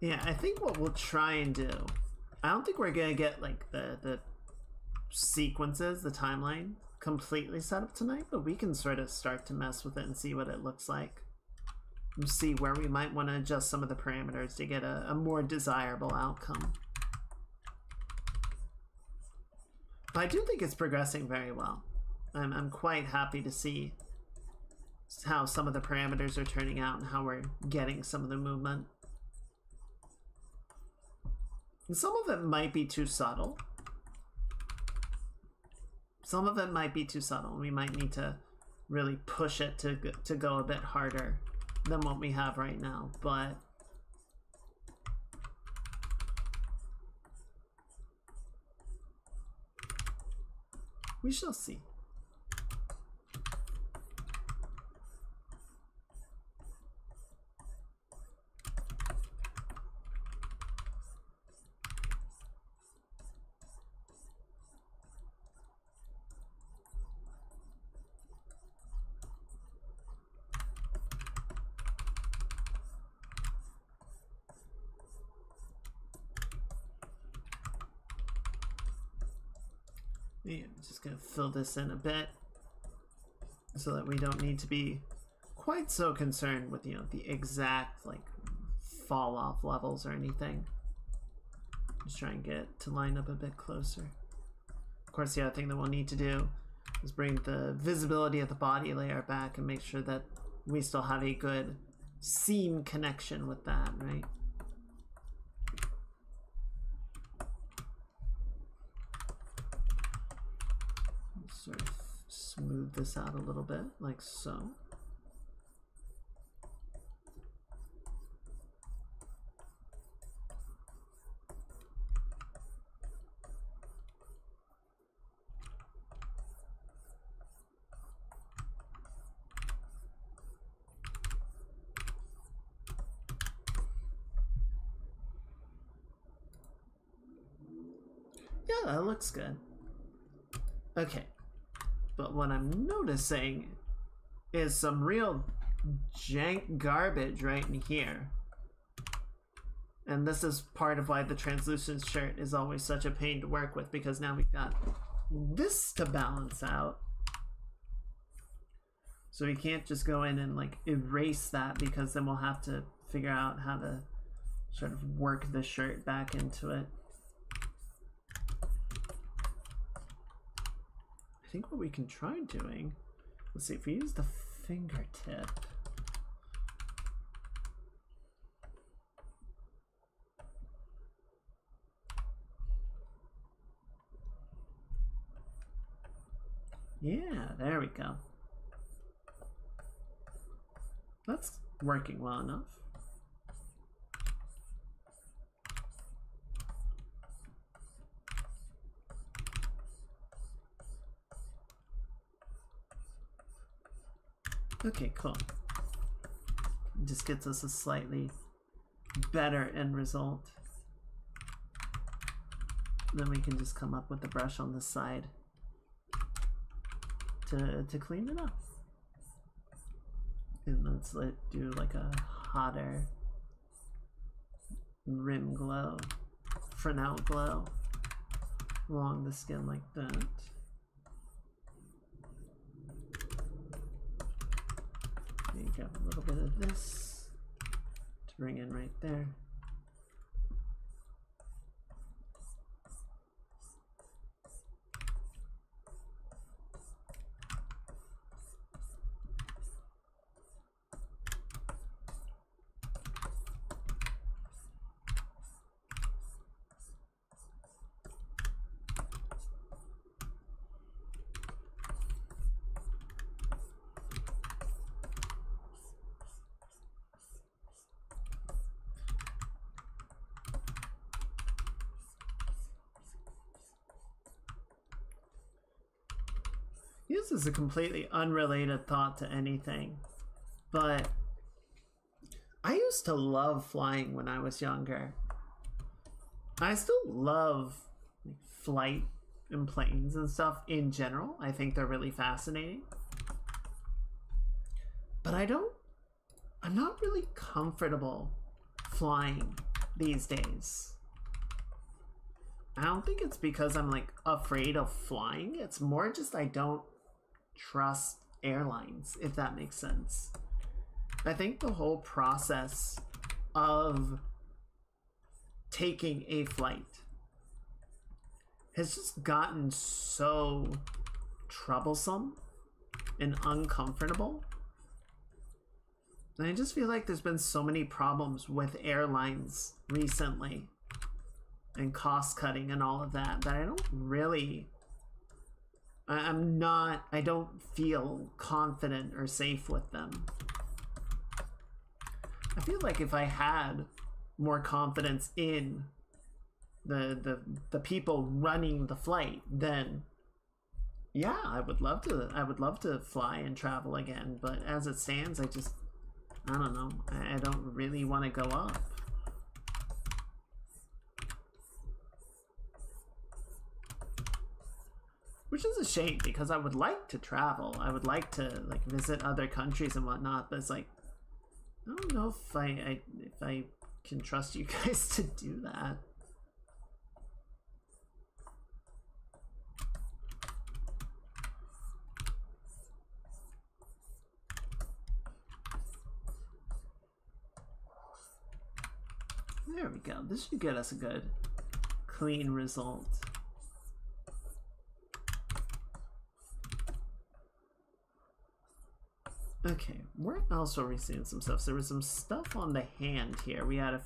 Yeah, I think what we'll try and do, I don't think we're gonna get like the sequences, the timeline completely set up tonight, but we can sort of start to mess with it and see what it looks like. And see where we might want to adjust some of the parameters to get a more desirable outcome. But I do think it's progressing very well. I'm quite happy to see how some of the parameters are turning out and how we're getting some of the movement. And some of it might be too subtle. Some of it might be too subtle. We might need to really push it to go a bit harder than what we have right now, but we shall see. Yeah, I'm just gonna fill this in a bit so that we don't need to be quite so concerned with, you know, the exact like fall off levels or anything. Just try and get to line up a bit closer. Of course, the other thing that we'll need to do is bring the visibility of the body layer back and make sure that we still have a good seam connection with that, right? Sort of smooth this out a little bit, like so. Yeah, that looks good. Okay. But what I'm noticing is some real jank garbage right in here. And this is part of why the translucent shirt is always such a pain to work with, because now we've got this to balance out. So we can't just go in and like erase that, because then we'll have to figure out how to sort of work the shirt back into it. I think what we can try doing, let's see, if we use the fingertip. Yeah, there we go. That's working well enough. Okay, cool. Just gets us a slightly better end result. Then we can just come up with the brush on the side to clean it up. And let's do like a hotter rim glow, Fresnel glow along the skin like that. You grab a little bit of this to bring in right there. This is a completely unrelated thought to anything, but I used to love flying when I was younger. I still love flight and planes and stuff in general. I think they're really fascinating. But I'm not really comfortable flying these days. I don't think it's because I'm like afraid of flying. It's more just I don't trust airlines, if that makes sense. I think the whole process of taking a flight has just gotten so troublesome and uncomfortable. And I just feel like there's been so many problems with airlines recently and cost cutting and all of that that I don't really, I don't feel confident or safe with them. I feel like if I had more confidence in the people running the flight, then yeah, I would love to fly and travel again. But as it stands, I don't know. I don't really want to go up. Which is a shame, because I would like to travel. I would like to like visit other countries and whatnot, but it's like, I don't know if I can trust you guys to do that. There we go. This should get us a good, clean result. Okay, where else are we seeing some stuff? So there was some stuff on the hand here. We had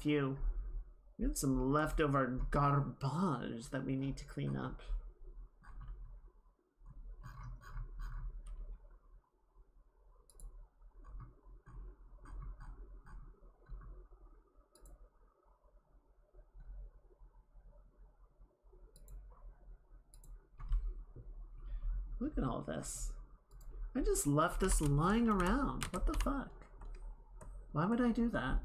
some leftover garbage that we need to clean up. Look at all this. I just left this lying around. What the fuck? Why would I do that?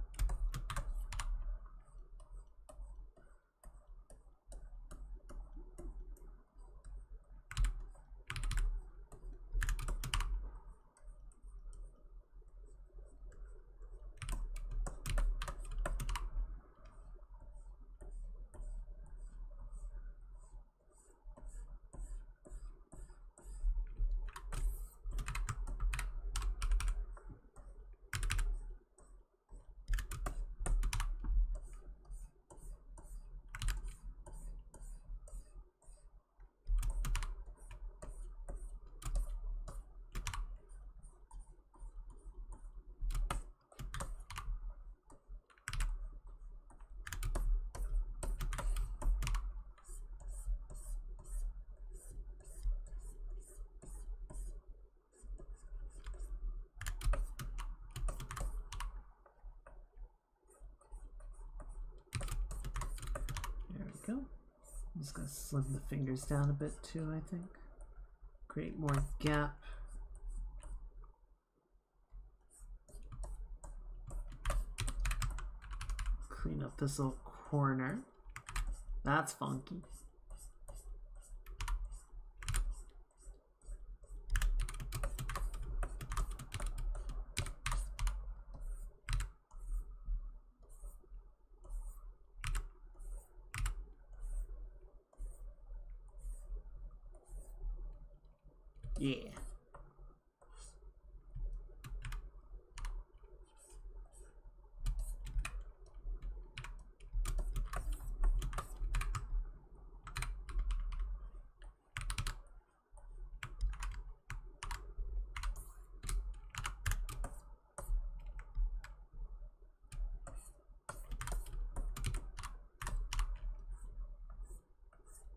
Go. I'm just gonna slim the fingers down a bit too, I think. Create more gap. Clean up this little corner. That's funky. Yeah.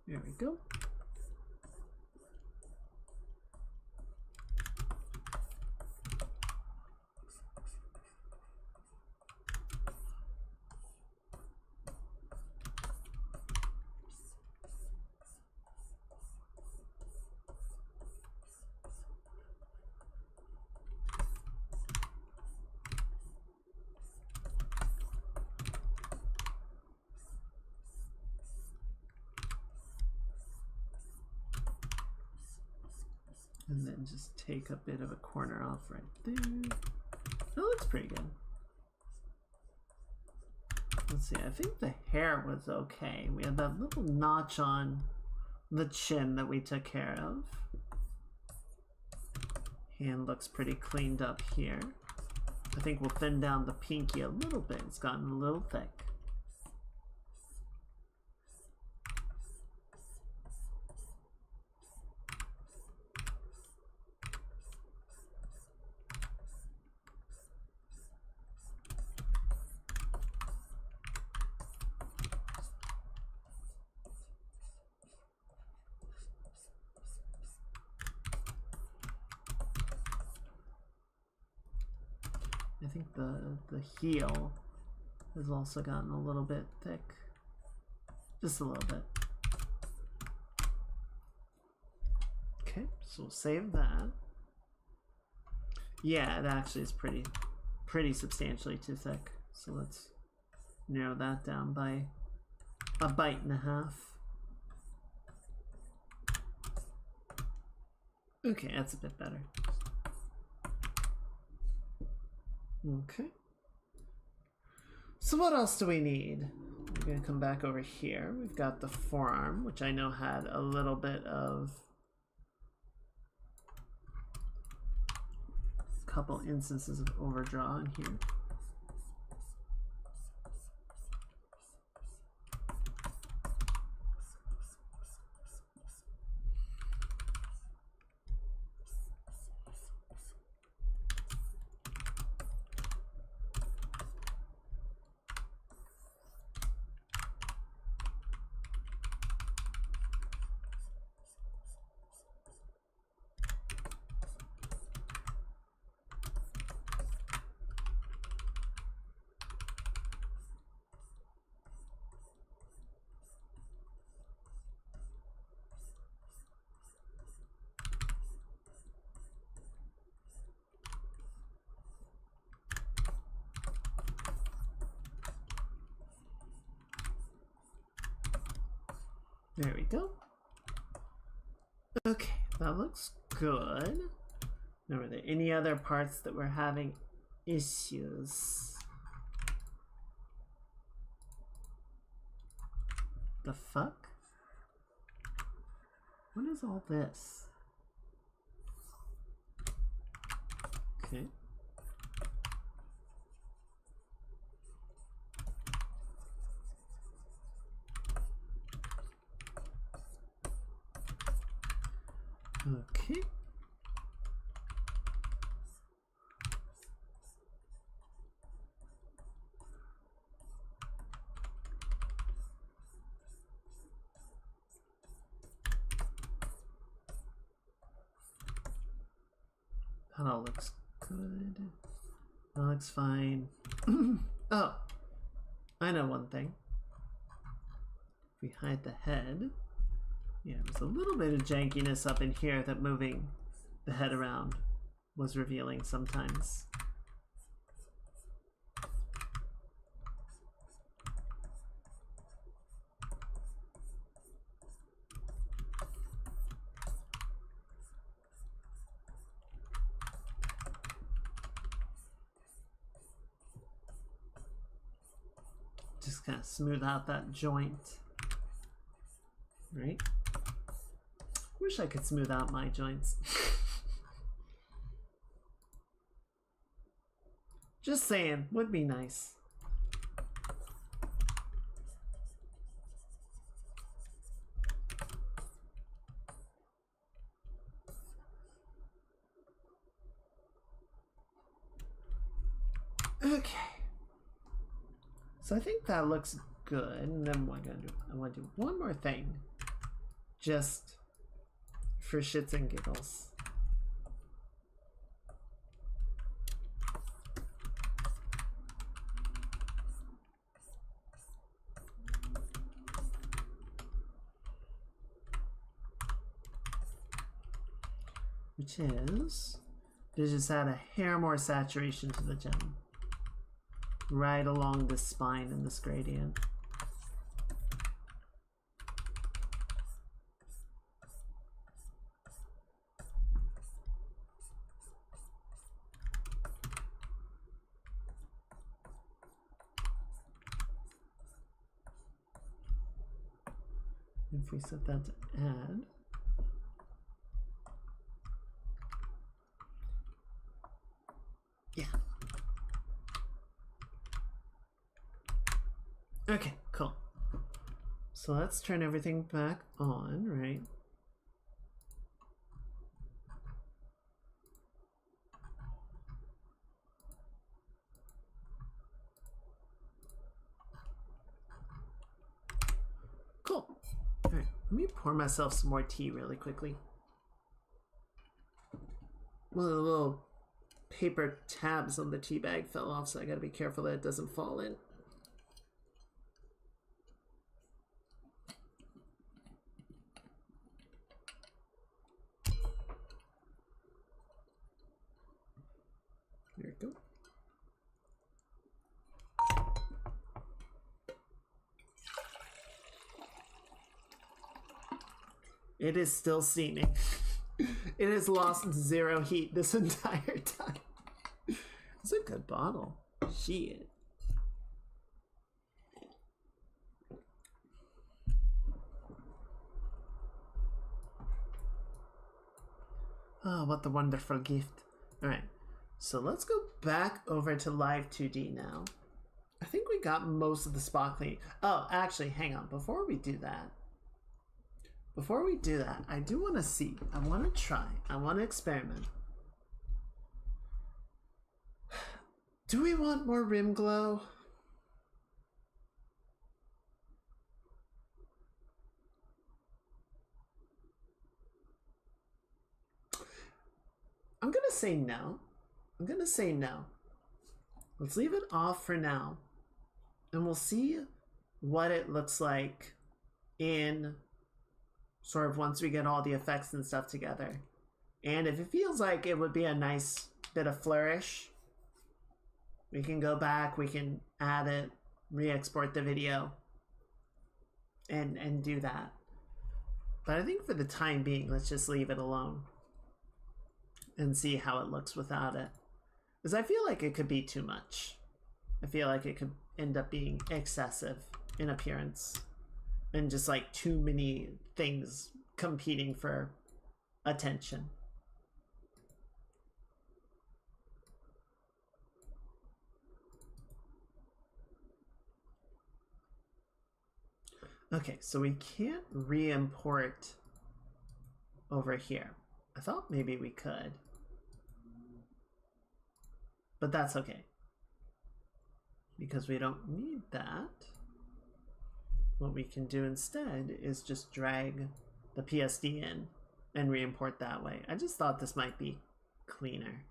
There we go. And then just take a bit of a corner off right there. That looks pretty good. Let's see, I think the hair was okay. We had that little notch on the chin that we took care of. Hand looks pretty cleaned up here. I think we'll thin down the pinky a little bit. It's gotten a little thick. I think the heel has also gotten a little bit thick. Just a little bit. Okay, so we'll save that. Yeah, it actually is pretty substantially too thick. So let's narrow that down by a bite and a half. Okay, that's a bit better. Okay. So what else do we need? We're gonna come back over here. We've got the forearm, which I know had a little bit of a couple instances of overdraw in here. There we go. Okay, that looks good. Now, were there any other parts that were having issues? The fuck? What is all this? Okay. Okay. That all looks good. That looks fine. Oh, I know one thing. If we hide the head, yeah, there's a little bit of jankiness up in here that moving the head around was revealing sometimes. Just kind of smooth out that joint, right? Wish I could smooth out my joints. Just saying, would be nice. Okay. So I think that looks good. And then what I'm gonna do, I want to do one more thing. Just for shits and giggles. Which is to just add a hair more saturation to the gem. Right along the spine in this gradient. If we set that to add, yeah. Okay, cool. So let's turn everything back on, right? Cool. All right, let me pour myself some more tea really quickly. One of the little paper tabs on the tea bag fell off, so I gotta be careful that it doesn't fall in. There we go. It is still steaming. It has lost 0 heat this entire time. It's a good bottle. Shit. Oh, what a wonderful gift. Alright, so let's go back over to Live 2D now. I think we got most of the spot clean. Oh, actually, hang on. Before we do that, I do want to see. I want to try. I want to experiment. Do we want more rim glow? I'm gonna say no. I'm gonna say no. Let's leave it off for now. And we'll see what it looks like in sort of once we get all the effects and stuff together. And if it feels like it would be a nice bit of flourish, we can go back, we can add it, re-export the video, and do that. But I think for the time being, let's just leave it alone and see how it looks without it. Because I feel like it could be too much. I feel like it could end up being excessive in appearance and just like too many things competing for attention. Okay, so we can't re-import over here. I thought maybe we could, but that's okay because we don't need that. What we can do instead is just drag the PSD in and re-import that way. I just thought this might be cleaner.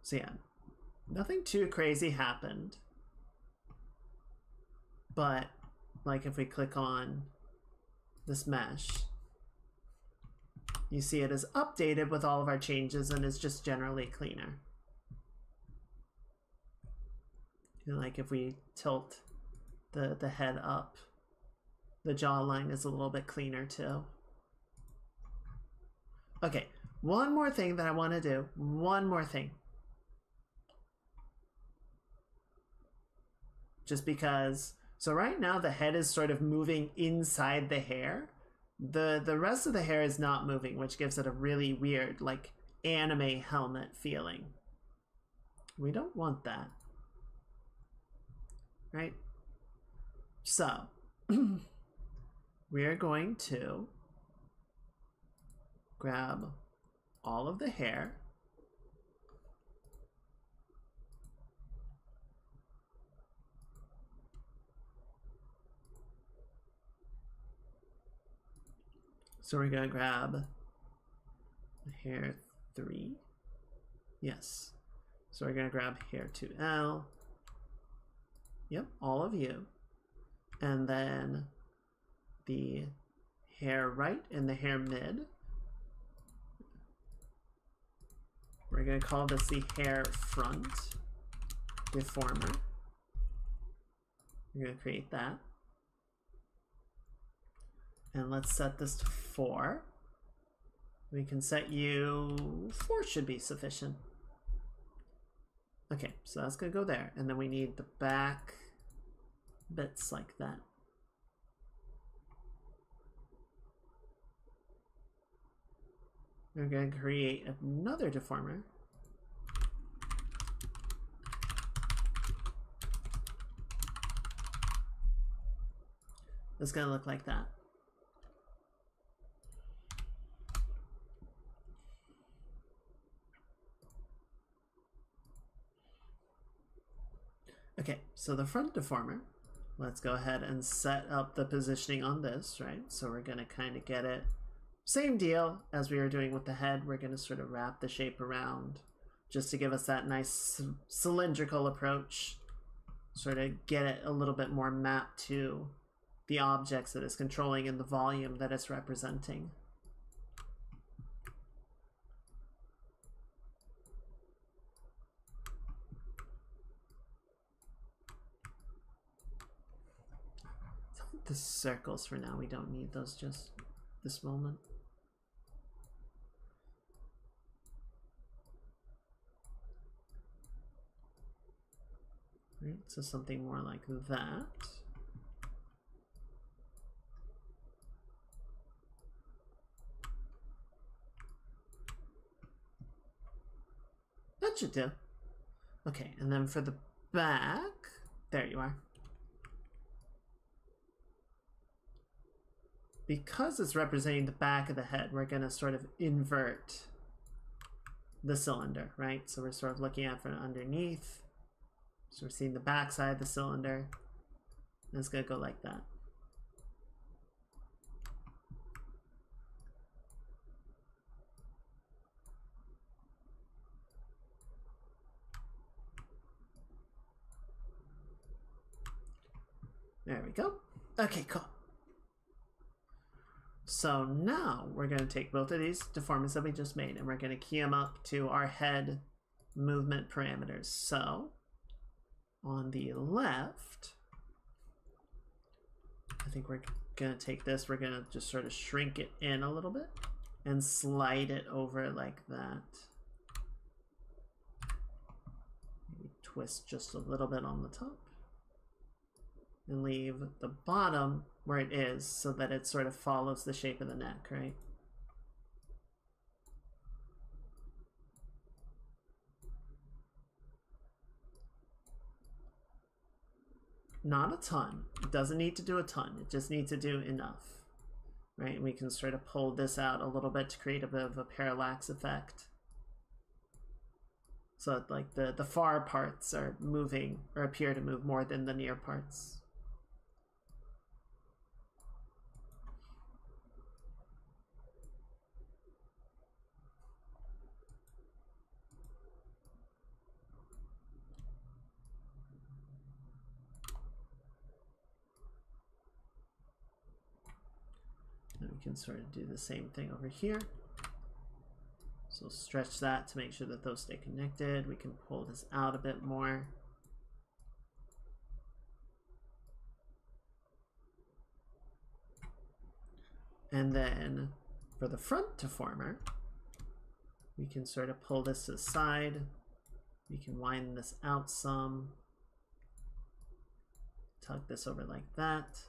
So yeah, nothing too crazy happened. But like if we click on this mesh, you see it is updated with all of our changes and is just generally cleaner. And like if we tilt the head up, the jawline is a little bit cleaner too. Okay, one more thing that I want to do. One more thing. Just because, so right now the head is sort of moving inside the hair. The rest of the hair is not moving, which gives it a really weird, like, anime helmet feeling. We don't want that. Right? So, we're going to grab all of the hair. So we're going to grab hair 3. Yes. So we're going to grab hair 2L. Yep, all of you. And then the hair right and the hair mid. We're going to call this the hair front deformer. We're going to create that. And let's set this to 4. We can set you 4 should be sufficient. Okay, so that's gonna go there. And then we need the back bits like that. We're gonna create another deformer. It's gonna look like that. Okay, so the front deformer, let's go ahead and set up the positioning on this, right? So we're gonna kind of get it, same deal as we were doing with the head. We're gonna sort of wrap the shape around just to give us that nice cylindrical approach, sort of get it a little bit more mapped to the objects that it's controlling and the volume that it's representing. The circles for now, we don't need those just this moment. Right, so something more like that. That should do. Okay, and then for the back, there you are. Because it's representing the back of the head, we're going to sort of invert the cylinder, right? So we're sort of looking at it from underneath. So we're seeing the back side of the cylinder. And it's going to go like that. There we go. Okay, cool. So now we're going to take both of these deformers that we just made and we're going to key them up to our head movement parameters. So On the left, I think we're gonna take this, we're gonna just sort of shrink it in a little bit and slide it over like that. Maybe twist just a little bit on the top and leave the bottom where it is so that it sort of follows the shape of the neck, right? Not a ton. It doesn't need to do a ton. It just needs to do enough, right? And we can sort of pull this out a little bit to create a bit of a parallax effect. So that, like, the far parts are moving or appear to move more than the near parts. And we can sort of do the same thing over here. So stretch that to make sure that those stay connected. We can pull this out a bit more. And then for the front deformer, we can sort of pull this to the side. We can wind this out some. Tug this over like that.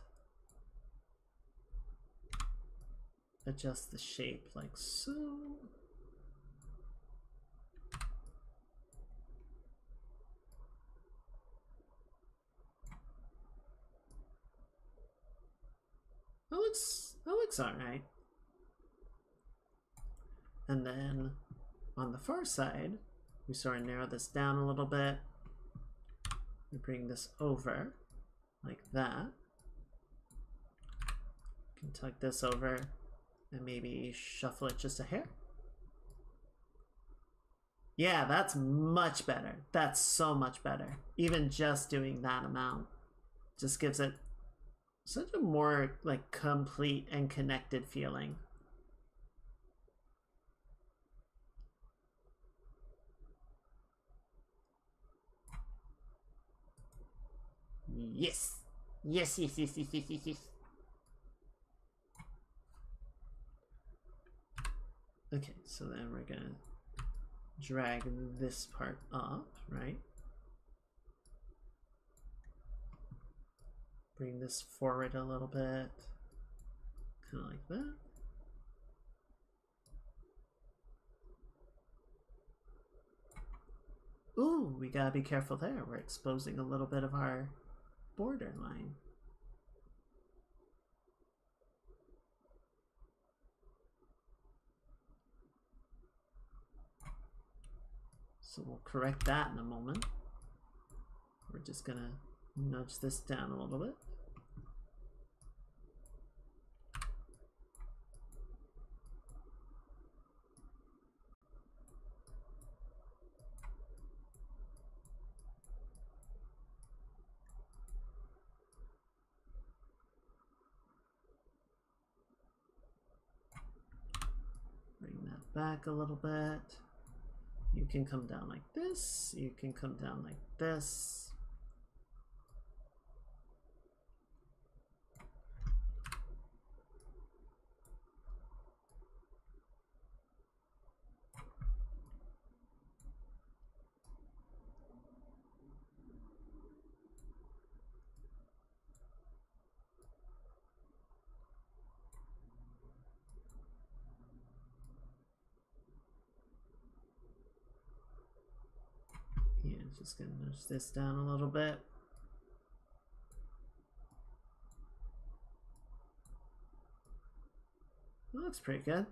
Adjust the shape like so. That looks all right. And then on the far side, we sort of narrow this down a little bit. We bring this over like that. We can tug this over and maybe shuffle it just a hair. Yeah, that's much better. That's so much better. Even just doing that amount just gives it such a more like complete and connected feeling. Yes. Yes, yes, yes, yes, yes, yes, yes. Okay, so then we're gonna drag this part up, right? Bring this forward a little bit, kind of like that. Ooh, we gotta be careful there. We're exposing a little bit of our border line. So we'll correct that in a moment. We're just gonna nudge this down a little bit. Bring that back a little bit. You can come down like this. You can come down like this. Yeah, just gonna nudge this down a little bit. That looks pretty good.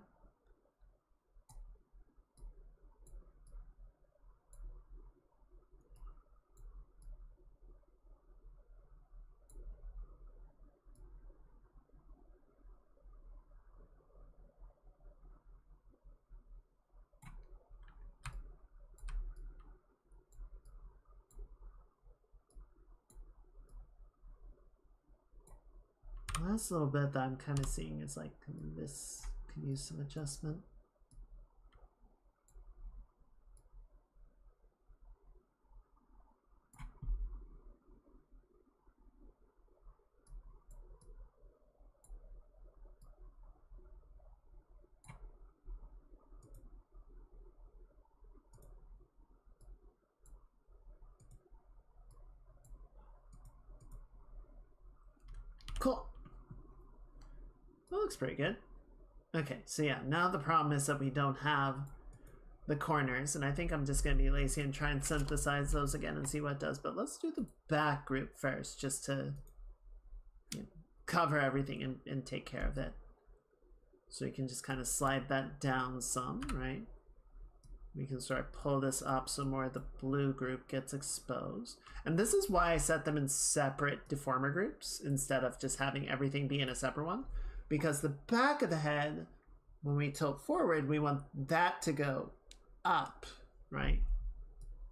Last little bit that I'm kind of seeing is like this could use some adjustment. Cool. That looks pretty good. Okay, so yeah, now the problem is that we don't have the corners, and I think I'm just going to be lazy and try and synthesize those again and see what it does. But let's do the back group first, just to cover everything and take care of it. So we can just kind of slide that down some, right? We can sort of pull this up so more of the blue group gets exposed. And this is why I set them in separate deformer groups instead of just having everything be in a separate one. Because the back of the head, when we tilt forward, we want that to go up, right?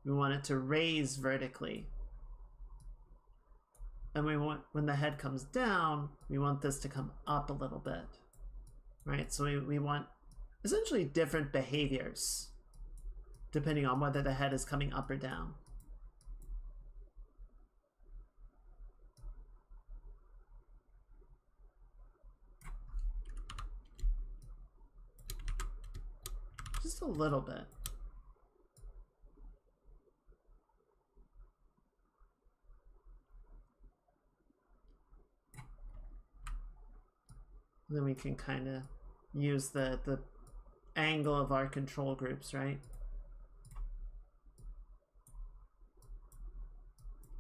We want it to raise vertically. And we want, when the head comes down, we want this to come up a little bit, right? So we want essentially different behaviors depending on whether the head is coming up or down. Just a little bit. Then we can kind of use the angle of our control groups, right?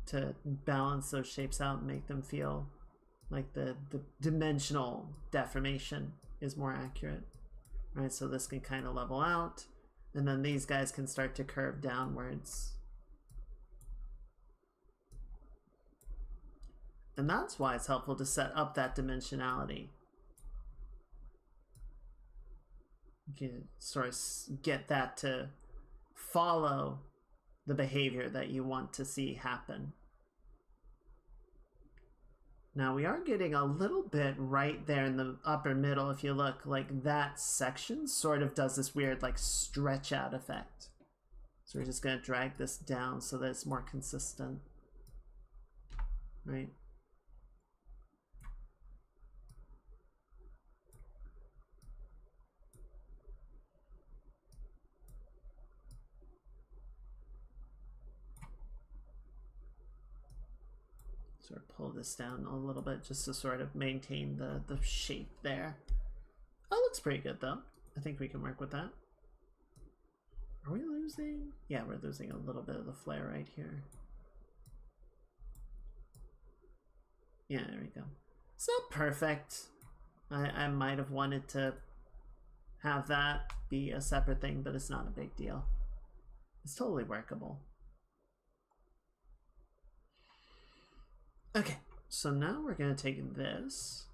To balance those shapes out and make them feel like the dimensional deformation is more accurate. Right, so this can kind of level out, and then these guys can start to curve downwards. And that's why it's helpful to set up that dimensionality. You can sort of get that to follow the behavior that you want to see happen. Now we are getting a little bit right there in the upper middle. If you look, like that section sort of does this weird like stretch out effect. So we're just going to drag this down so that it's more consistent, right? Sort of pull this down a little bit just to sort of maintain the shape there. That looks pretty good though. I think we can work with that. Are we losing? Yeah, we're losing a little bit of the flare right here. Yeah, there we go. It's not perfect. I might have wanted to have that be a separate thing, but it's not a big deal. It's totally workable. Okay, so now we're going to take this,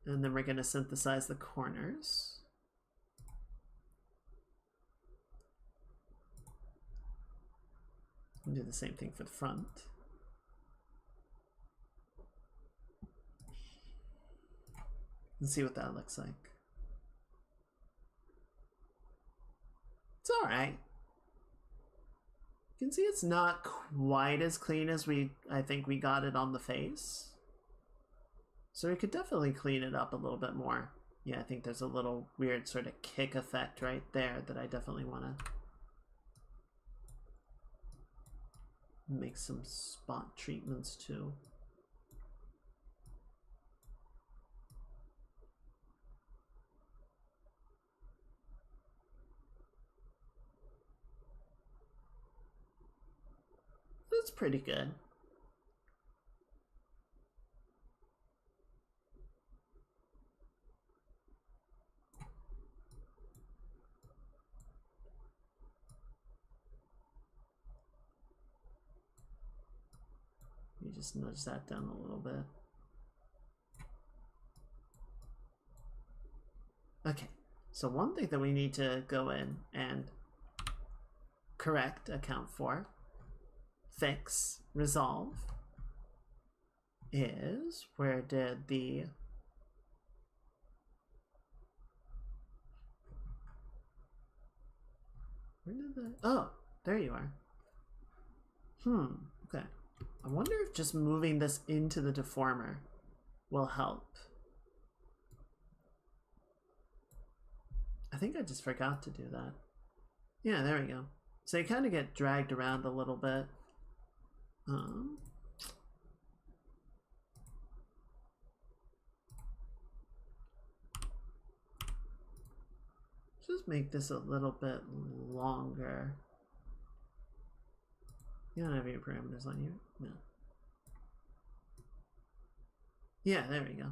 and then we're going to synthesize the corners. And do the same thing for the front. And see what that looks like. It's all right. You can see it's not quite as clean as I think we got it on the face. So we could definitely clean it up a little bit more. Yeah, I think there's a little weird sort of kick effect right there that I definitely want to make some spot treatments to. That's pretty good. You just nudge that down a little bit. Okay, so one thing that we need to go in and correct, account for, fix, resolve is where did the oh, there you are. Okay. I wonder if just moving this into the deformer will help. I think I just forgot to do that. Yeah, there we go. So you kind of get dragged around a little bit. just make this a little bit longer. You don't have any parameters on you? No. Yeah, there we go.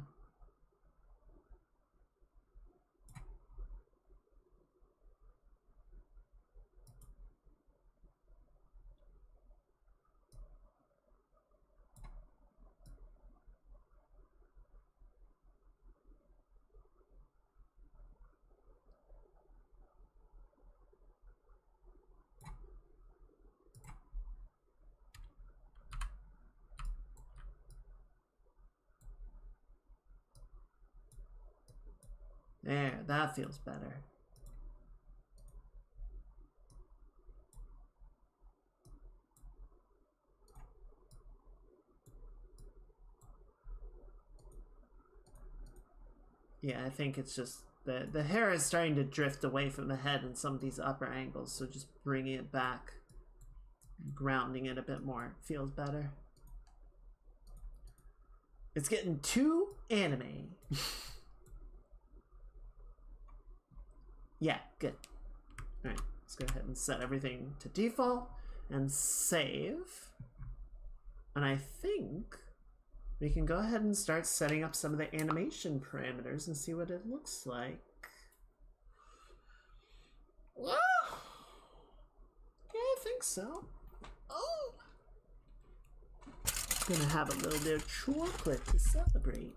There, that feels better. Yeah, I think it's just the hair is starting to drift away from the head in some of these upper angles, so just bringing it back, grounding it a bit more feels better. It's getting too anime. Yeah, good. All right, let's go ahead and set everything to default and save. And I think we can go ahead and start setting up some of the animation parameters and see what it looks like. Yeah, I think so. Oh, I'm gonna have a little bit of chocolate to celebrate.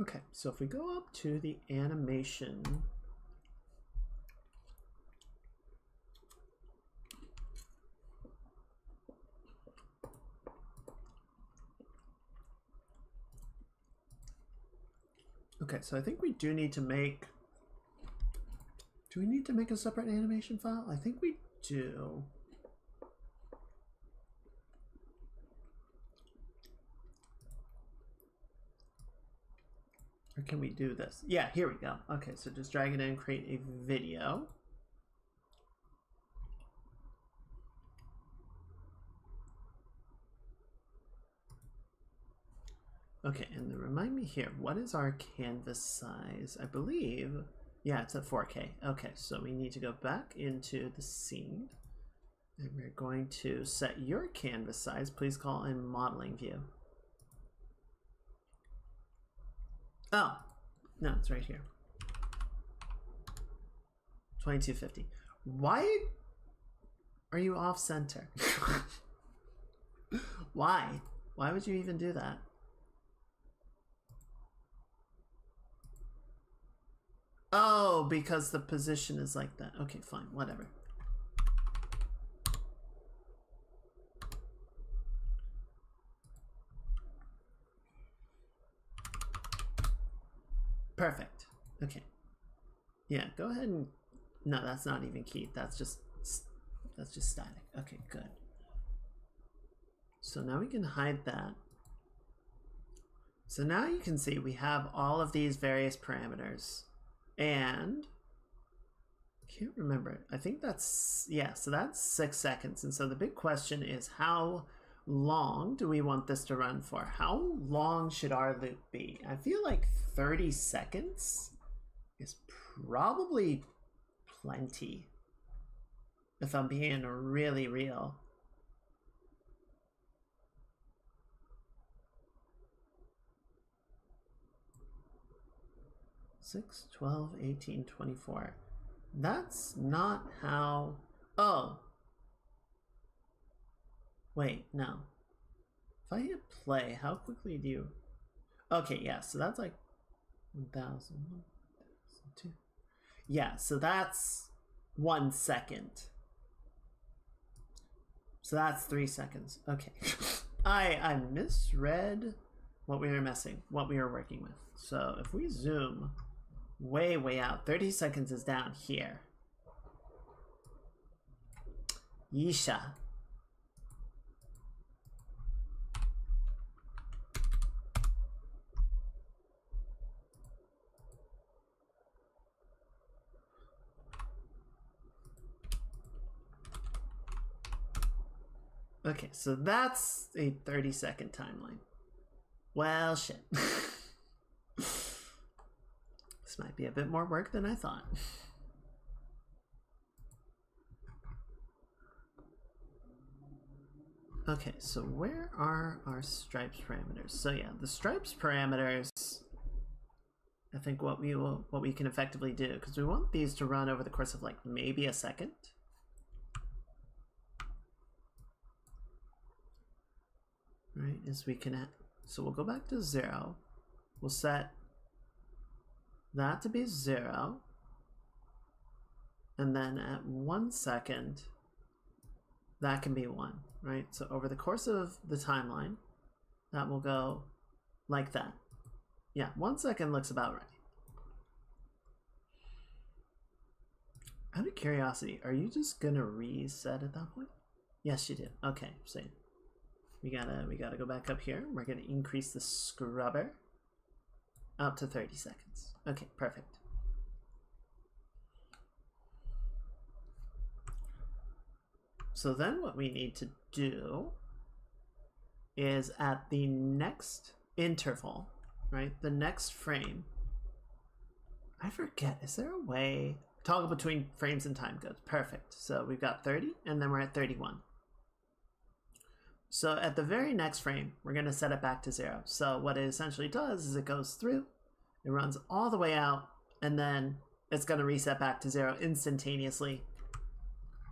Okay, so if we go up to the animation, okay, so I think we do need to make, do we need to make a separate animation file? I think we do. Or can we do this? Yeah, here we go. Okay, so just drag it in, create a video. Okay, and then remind me here, what is our canvas size? I believe, yeah, it's at 4K. Okay, so we need to go back into the scene. And we're going to set your canvas size. Please call in modeling view. Oh, no, it's right here. 2250. Why are you off center? Why? Why would you even do that? Oh, because the position is like that. Okay, fine, whatever. Perfect. Okay. Yeah, go ahead and, no, that's not even keyed. That's just static. Okay, good. So now we can hide that. So now you can see we have all of these various parameters. And I can't remember. I think that's, yeah, so that's 6 seconds. And so the big question is, how long do we want this to run for? How long should our loop be? I feel like 30 seconds is probably plenty, if I'm being really real. 6, 12, 18, 24. That's not how... Oh. Wait, no. If I hit play, how quickly do you... Okay, yeah, so that's like 1,000, 1,002. Yeah, so that's 1 second. So that's 3 seconds. Okay. I misread what we were working with. So if we zoom way out, 30 seconds is down here. Yeesha. Okay, so that's a 30-second timeline. Well, shit. This might be a bit more work than I thought. Okay, so where are our stripes parameters? So yeah, the stripes parameters, I think what we can effectively do, because we want these to run over the course of like maybe a second. Right, is we can, so we'll go back to 0. We'll set that to be 0. And then at 1 second, that can be 1, right? So over the course of the timeline, that will go like that. Yeah, 1 second looks about right. Out of curiosity, are you just gonna reset at that point? Yes, you did. Okay, so we gotta go back up here. We're gonna increase the scrubber up to 30 seconds. Okay, perfect. So then what we need to do is at the next interval, right? The next frame. I forget, is there a way? Toggle between frames and time codes. Perfect. So we've got 30 and then we're at 31. So at the very next frame, we're going to set it back to 0. So what it essentially does is it goes through, it runs all the way out, and then it's going to reset back to 0 instantaneously.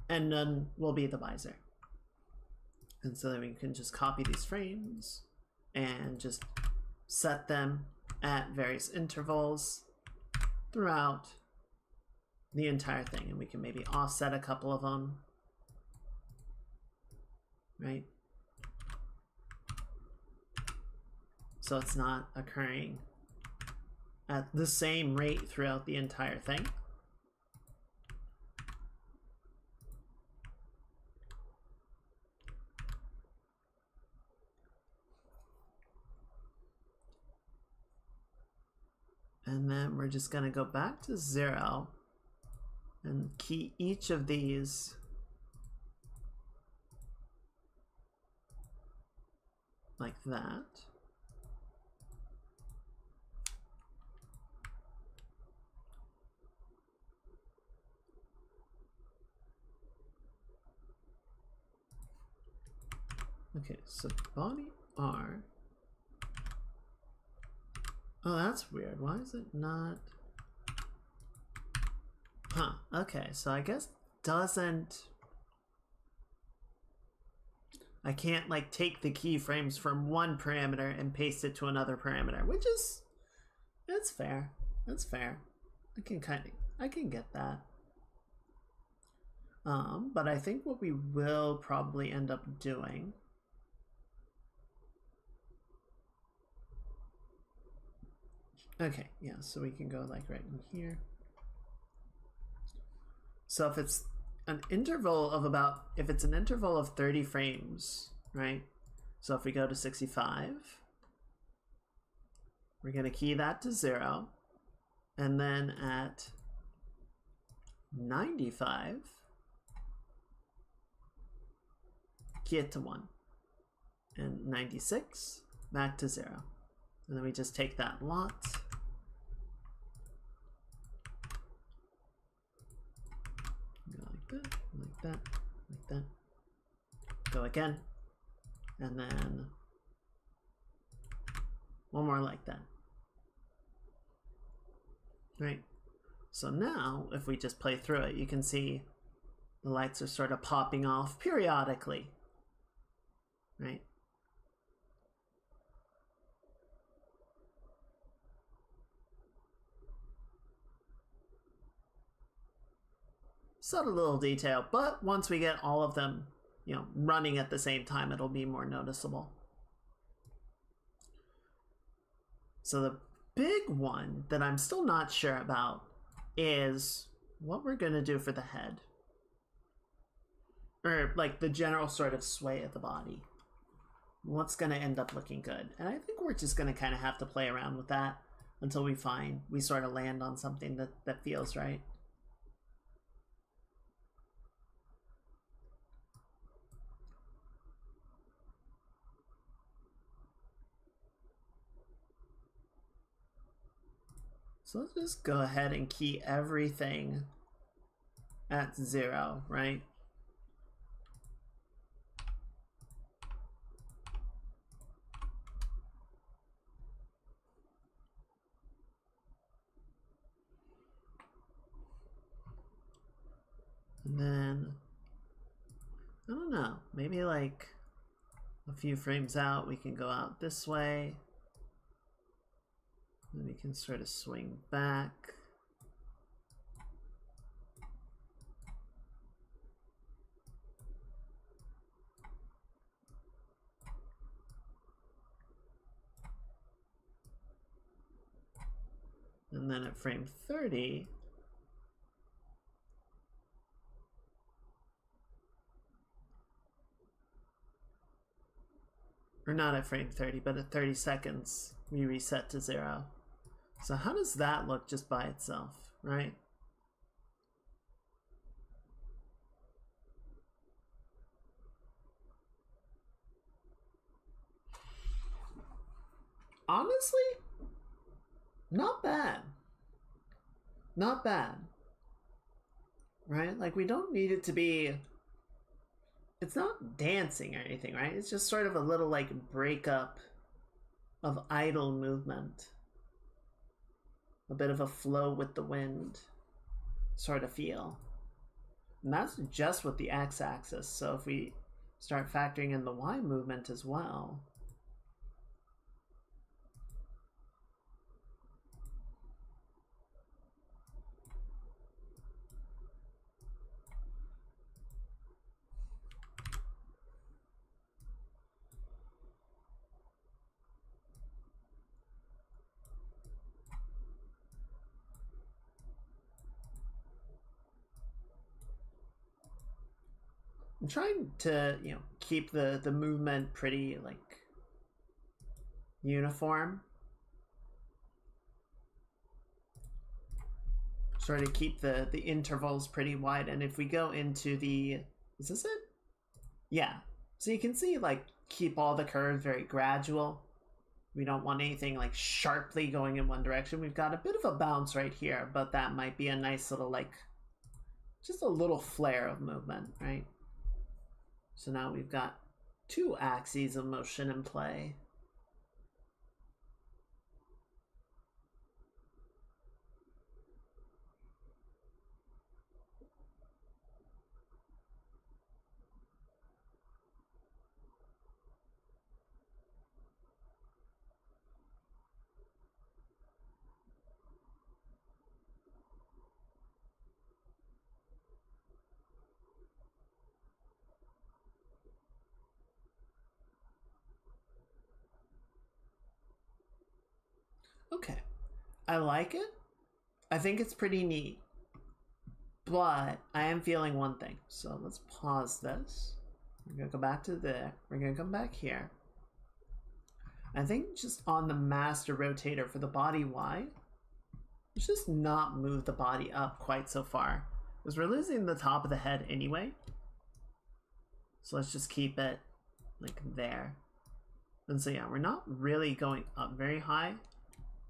And none will be the visor. And so then we can just copy these frames and just set them at various intervals throughout the entire thing. And we can maybe offset a couple of them, right? So it's not occurring at the same rate throughout the entire thing. And then we're just going to go back to 0 and key each of these like that. Okay, so body R. Oh, that's weird. Why is it not? Huh, okay, so I guess doesn't... I can't like take the keyframes from one parameter and paste it to another parameter, which is... That's fair. That's fair. I can get that. But I think what we will probably end up doing okay, yeah, so we can go like right in here. So if it's an interval of about, if it's an interval of 30 frames, right? So if we go to 65, we're gonna key that to 0. And then at 95, key it to 1. And 96, back to 0. And then we just take that lot. Go like that, like that, like that. Go again. And then one more like that. Right. So now, if we just play through it, you can see the lights are sort of popping off periodically. Right. Subtle little detail, but once we get all of them, you know, running at the same time, it'll be more noticeable. So the big one that I'm still not sure about is what we're going to do for the head. Or like the general sort of sway of the body. What's going to end up looking good? And I think we're just going to kind of have to play around with that until we sort of land on something that feels right. So let's just go ahead and key everything at 0, right? And then, I don't know, maybe like a few frames out, we can go out this way. Then we can sort of swing back. And then at frame 30, or not at frame 30, but at 30 seconds, we reset to 0. So how does that look just by itself, right? Honestly, not bad. Not bad. Right? Like, we don't need it to be... It's not dancing or anything, right? It's just sort of a little, like, breakup of idle movement. A bit of a flow with the wind sort of feel. And that's just with the x-axis. So if we start factoring in the y movement as well... I'm trying to, keep the movement pretty, like, uniform. Sort of keep the intervals pretty wide. And if we go into the... Is this it? Yeah. So you can see, like, keep all the curves very gradual. We don't want anything, like, sharply going in one direction. We've got a bit of a bounce right here, but that might be a nice little, like, just a little flare of movement, right? So now we've got 2 axes of motion in play. Okay. I like it. I think it's pretty neat. But I am feeling one thing. So let's pause this. We're going to go back to there. We're going to come back here. I think just on the master rotator for the body Y, let's just not move the body up quite so far. Because we're losing the top of the head anyway. So let's just keep it like there. And so yeah, we're not really going up very high.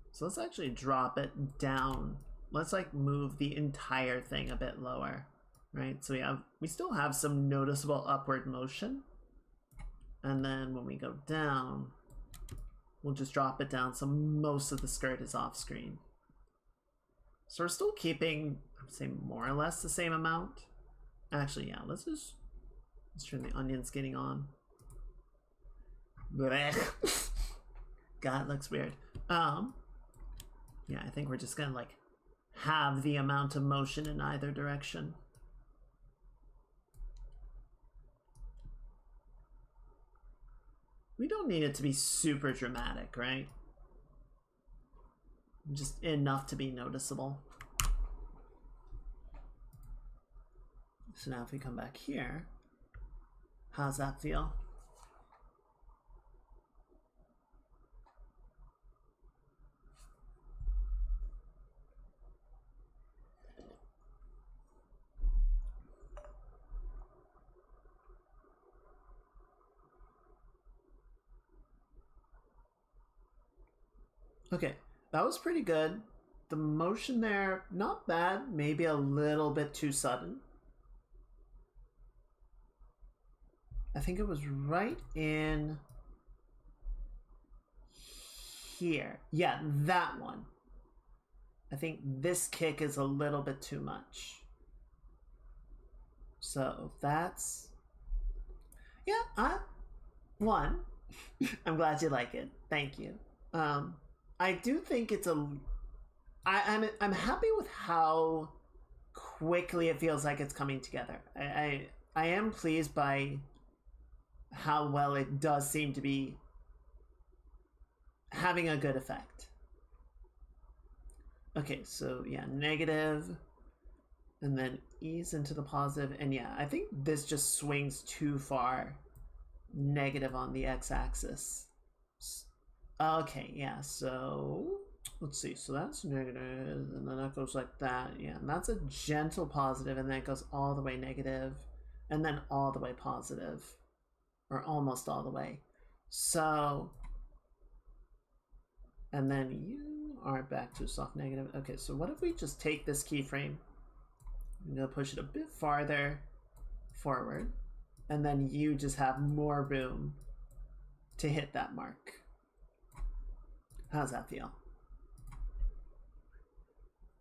So let's actually drop it down. Let's like move the entire thing a bit lower, right? So we still have some noticeable upward motion. And then when we go down, we'll just drop it down so most of the skirt is off screen. So we're still keeping, I'd say, more or less the same amount. Actually, yeah, let's turn the onion skinning on. Blech. God, it looks weird. Yeah, I think we're just gonna like have the amount of motion in either direction. We don't need it to be super dramatic, right? Just enough to be noticeable. So now if we come back here, how's that feel? Okay, that was pretty good. the motion there, not bad, maybe a little bit too sudden. I think it was right in here. Yeah, that one. I think this kick is a little bit too much. So that's... Yeah, one, I'm glad you like it. Thank you. I do think it's a... I'm happy with how quickly it feels like it's coming together. I am pleased by how well it does seem to be having a good effect. Okay, so yeah, negative, and then ease into the positive, and yeah, I think this just swings too far negative on the x-axis. Okay, yeah, so let's see, so that's negative, and then that goes like that, yeah, and that's a gentle positive, and then it goes all the way negative, and then all the way positive, or almost all the way. So, and then you are back to soft negative. Okay, so what if we just take this keyframe, I'm gonna push it a bit farther forward, and then you just have more room to hit that mark. How's that feel?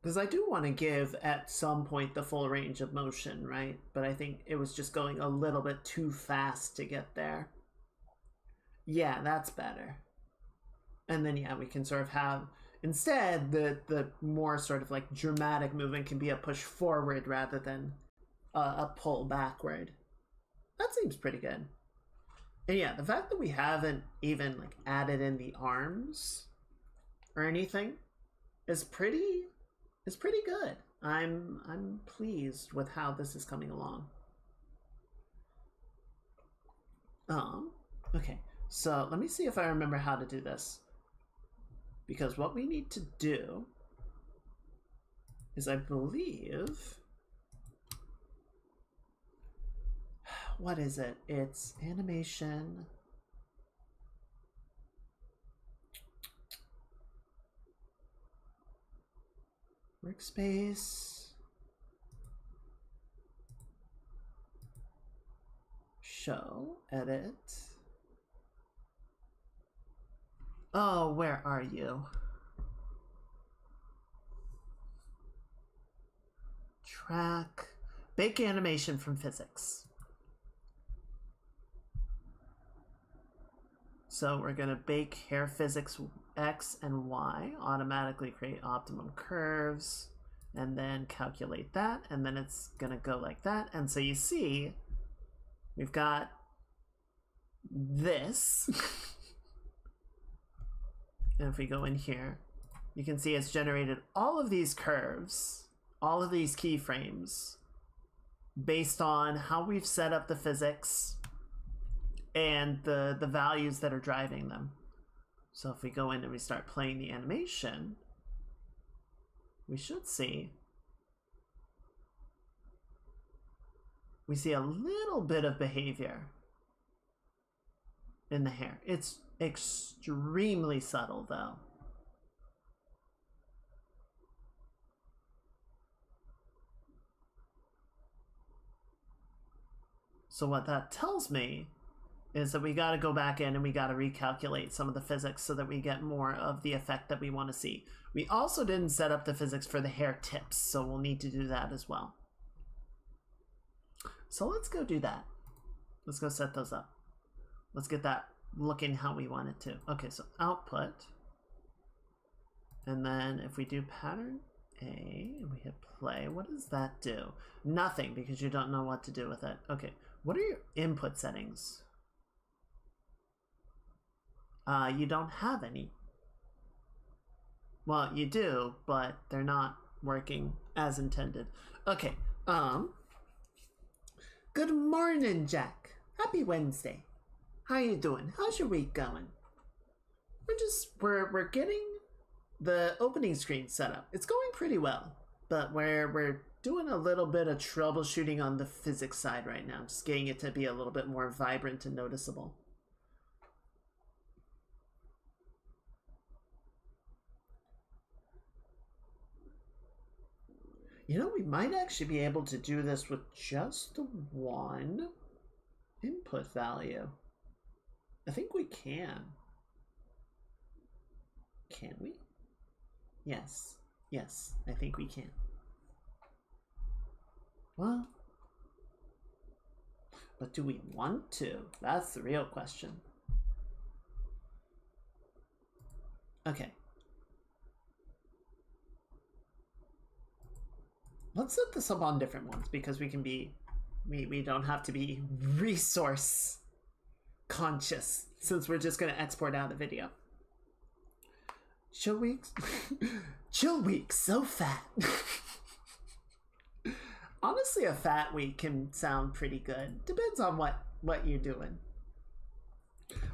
Because I do want to give at some point the full range of motion, right? But I think it was just going a little bit too fast to get there. Yeah, that's better. And then yeah, we can sort of have, instead, the more sort of like dramatic movement can be a push forward rather than a pull backward. That seems pretty good. And yeah, the fact that we haven't even like added in the arms or anything is pretty good. I'm pleased with how this is coming along. Okay, so let me see if I remember how to do this. Because what we need to do is, I believe, what is it? It's animation. Workspace. Show, edit. Oh, where are you? Track. Bake animation from physics. So we're going to bake hair physics X and Y, automatically create optimum curves, and then calculate that, and then it's going to go like that. And so you see, we've got this. And if we go in here, you can see it's generated all of these curves, all of these keyframes, based on how we've set up the physics and the values that are driving them. So if we go in and we start playing the animation, we should see, we see a little bit of behavior in the hair. It's extremely subtle though. So what that tells me is that we got to go back in and we got to recalculate some of the physics so that we get more of the effect that we want to see. We also didn't set up the physics for the hair tips, so we'll need to do that as well. So let's go do that. Let's go set those up. Let's get that looking how we want it to. Okay, so output. And then if we do pattern A and we hit play, what does that do? Nothing, because you don't know what to do with it. Okay, what are your input settings? You don't have any. Well, you do, but they're not working as intended. Okay, good morning, Jack. Happy Wednesday. How you doing? How's your week going? We're getting the opening screen set up. It's going pretty well, but we're doing a little bit of troubleshooting on the physics side right now, just getting it to be a little bit more vibrant and noticeable. You know, we might actually be able to do this with just the one input value. I think we can. Can we? Yes. Yes, I think we can. Well, but do we want to? That's the real question. Okay. Let's set this up on different ones because we can be, we don't have to be resource conscious since we're just going to export out the video. Chill weeks. Chill week, so fat. Honestly, a fat week can sound pretty good. Depends on what you're doing.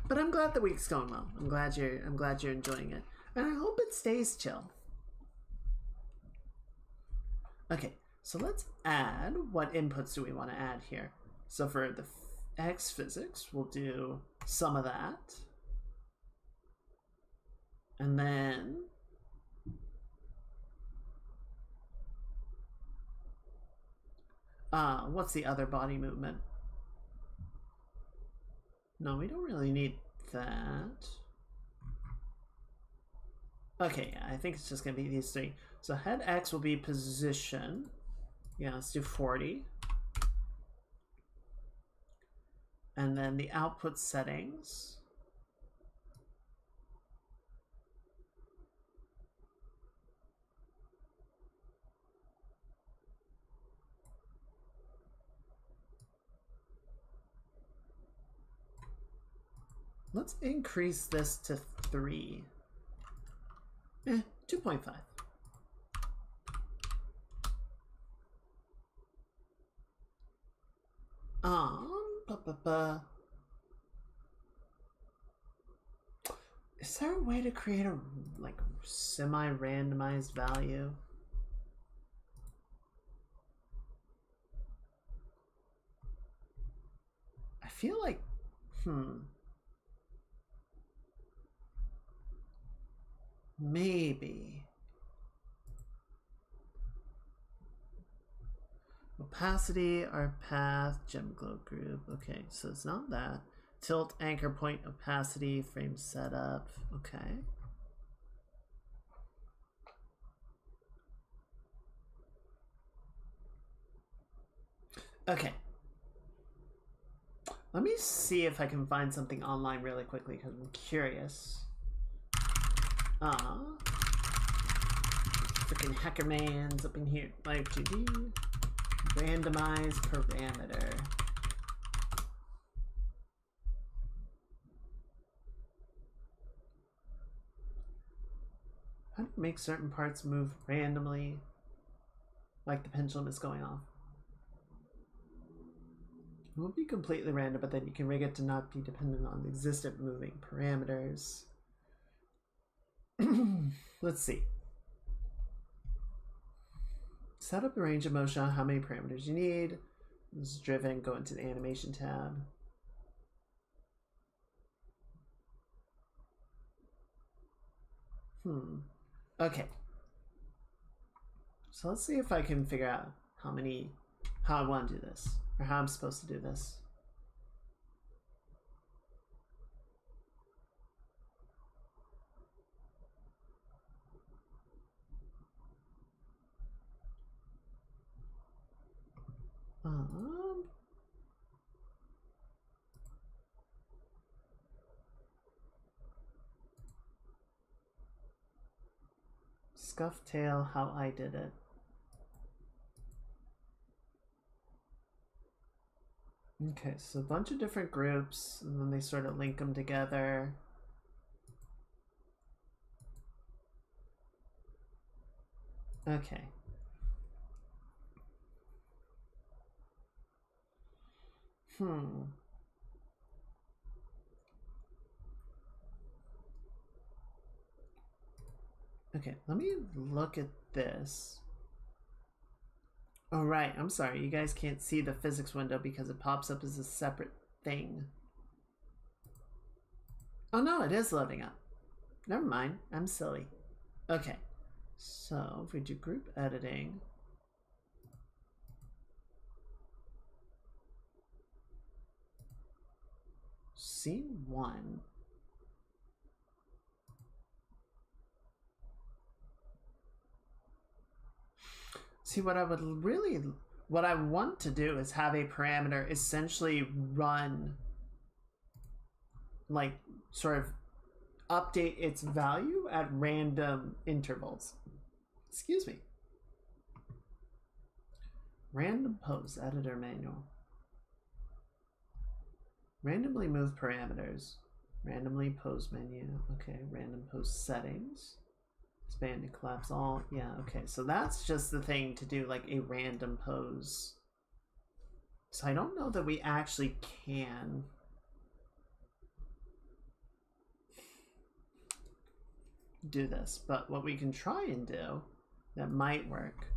But I'm glad the week's going well. I'm glad you're enjoying it. And I hope it stays chill. Okay, so let's add, what inputs do we want to add here? So for the X physics, we'll do some of that. And then what's the other body movement? No, we don't really need that. Okay, yeah, I think it's just gonna be these three. So head X will be position. Yeah, let's do 40. And then the output settings. Let's increase this to 3. 2.5. Is there a way to create a like semi-randomized value? I feel like, maybe. Opacity, our path, gem glow group. Okay, so it's not that. Tilt, anchor point, opacity, frame setup. Okay. Okay. Let me see if I can find something online really quickly because I'm curious. Freaking hacker man's up in here. Live 2D. Randomize parameter. How do you make certain parts move randomly? Like the pendulum is going off. It won't be completely random, but then you can rig it to not be dependent on the existent moving parameters. Let's see. Set up a range of motion on how many parameters you need. This is driven, go into the animation tab. Okay. So let's see if I can figure out how I want to do this, or how I'm supposed to do this. Scuff tail, how I did it. Okay, so a bunch of different groups, and then they sort of link them together. Okay. Okay, let me look at this. Oh, right, I'm sorry. You guys can't see the physics window because it pops up as a separate thing. Oh, no, it is loading up. Never mind, I'm silly. Okay, so if we do group editing, C1. See, what I want to do is have a parameter essentially run, like, sort of update its value at random intervals. Excuse me. Random pose, editor manual. Randomly move parameters. Randomly pose menu. Okay, random pose settings. Expand and collapse all. Yeah, okay. So that's just the thing to do, like a random pose. So I don't know that we actually can do this, but what we can try and do that might work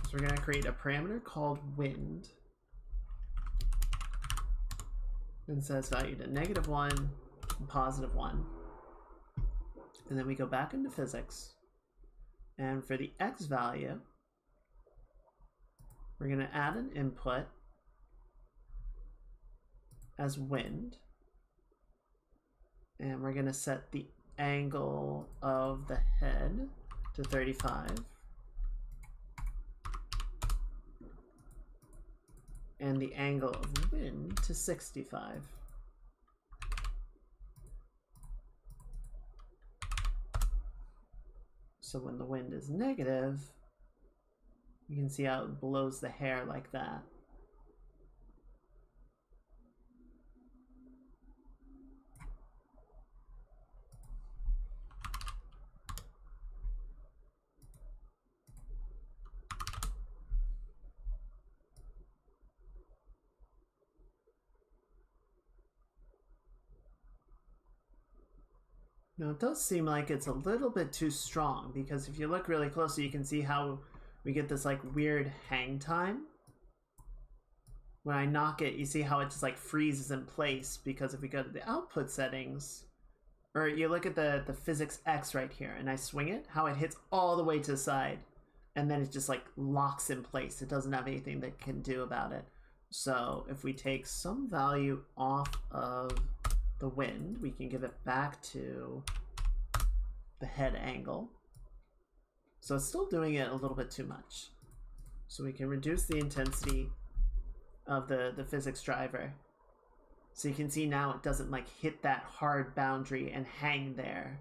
is we're going to create a parameter called wind. And says value to -1 and +1. And then we go back into physics. And for the x value, we're going to add an input as wind. And we're going to set the angle of the head to 35. And the angle of wind to 65. So when the wind is negative, you can see how it blows the hair like that. Now it does seem like it's a little bit too strong, because if you look really closely, you can see how we get this like weird hang time. When I knock it, you see how it just like freezes in place, because if we go to the output settings, or you look at the physics X right here, and I swing it, how it hits all the way to the side, and then it just like locks in place. It doesn't have anything that can do about it. So if we take some value off of the wind, we can give it back to the head angle. So it's still doing it a little bit too much. So we can reduce the intensity of the physics driver. So you can see now it doesn't like hit that hard boundary and hang there.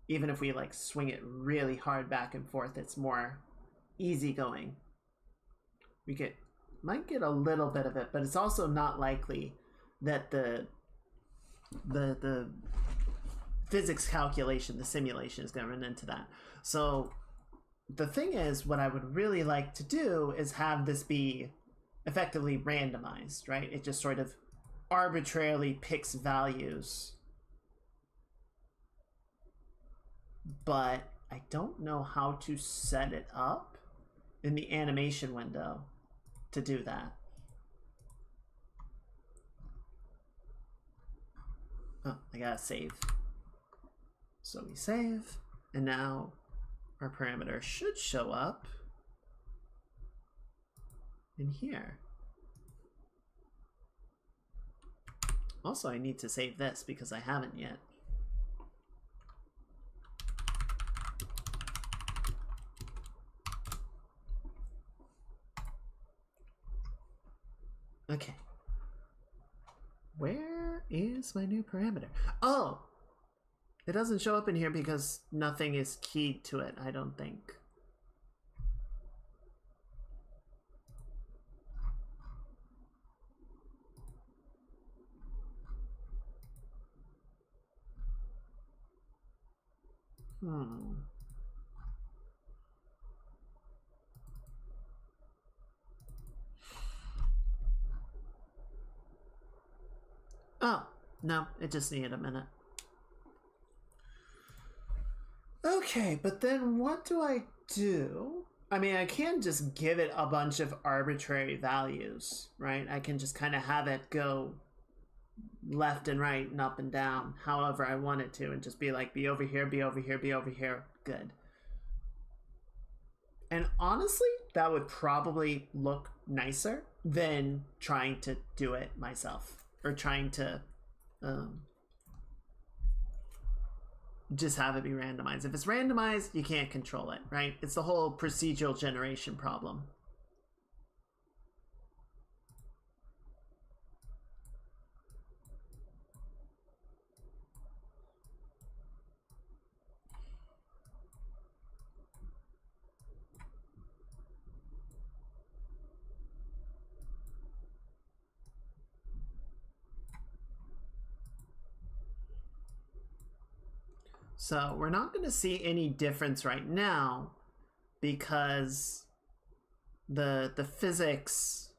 Even if we like swing it really hard back and forth, it's more easygoing. We might get a little bit of it, but it's also not likely that the physics calculation, the simulation, is going to run into that. So the thing is, what I would really like to do is have this be effectively randomized, right? It just sort of arbitrarily picks values. But I don't know how to set it up in the animation window to do that. Oh, I gotta save. So we save, and now our parameter should show up in here. Also, I need to save this because I haven't yet. Okay. Where is my new parameter? Oh! It doesn't show up in here because nothing is keyed to it, I don't think. Oh, no, it just needed a minute. Okay, but then what do I do? I mean, I can just give it a bunch of arbitrary values, right? I can just kind of have it go left and right and up and down however I want it to, and just be like, be over here, be over here, be over here. Good. And honestly, that would probably look nicer than trying to do it myself or trying to just have it be randomized. If it's randomized, you can't control it, right? It's the whole procedural generation problem. So we're not going to see any difference right now because the physics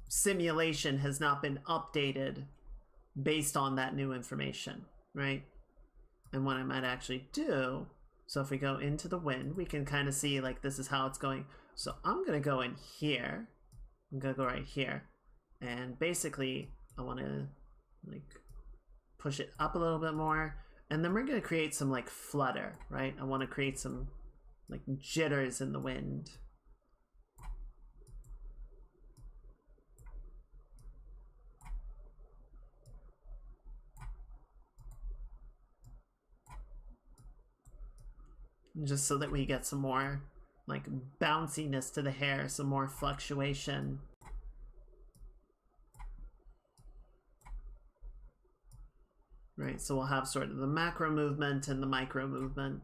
simulation has not been updated based on that new information, right? And what I might actually do, so if we go into the wind, we can kind of see like this is how it's going. So I'm going to go in here. I'm going to go right here. And basically I want to like push it up a little bit more. And then we're going to create some like flutter, right? I want to create some like jitters in the wind. Just so that we get some more like bounciness to the hair, some more fluctuation. Right, so we'll have sort of the macro movement and the micro movement.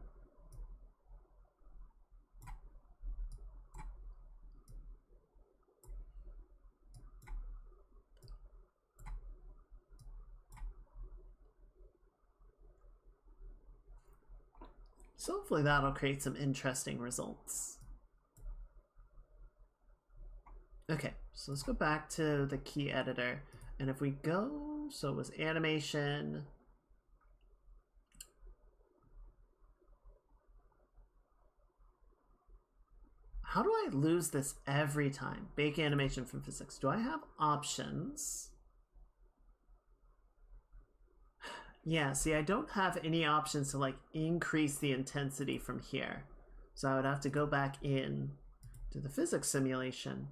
So hopefully that'll create some interesting results. Okay, so let's go back to the key editor. And if we go, so it was animation. How do I lose this every time? Bake animation from physics. Do I have options? Yeah, see, I don't have any options to like increase the intensity from here. So I would have to go back in to the physics simulation.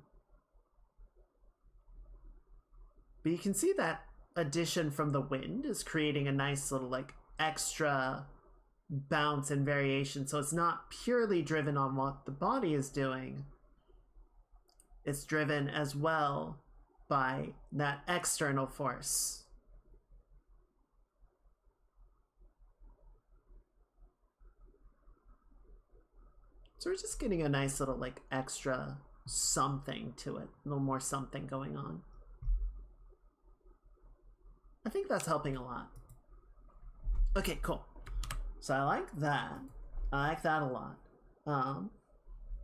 But you can see that addition from the wind is creating a nice little like extra bounce and variation. So it's not purely driven on what the body is doing. It's driven as well by that external force. So we're just getting a nice little like extra something to it, a little more something going on. I think that's helping a lot. Okay, cool. So I like that. I like that a lot.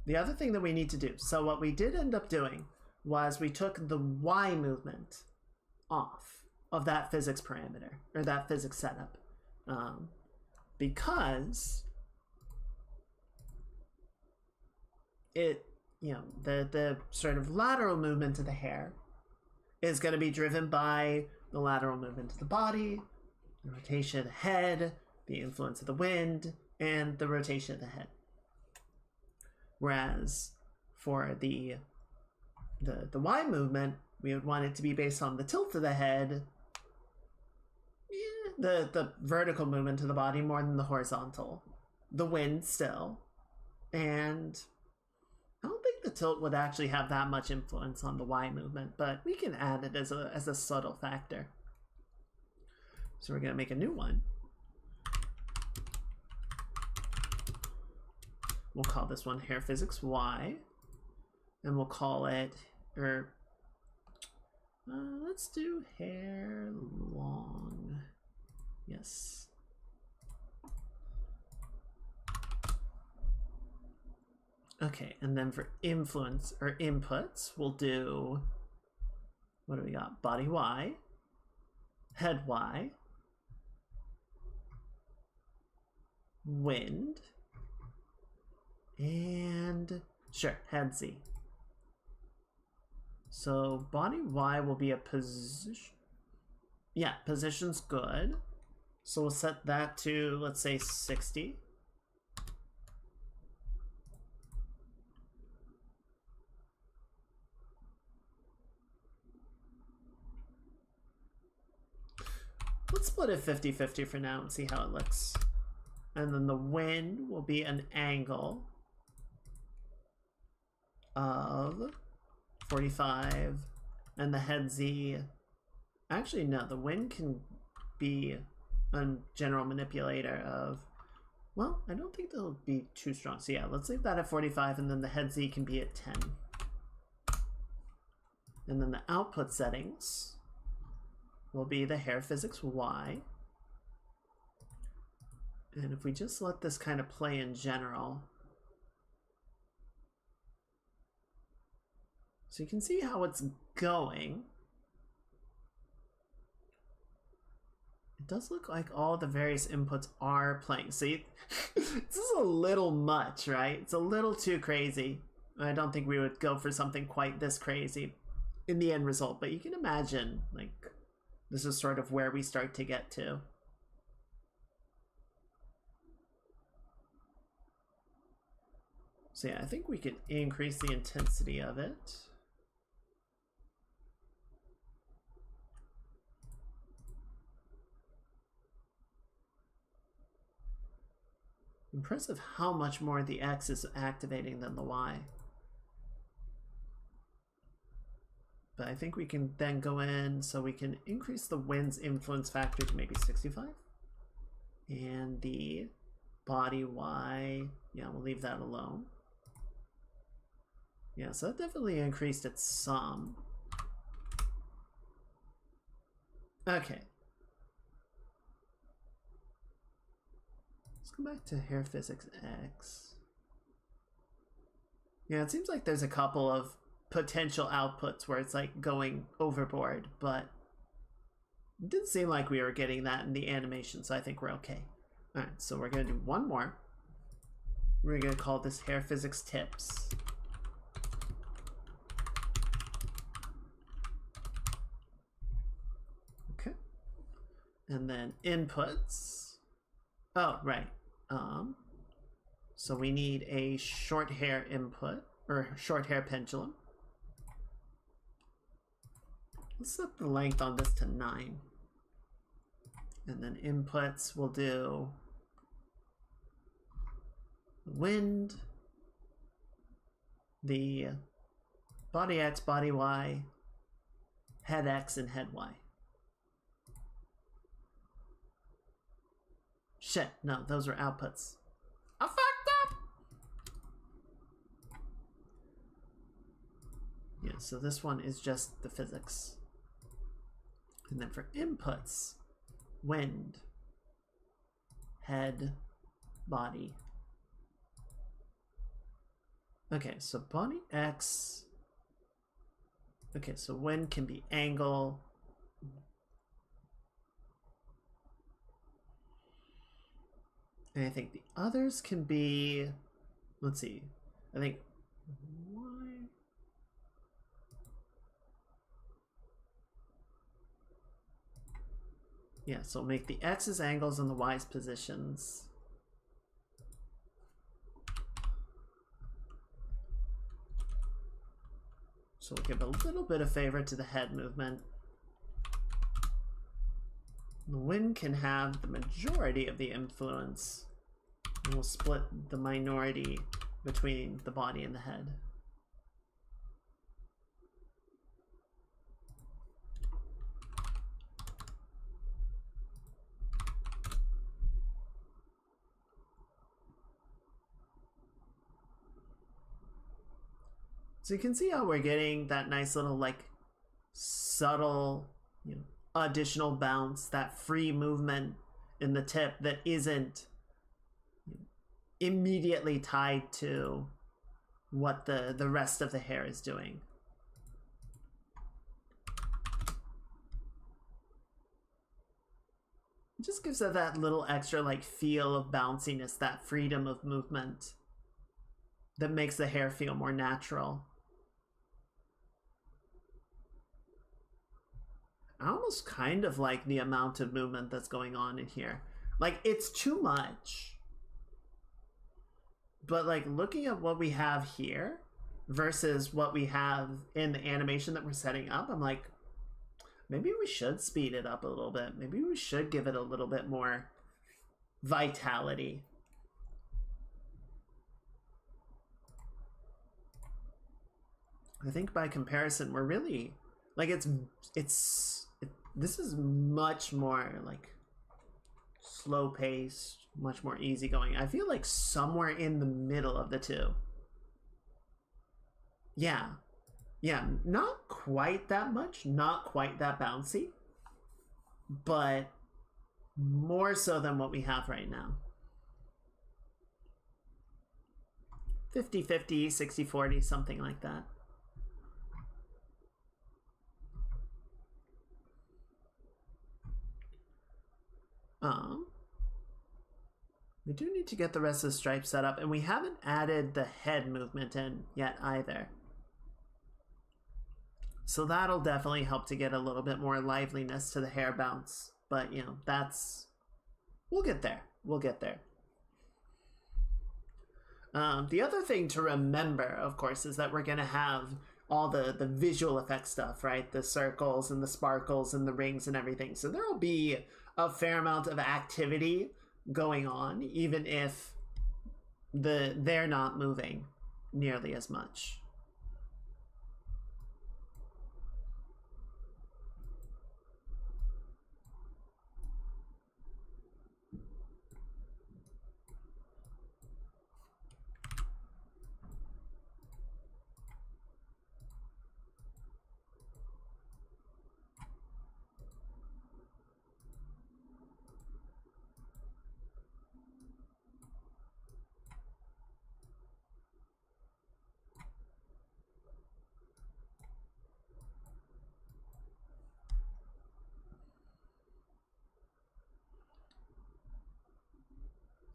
The other thing that we need to do, so what we did end up doing was we took the Y movement off of that physics parameter, or that physics setup, because it, you know, the sort of lateral movement of the hair is going to be driven by the lateral movement of the body, the rotation of the head, the influence of the wind, and the rotation of the head. Whereas for the Y movement, we would want it to be based on the tilt of the head, the vertical movement of the body more than the horizontal, the wind still, and I don't think the tilt would actually have that much influence on the Y movement, but we can add it as a subtle factor. So we're going to make a new one. We'll call this one Hair Physics Y, and we'll call it, let's do hair long. Yes. Okay, and then for influence or inputs, we'll do, what do we got? Body Y, head Y, wind, and sure, head Z. So body Y will be a position. Yeah, position's good. So we'll set that to, let's say, 60. Let's split it 50-50 for now and see how it looks. And then the wind will be an angle of 45, and the head Z. Actually, no, the wind can be a general manipulator of, well, I don't think they'll be too strong. So yeah, let's leave that at 45, and then the head Z can be at 10. And then the output settings will be the hair physics Y. And if we just let this kind of play in general, so you can see how it's going. It does look like all the various inputs are playing. See, this is a little much, right? It's a little too crazy. I don't think we would go for something quite this crazy in the end result, but you can imagine, like, this is sort of where we start to get to. So yeah, I think we could increase the intensity of it. Impressive how much more the X is activating than the Y. But I think we can then go in, so we can increase the wind's influence factor to maybe 65. And the body Y, yeah, we'll leave that alone. Yeah, so that definitely increased it some. Okay. Let's go back to hair physics X. Yeah, it seems like there's a couple of potential outputs where it's like going overboard, but it didn't seem like we were getting that in the animation, so I think we're okay. Alright, so we're gonna do one more. We're gonna call this hair physics tips. Okay. And then inputs. Oh, right. So we need a short hair input, or short hair pendulum. Let's set the length on this to 9. And then inputs, we'll do wind, the body X, body Y, head X, and head Y. Shit, no, those are outputs. I fucked up! Yeah, so this one is just the physics. And then for inputs, wind, head, body. Okay, so body X. Okay, so wind can be angle. And I think the others can be, let's see, I think Y. Yeah, so make the X's angles and the Y's positions. So we'll give a little bit of favor to the head movement. The wind can have the majority of the influence, and we'll split the minority between the body and the head. So you can see how we're getting that nice little, like, subtle, you know, additional bounce, that free movement in the tip that isn't immediately tied to what the rest of the hair is doing. It just gives it that little extra, like, feel of bounciness, that freedom of movement that makes the hair feel more natural. I almost kind of like the amount of movement that's going on in here. Like, it's too much. But, like, looking at what we have here versus what we have in the animation that we're setting up, I'm like, Maybe we should speed it up a little bit. Maybe we should give it a little bit more vitality. I think by comparison, we're really like this is much more like slow paced, much more easygoing. I feel like somewhere in the middle of the two. Yeah. Yeah, not quite that much, not quite that bouncy, but more so than what we have right now. 50-50, 60-40, something like that. We do need to get the rest of the stripes set up, and we haven't added the head movement in yet either. So that'll definitely help to get a little bit more liveliness to the hair bounce. But, you know, we'll get there. We'll get there. The other thing to remember, of course, is that we're going to have all the visual effect stuff, right? The circles and the sparkles and the rings and everything. So there will be a fair amount of activity going on, even if they're not moving nearly as much.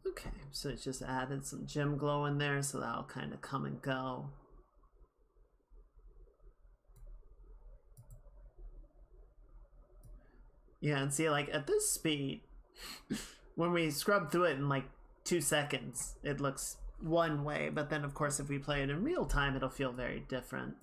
Okay, so it's just added some gem glow in there, so that'll kind of come and go. Yeah, and see, like, at this speed, when we scrub through it in, like, 2 seconds, it looks one way, but then, of course, if we play it in real time, it'll feel very different.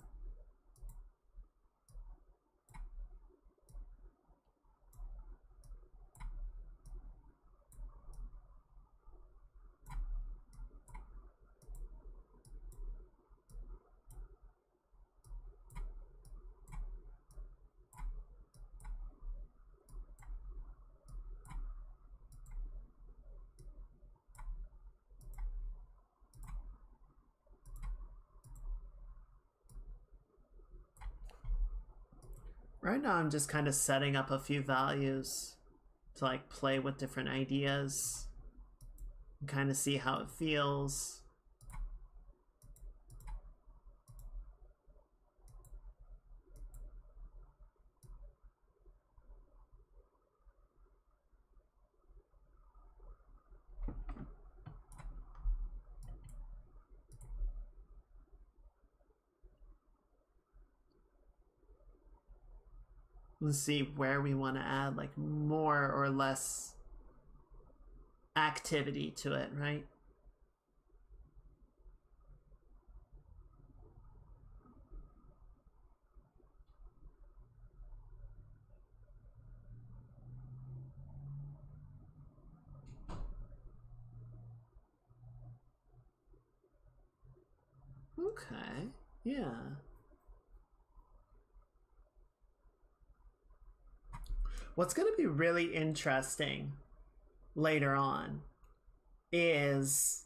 Right now I'm just kind of setting up a few values to like play with different ideas and kind of see how it feels. Let's see where we want to add like more or less activity to it, right? Okay, yeah. What's going to be really interesting later on is,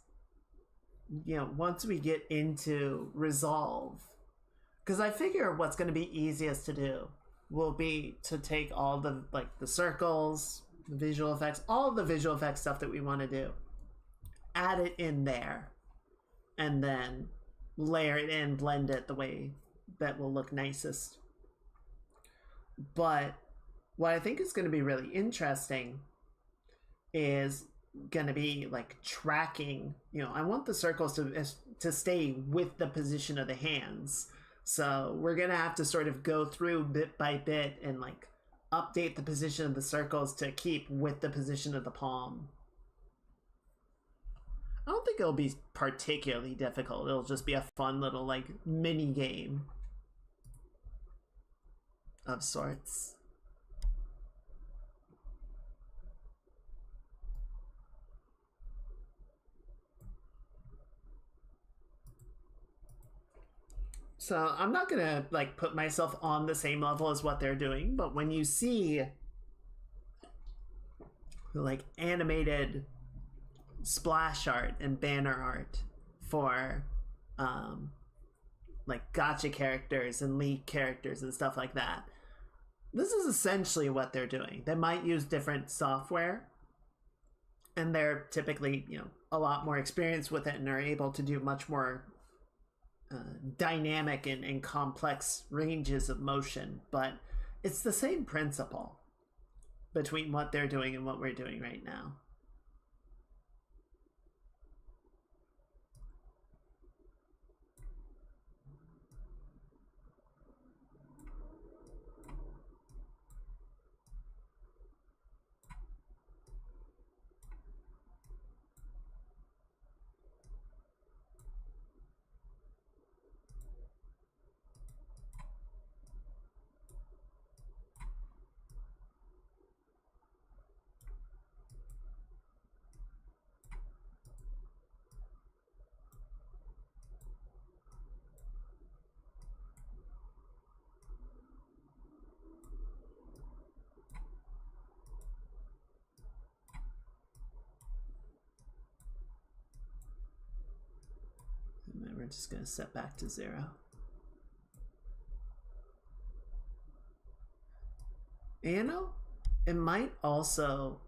you know, once we get into Resolve, because I figure what's going to be easiest to do will be to take all the, like, the circles, the visual effects, all of the visual effects stuff that we want to do, add it in there, and then layer it in, blend it the way that will look nicest. But what I think is going to be really interesting is going to be like tracking, you know, I want the circles to stay with the position of the hands. So we're going to have to sort of go through bit by bit and like update the position of the circles to keep with the position of the palm. I don't think it'll be particularly difficult. It'll just be a fun little like mini game of sorts. So I'm not gonna like put myself on the same level as what they're doing, but when you see like animated splash art and banner art for um like gotcha characters and league characters and stuff like that, this is essentially what they're doing. They might use different software, and they're typically, a lot more experienced with it and are able to do much more dynamic and complex ranges of motion. But it's the same principle between what they're doing and what we're doing right now. And then we're just going to set back to 0. It might also,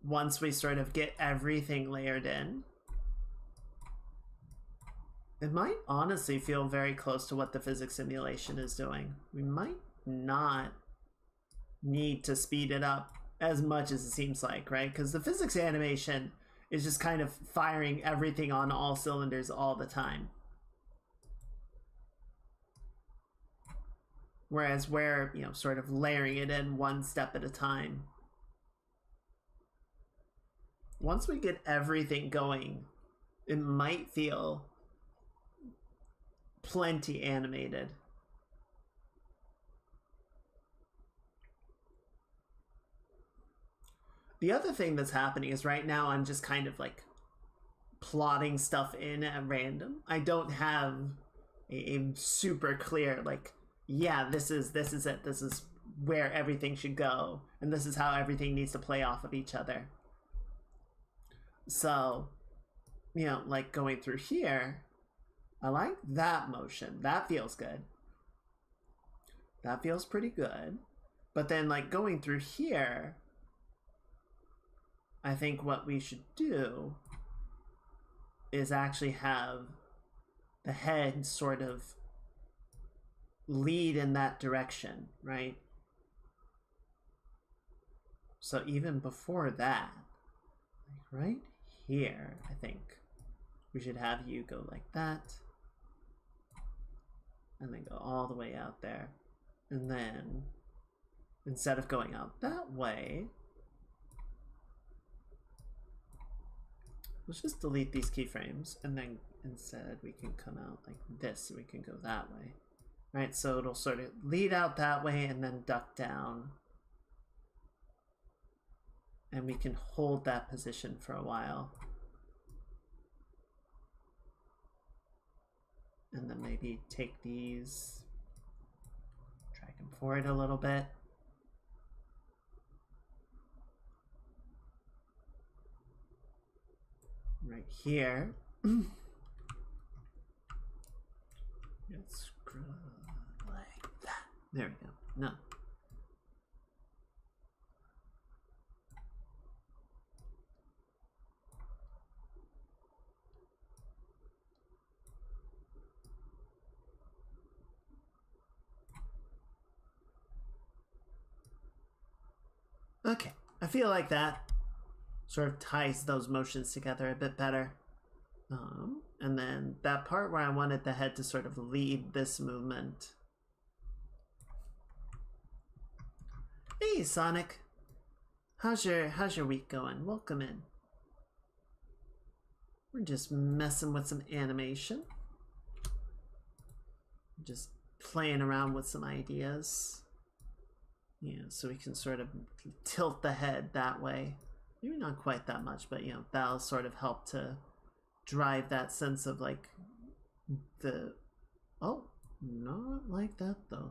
once we sort of get everything layered in, it might honestly feel very close to what the physics simulation is doing. We might not need to speed it up as much as it seems like, right? Because the physics animation is just kind of firing everything on all cylinders all the time. Whereas we're, sort of layering it in one step at a time. Once we get everything going, it might feel plenty animated. The other thing that's happening is right now I'm just kind of like plotting stuff in at random. I don't have a super clear like, yeah, this is it. This is where everything should go, and this is how everything needs to play off of each other. So, like going through here, I like that motion. That feels good. That feels pretty good. But then like going through here, I think what we should do is actually have the head sort of lead in that direction, right? So even before that, like right here, I think we should have you go like that, and then go all the way out there. And then instead of going out that way, let's just delete these keyframes, and then instead we can come out like this, so we can go that way. Right, so it'll sort of lead out that way and then duck down. And we can hold that position for a while. And then maybe take these, drag them forward a little bit. Right here. Let's screw like that. There we go. No. Okay, I feel like that sort of ties those motions together a bit better. And then that part where I wanted the head to sort of lead this movement. Hey, Sonic. How's your week going? Welcome in. We're just messing with some animation. Just playing around with some ideas. Yeah, so we can sort of tilt the head that way. Maybe not quite that much, but that'll sort of help to drive that sense of like the Oh, not like that though.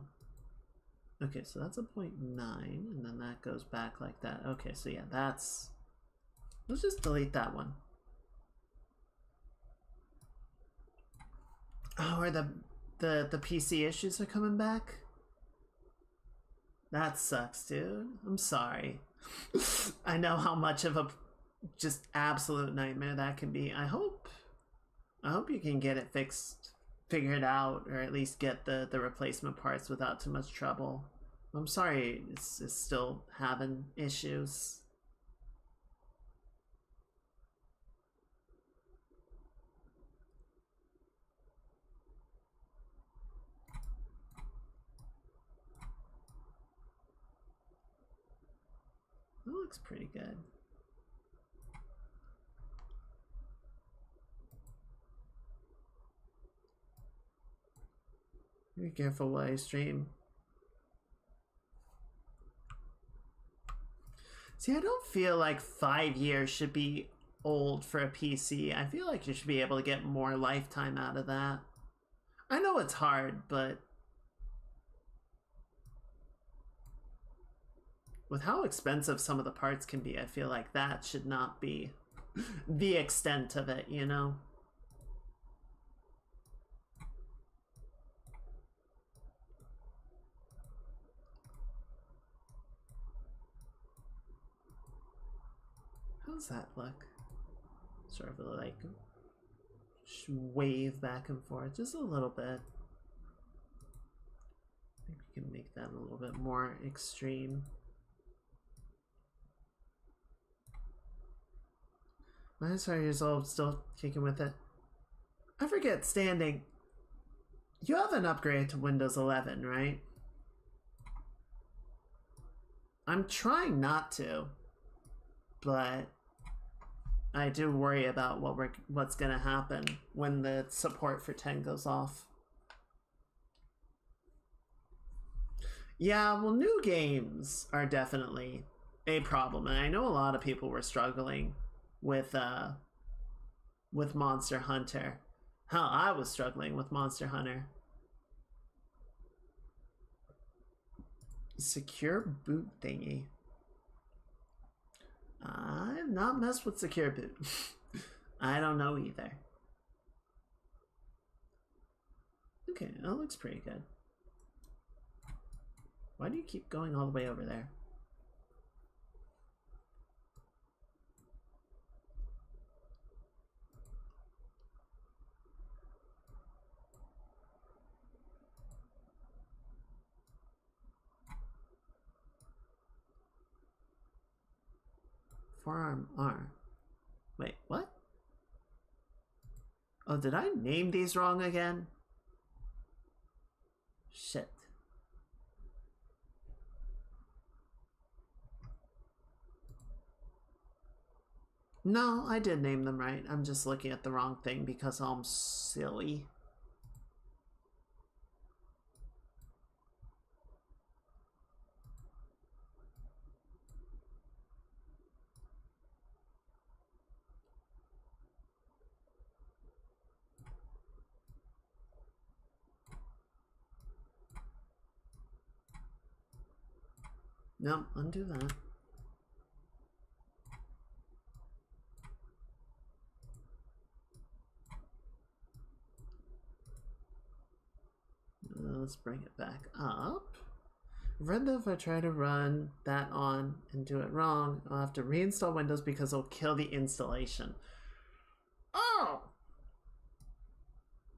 Okay, so that's a 0.9, and then that goes back like that. Okay, so yeah, that's... Let's just delete that one. Oh, are the PC issues are coming back? That sucks, dude. I'm sorry. I know how much of a just absolute nightmare that can be. I hope you can get it fixed, figure it out, or at least get the replacement parts without too much trouble. I'm sorry it's still having issues. That looks pretty good. Be careful while you stream. See, I don't feel like 5 years should be old for a PC. I feel like you should be able to get more lifetime out of that. I know it's hard, but with how expensive some of the parts can be, I feel like that should not be the extent of it, you know? How's that look? Sort of like wave back and forth just a little bit. Maybe we can make that a little bit more extreme. -5 years old, still kicking with it. I forget, Standing. You have an upgrade to Windows 11, right? I'm trying not to, but I do worry about what's gonna happen when the support for 10 goes off. Yeah, well, new games are definitely a problem, and I know a lot of people were struggling with Monster Hunter. Hell, I was struggling with Monster Hunter. Secure boot thingy. I've not messed with secure boot. I don't know either. Okay, that looks pretty good. Why do you keep going all the way over there? Forearm R. Wait, what? Oh, did I name these wrong again? Shit. No, I did name them right. I'm just looking at the wrong thing because I'm silly. No, undo that. Let's bring it back up. Read that if I try to run that on and do it wrong, I'll have to reinstall Windows because it'll kill the installation. Oh!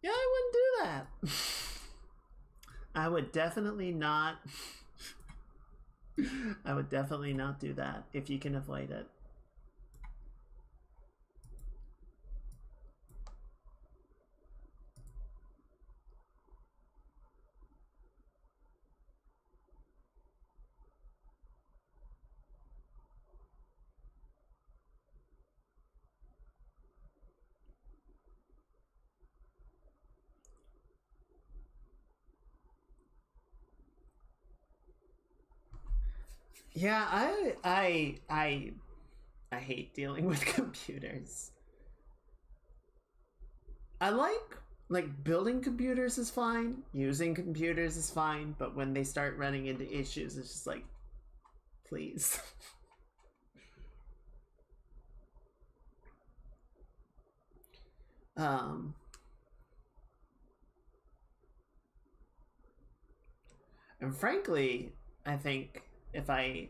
Yeah, I wouldn't do that. I would definitely not. I would definitely not do that if you can avoid it. Yeah, I hate dealing with computers. I like Like, building computers is fine, using computers is fine, but when they start running into issues, it's just like, please. um, and frankly, I think if I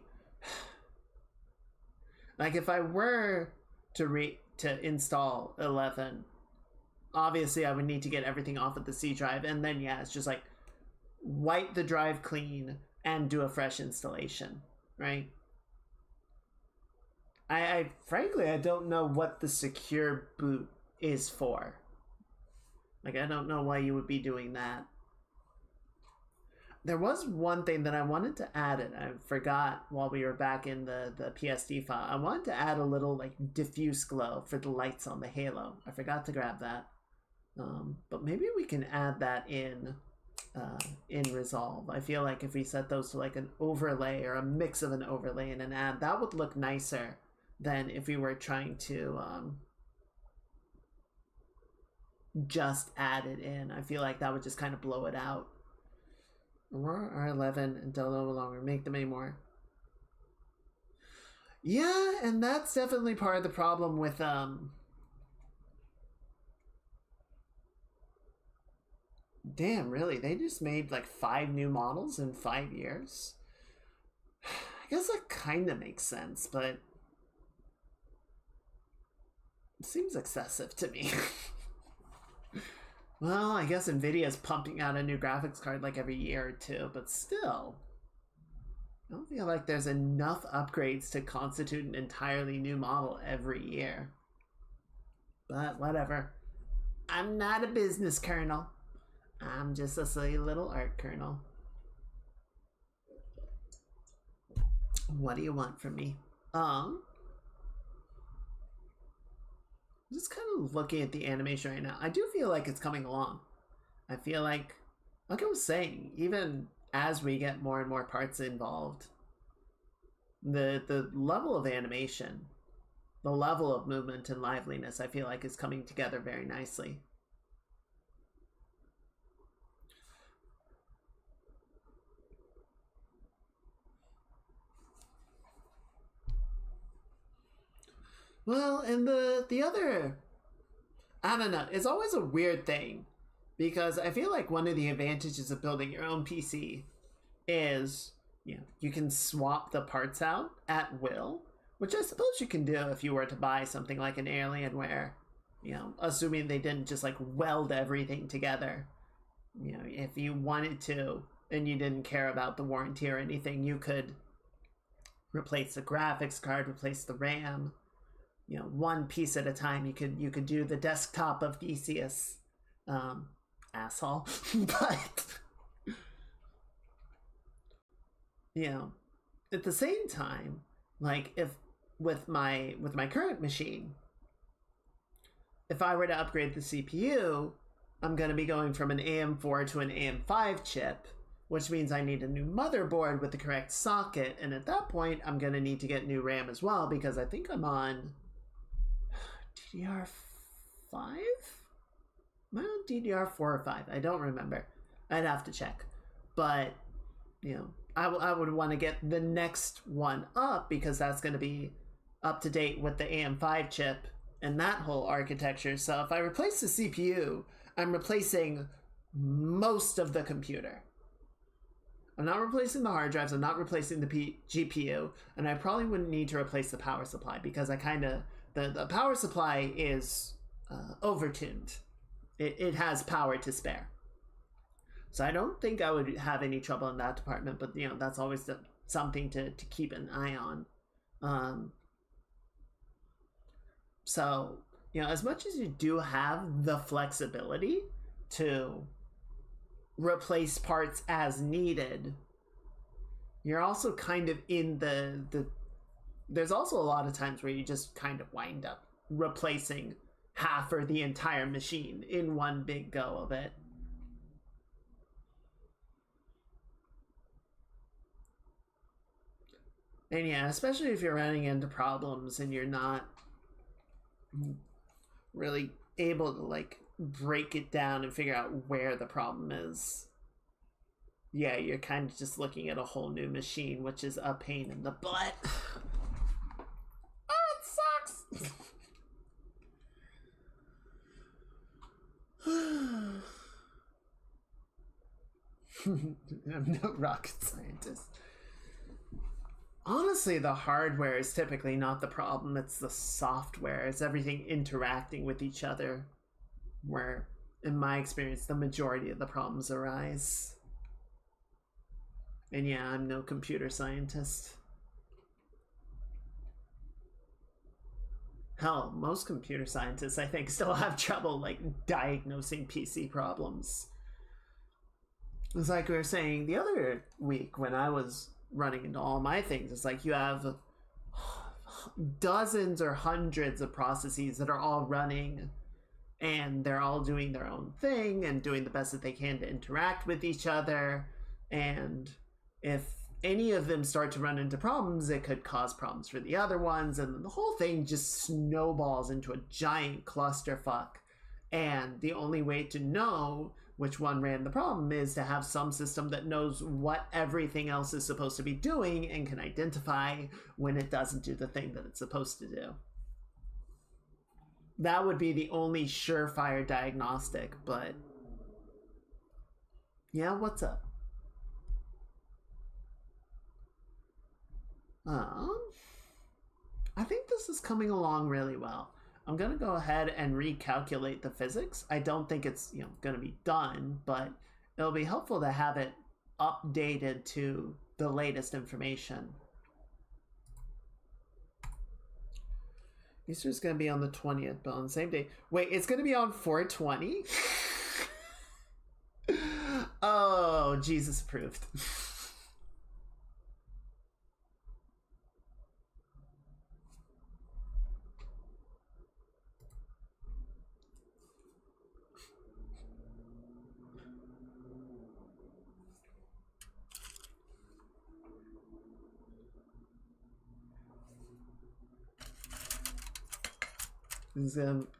if I were to install 11, obviously I would need to get everything off of the C drive, and then yeah, it's just like wipe the drive clean and do a fresh installation, right? I frankly I don't know what the secure boot is for. Like, I don't know why you would be doing that. There was one thing that I wanted to add, and I forgot while we were back in the PSD file. I wanted to add a little like diffuse glow for the lights on the Halo. I forgot to grab that. But maybe we can add that in Resolve. I feel like if we set those to like an overlay or a mix of an overlay and an add, that would look nicer than if we were trying to just add it in. I feel like that would just kind of blow it out. Aurora R11 and they'll no longer make them anymore. Yeah, and that's definitely part of the problem with damn, really? They just made like 5 new models in 5 years? I guess that kind of makes sense, but it seems excessive to me. Well, I guess Nvidia's pumping out a new graphics card like every year or two, but still, I don't feel like there's enough upgrades to constitute an entirely new model every year. But whatever. I'm not a business kernel. I'm just a silly little art kernel. What do you want from me? Just kind of looking at the animation right now. I do feel like it's coming along. I feel like I was saying, even as we get more and more parts involved, the level of animation, the level of movement and liveliness, I feel like is coming together very nicely. Well, and the other, I don't know, it's always a weird thing because I feel like one of the advantages of building your own PC is, you can swap the parts out at will, which I suppose you can do if you were to buy something like an Alienware, assuming they didn't just like weld everything together. If you wanted to and you didn't care about the warranty or anything, you could replace the graphics card, replace the RAM, one piece at a time. You could do the desktop of Theseus, asshole. But at the same time, like if with my current machine, if I were to upgrade the CPU, I'm going to be going from an AM4 to an AM5 chip, which means I need a new motherboard with the correct socket, and at that point I'm going to need to get new RAM as well, because I think I'm on DDR5? Am I on DDR4 or 5? I don't remember. I'd have to check. But, I would want to get the next one up, because that's going to be up to date with the AM5 chip and that whole architecture. So if I replace the CPU, I'm replacing most of the computer. I'm not replacing the hard drives, I'm not replacing the GPU, and I probably wouldn't need to replace the power supply, because I kind of, the power supply is overtuned. It has power to spare. So I don't think I would have any trouble in that department, but that's always something to keep an eye on. So, as much as you do have the flexibility to replace parts as needed, you're also kind of in the there's also a lot of times where you just kind of wind up replacing half or the entire machine in one big go of it. And yeah, especially if you're running into problems and you're not really able to like break it down and figure out where the problem is, yeah, you're kind of just looking at a whole new machine, which is a pain in the butt. Oh, it sucks. I'm no rocket scientist. Honestly, the hardware is typically not the problem, it's the software. It's everything interacting with each other where, in my experience, the majority of the problems arise. And yeah, I'm no computer scientist. Hell, most computer scientists, I think, still have trouble, like, diagnosing PC problems. It's like we were saying the other week when I was running into all my things. It's like you have dozens or hundreds of processes that are all running and they're all doing their own thing and doing the best that they can to interact with each other. And if any of them start to run into problems, it could cause problems for the other ones. And then the whole thing just snowballs into a giant clusterfuck. And the only way to know which one ran the problem is to have some system that knows what everything else is supposed to be doing and can identify when it doesn't do the thing that it's supposed to do. That would be the only surefire diagnostic, but yeah, what's up? I think this is coming along really well. I'm going to go ahead and recalculate the physics. I don't think it's, going to be done, but it'll be helpful to have it updated to the latest information. Easter's going to be on the 20th, but on the same day. Wait, it's going to be on 420? Oh, Jesus approved.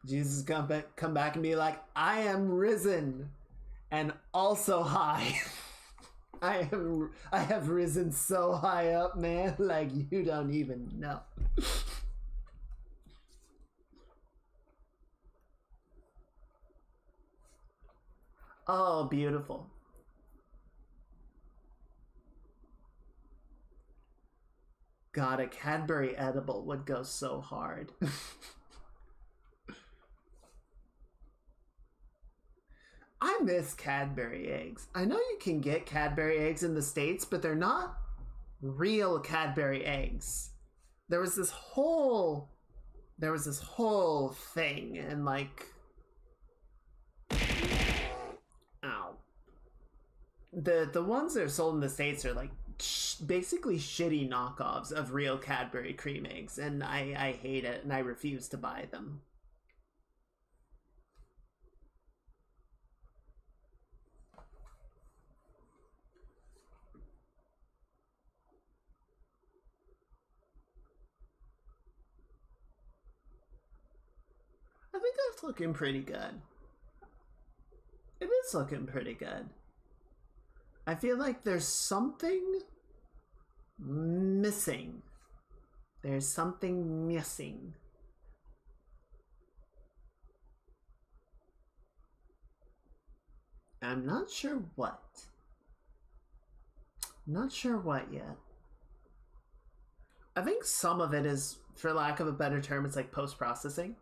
Jesus come back and be like, I am risen and also high. I have risen so high up, man, like you don't even know. Oh, beautiful. God, a Cadbury edible would go so hard. I miss Cadbury eggs. I know you can get Cadbury eggs in the States, but they're not real Cadbury eggs. There was this whole thing, and like, ow. The ones that are sold in the States are like basically shitty knockoffs of real Cadbury cream eggs, and I hate it, and I refuse to buy them. I think that's looking pretty good. It is looking pretty good. I feel like there's something missing. There's something missing. I'm not sure what. Not sure what yet. I think some of it is, for lack of a better term, it's like post-processing.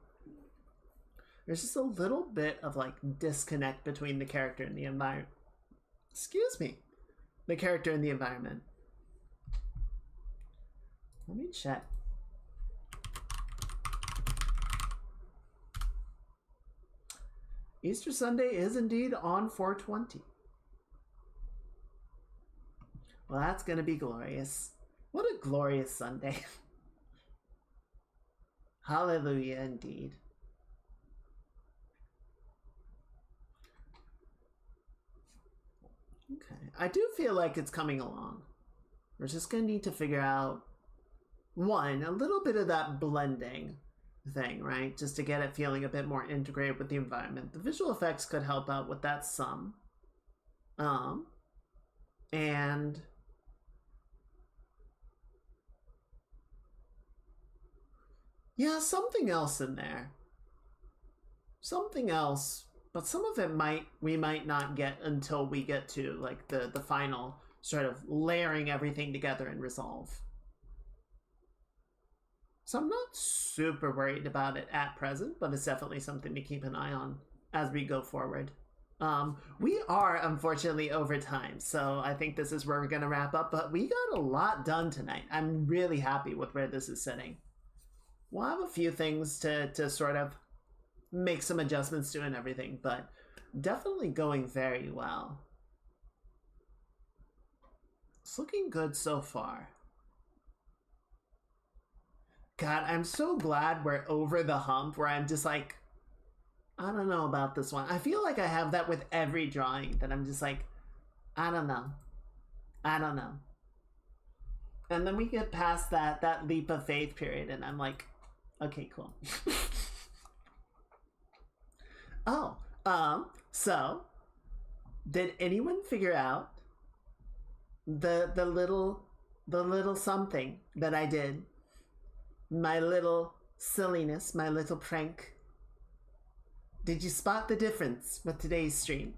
There's just a little bit of like disconnect between the character and the environment. Excuse me. The character and the environment. Let me check. Easter Sunday is indeed on 420. Well, that's going to be glorious. What a glorious Sunday. Hallelujah indeed. Okay, I do feel like it's coming along. We're just going to need to figure out, one, a little bit of that blending. thing, right? Just to get it feeling a bit more integrated with the environment. The visual effects could help out with that some. And yeah, something else in there. Something else, but some of it we might not get until we get to like the final sort of layering everything together and resolve. So I'm not super worried about it at present, but it's definitely something to keep an eye on as we go forward. We are unfortunately over time, so I think this is where we're gonna wrap up, but we got a lot done tonight. I'm really happy with where this is sitting. We'll have a few things to sort of make some adjustments to and everything, but definitely going very well. It's looking good so far. God, I'm so glad we're over the hump where I'm just like, I don't know about this one. I feel like I have that with every drawing, that I'm just like, I don't know. I don't know. And then we get past that leap of faith period, and I'm like, okay, cool. Oh, so did anyone figure out the little something that I did? My little silliness, my little prank. Did you spot the difference with today's stream?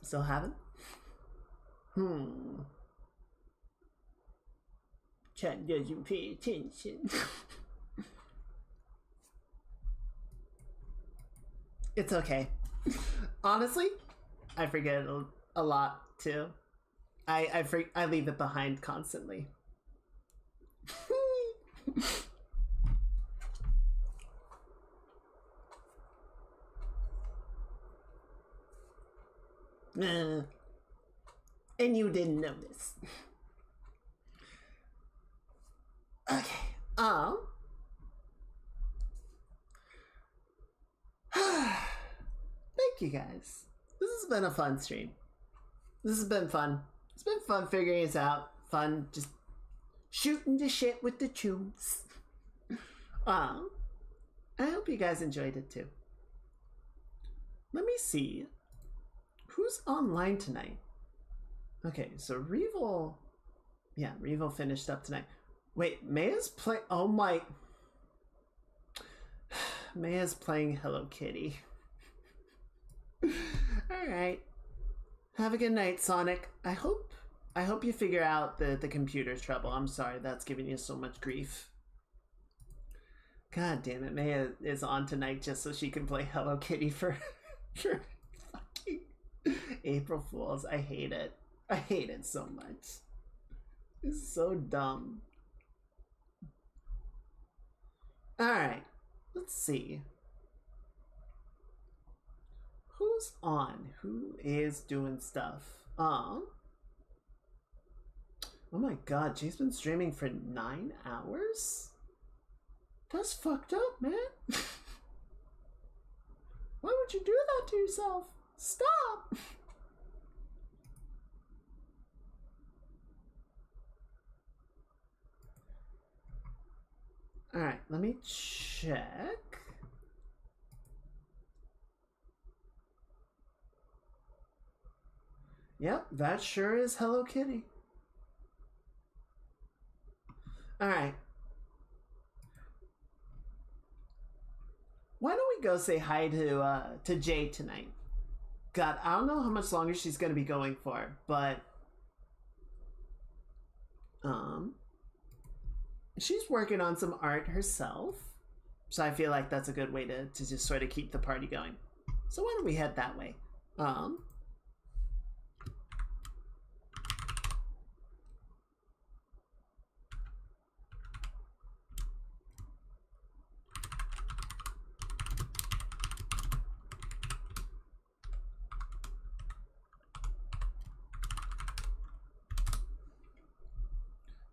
Still haven't? Chat doesn't pay attention. It's okay. Honestly, I forget a lot too. I leave it behind constantly. And you didn't notice. Okay. Thank you guys. This has been a fun stream. This has been fun. It's been fun figuring this out. Fun just shooting the shit with the Chooms. I hope you guys enjoyed it too. Let me see. Who's online tonight? Okay, so Revel. Yeah, Revel finished up tonight. Wait, Maya's play. Oh my. Maya's playing Hello Kitty. Alright. Have a good night, Sonic. I hope you figure out the computer's trouble. I'm sorry that's giving you so much grief. God damn it, Maya is on tonight just so she can play Hello Kitty for fucking April Fools. I hate it. I hate it so much. It's so dumb. Alright. Let's see. Who's on? Who is doing stuff? Oh my god, she's been streaming for 9 hours? That's fucked up, man. Why would you do that to yourself? Stop! Alright, let me check. Yep, that sure is Hello Kitty. Alright. Why don't we go say hi to Jade tonight? God, I don't know how much longer she's gonna be going for, but she's working on some art herself. So I feel like that's a good way to just sort of keep the party going. So why don't we head that way?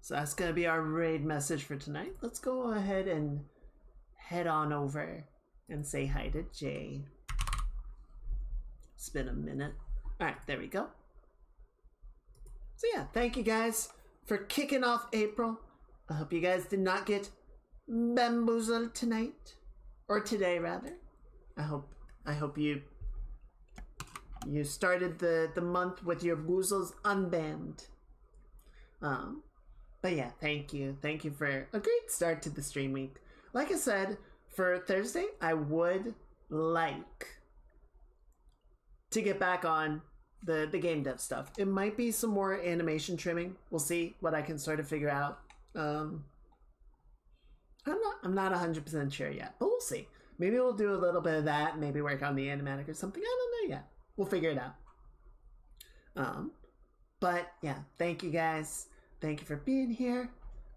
So that's gonna be our raid message for tonight. Let's go ahead and head on over and say hi to Jay. It's been a minute. All right, there we go. So yeah, thank you guys for kicking off April. I hope you guys did not get bamboozled tonight, or today rather. I hope you started the month with your boozles unbanned. But yeah, thank you for a great start to the stream week. Like I said, for Thursday, I would like to get back on the game dev stuff. It might be some more animation trimming. We'll see what I can sort of figure out. I'm not 100% sure yet, but we'll see. Maybe we'll do a little bit of that, maybe work on the animatic or something. I don't know yet. We'll figure it out. But yeah, thank you guys. Thank you for being here,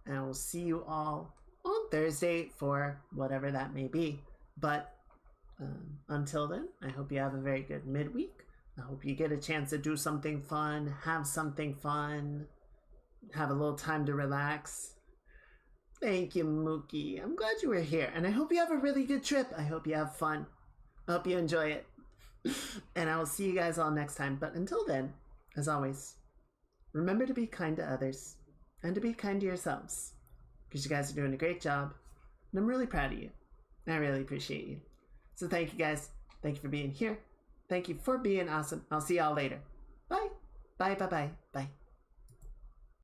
and I will see you all on Thursday for whatever that may be. But until then, I hope you have a very good midweek. I hope you get a chance to do something fun, have something fun, have a little time to relax. Thank you, Mookie. I'm glad you were here, and I hope you have a really good trip. I hope you have fun. I hope you enjoy it. And I will see you guys all next time. But until then, as always, remember to be kind to others and to be kind to yourselves, because you guys are doing a great job, and I'm really proud of you. I really appreciate you. So thank you guys. Thank you for being here. Thank you for being awesome. I'll see y'all later. Bye. Bye, bye, bye, bye.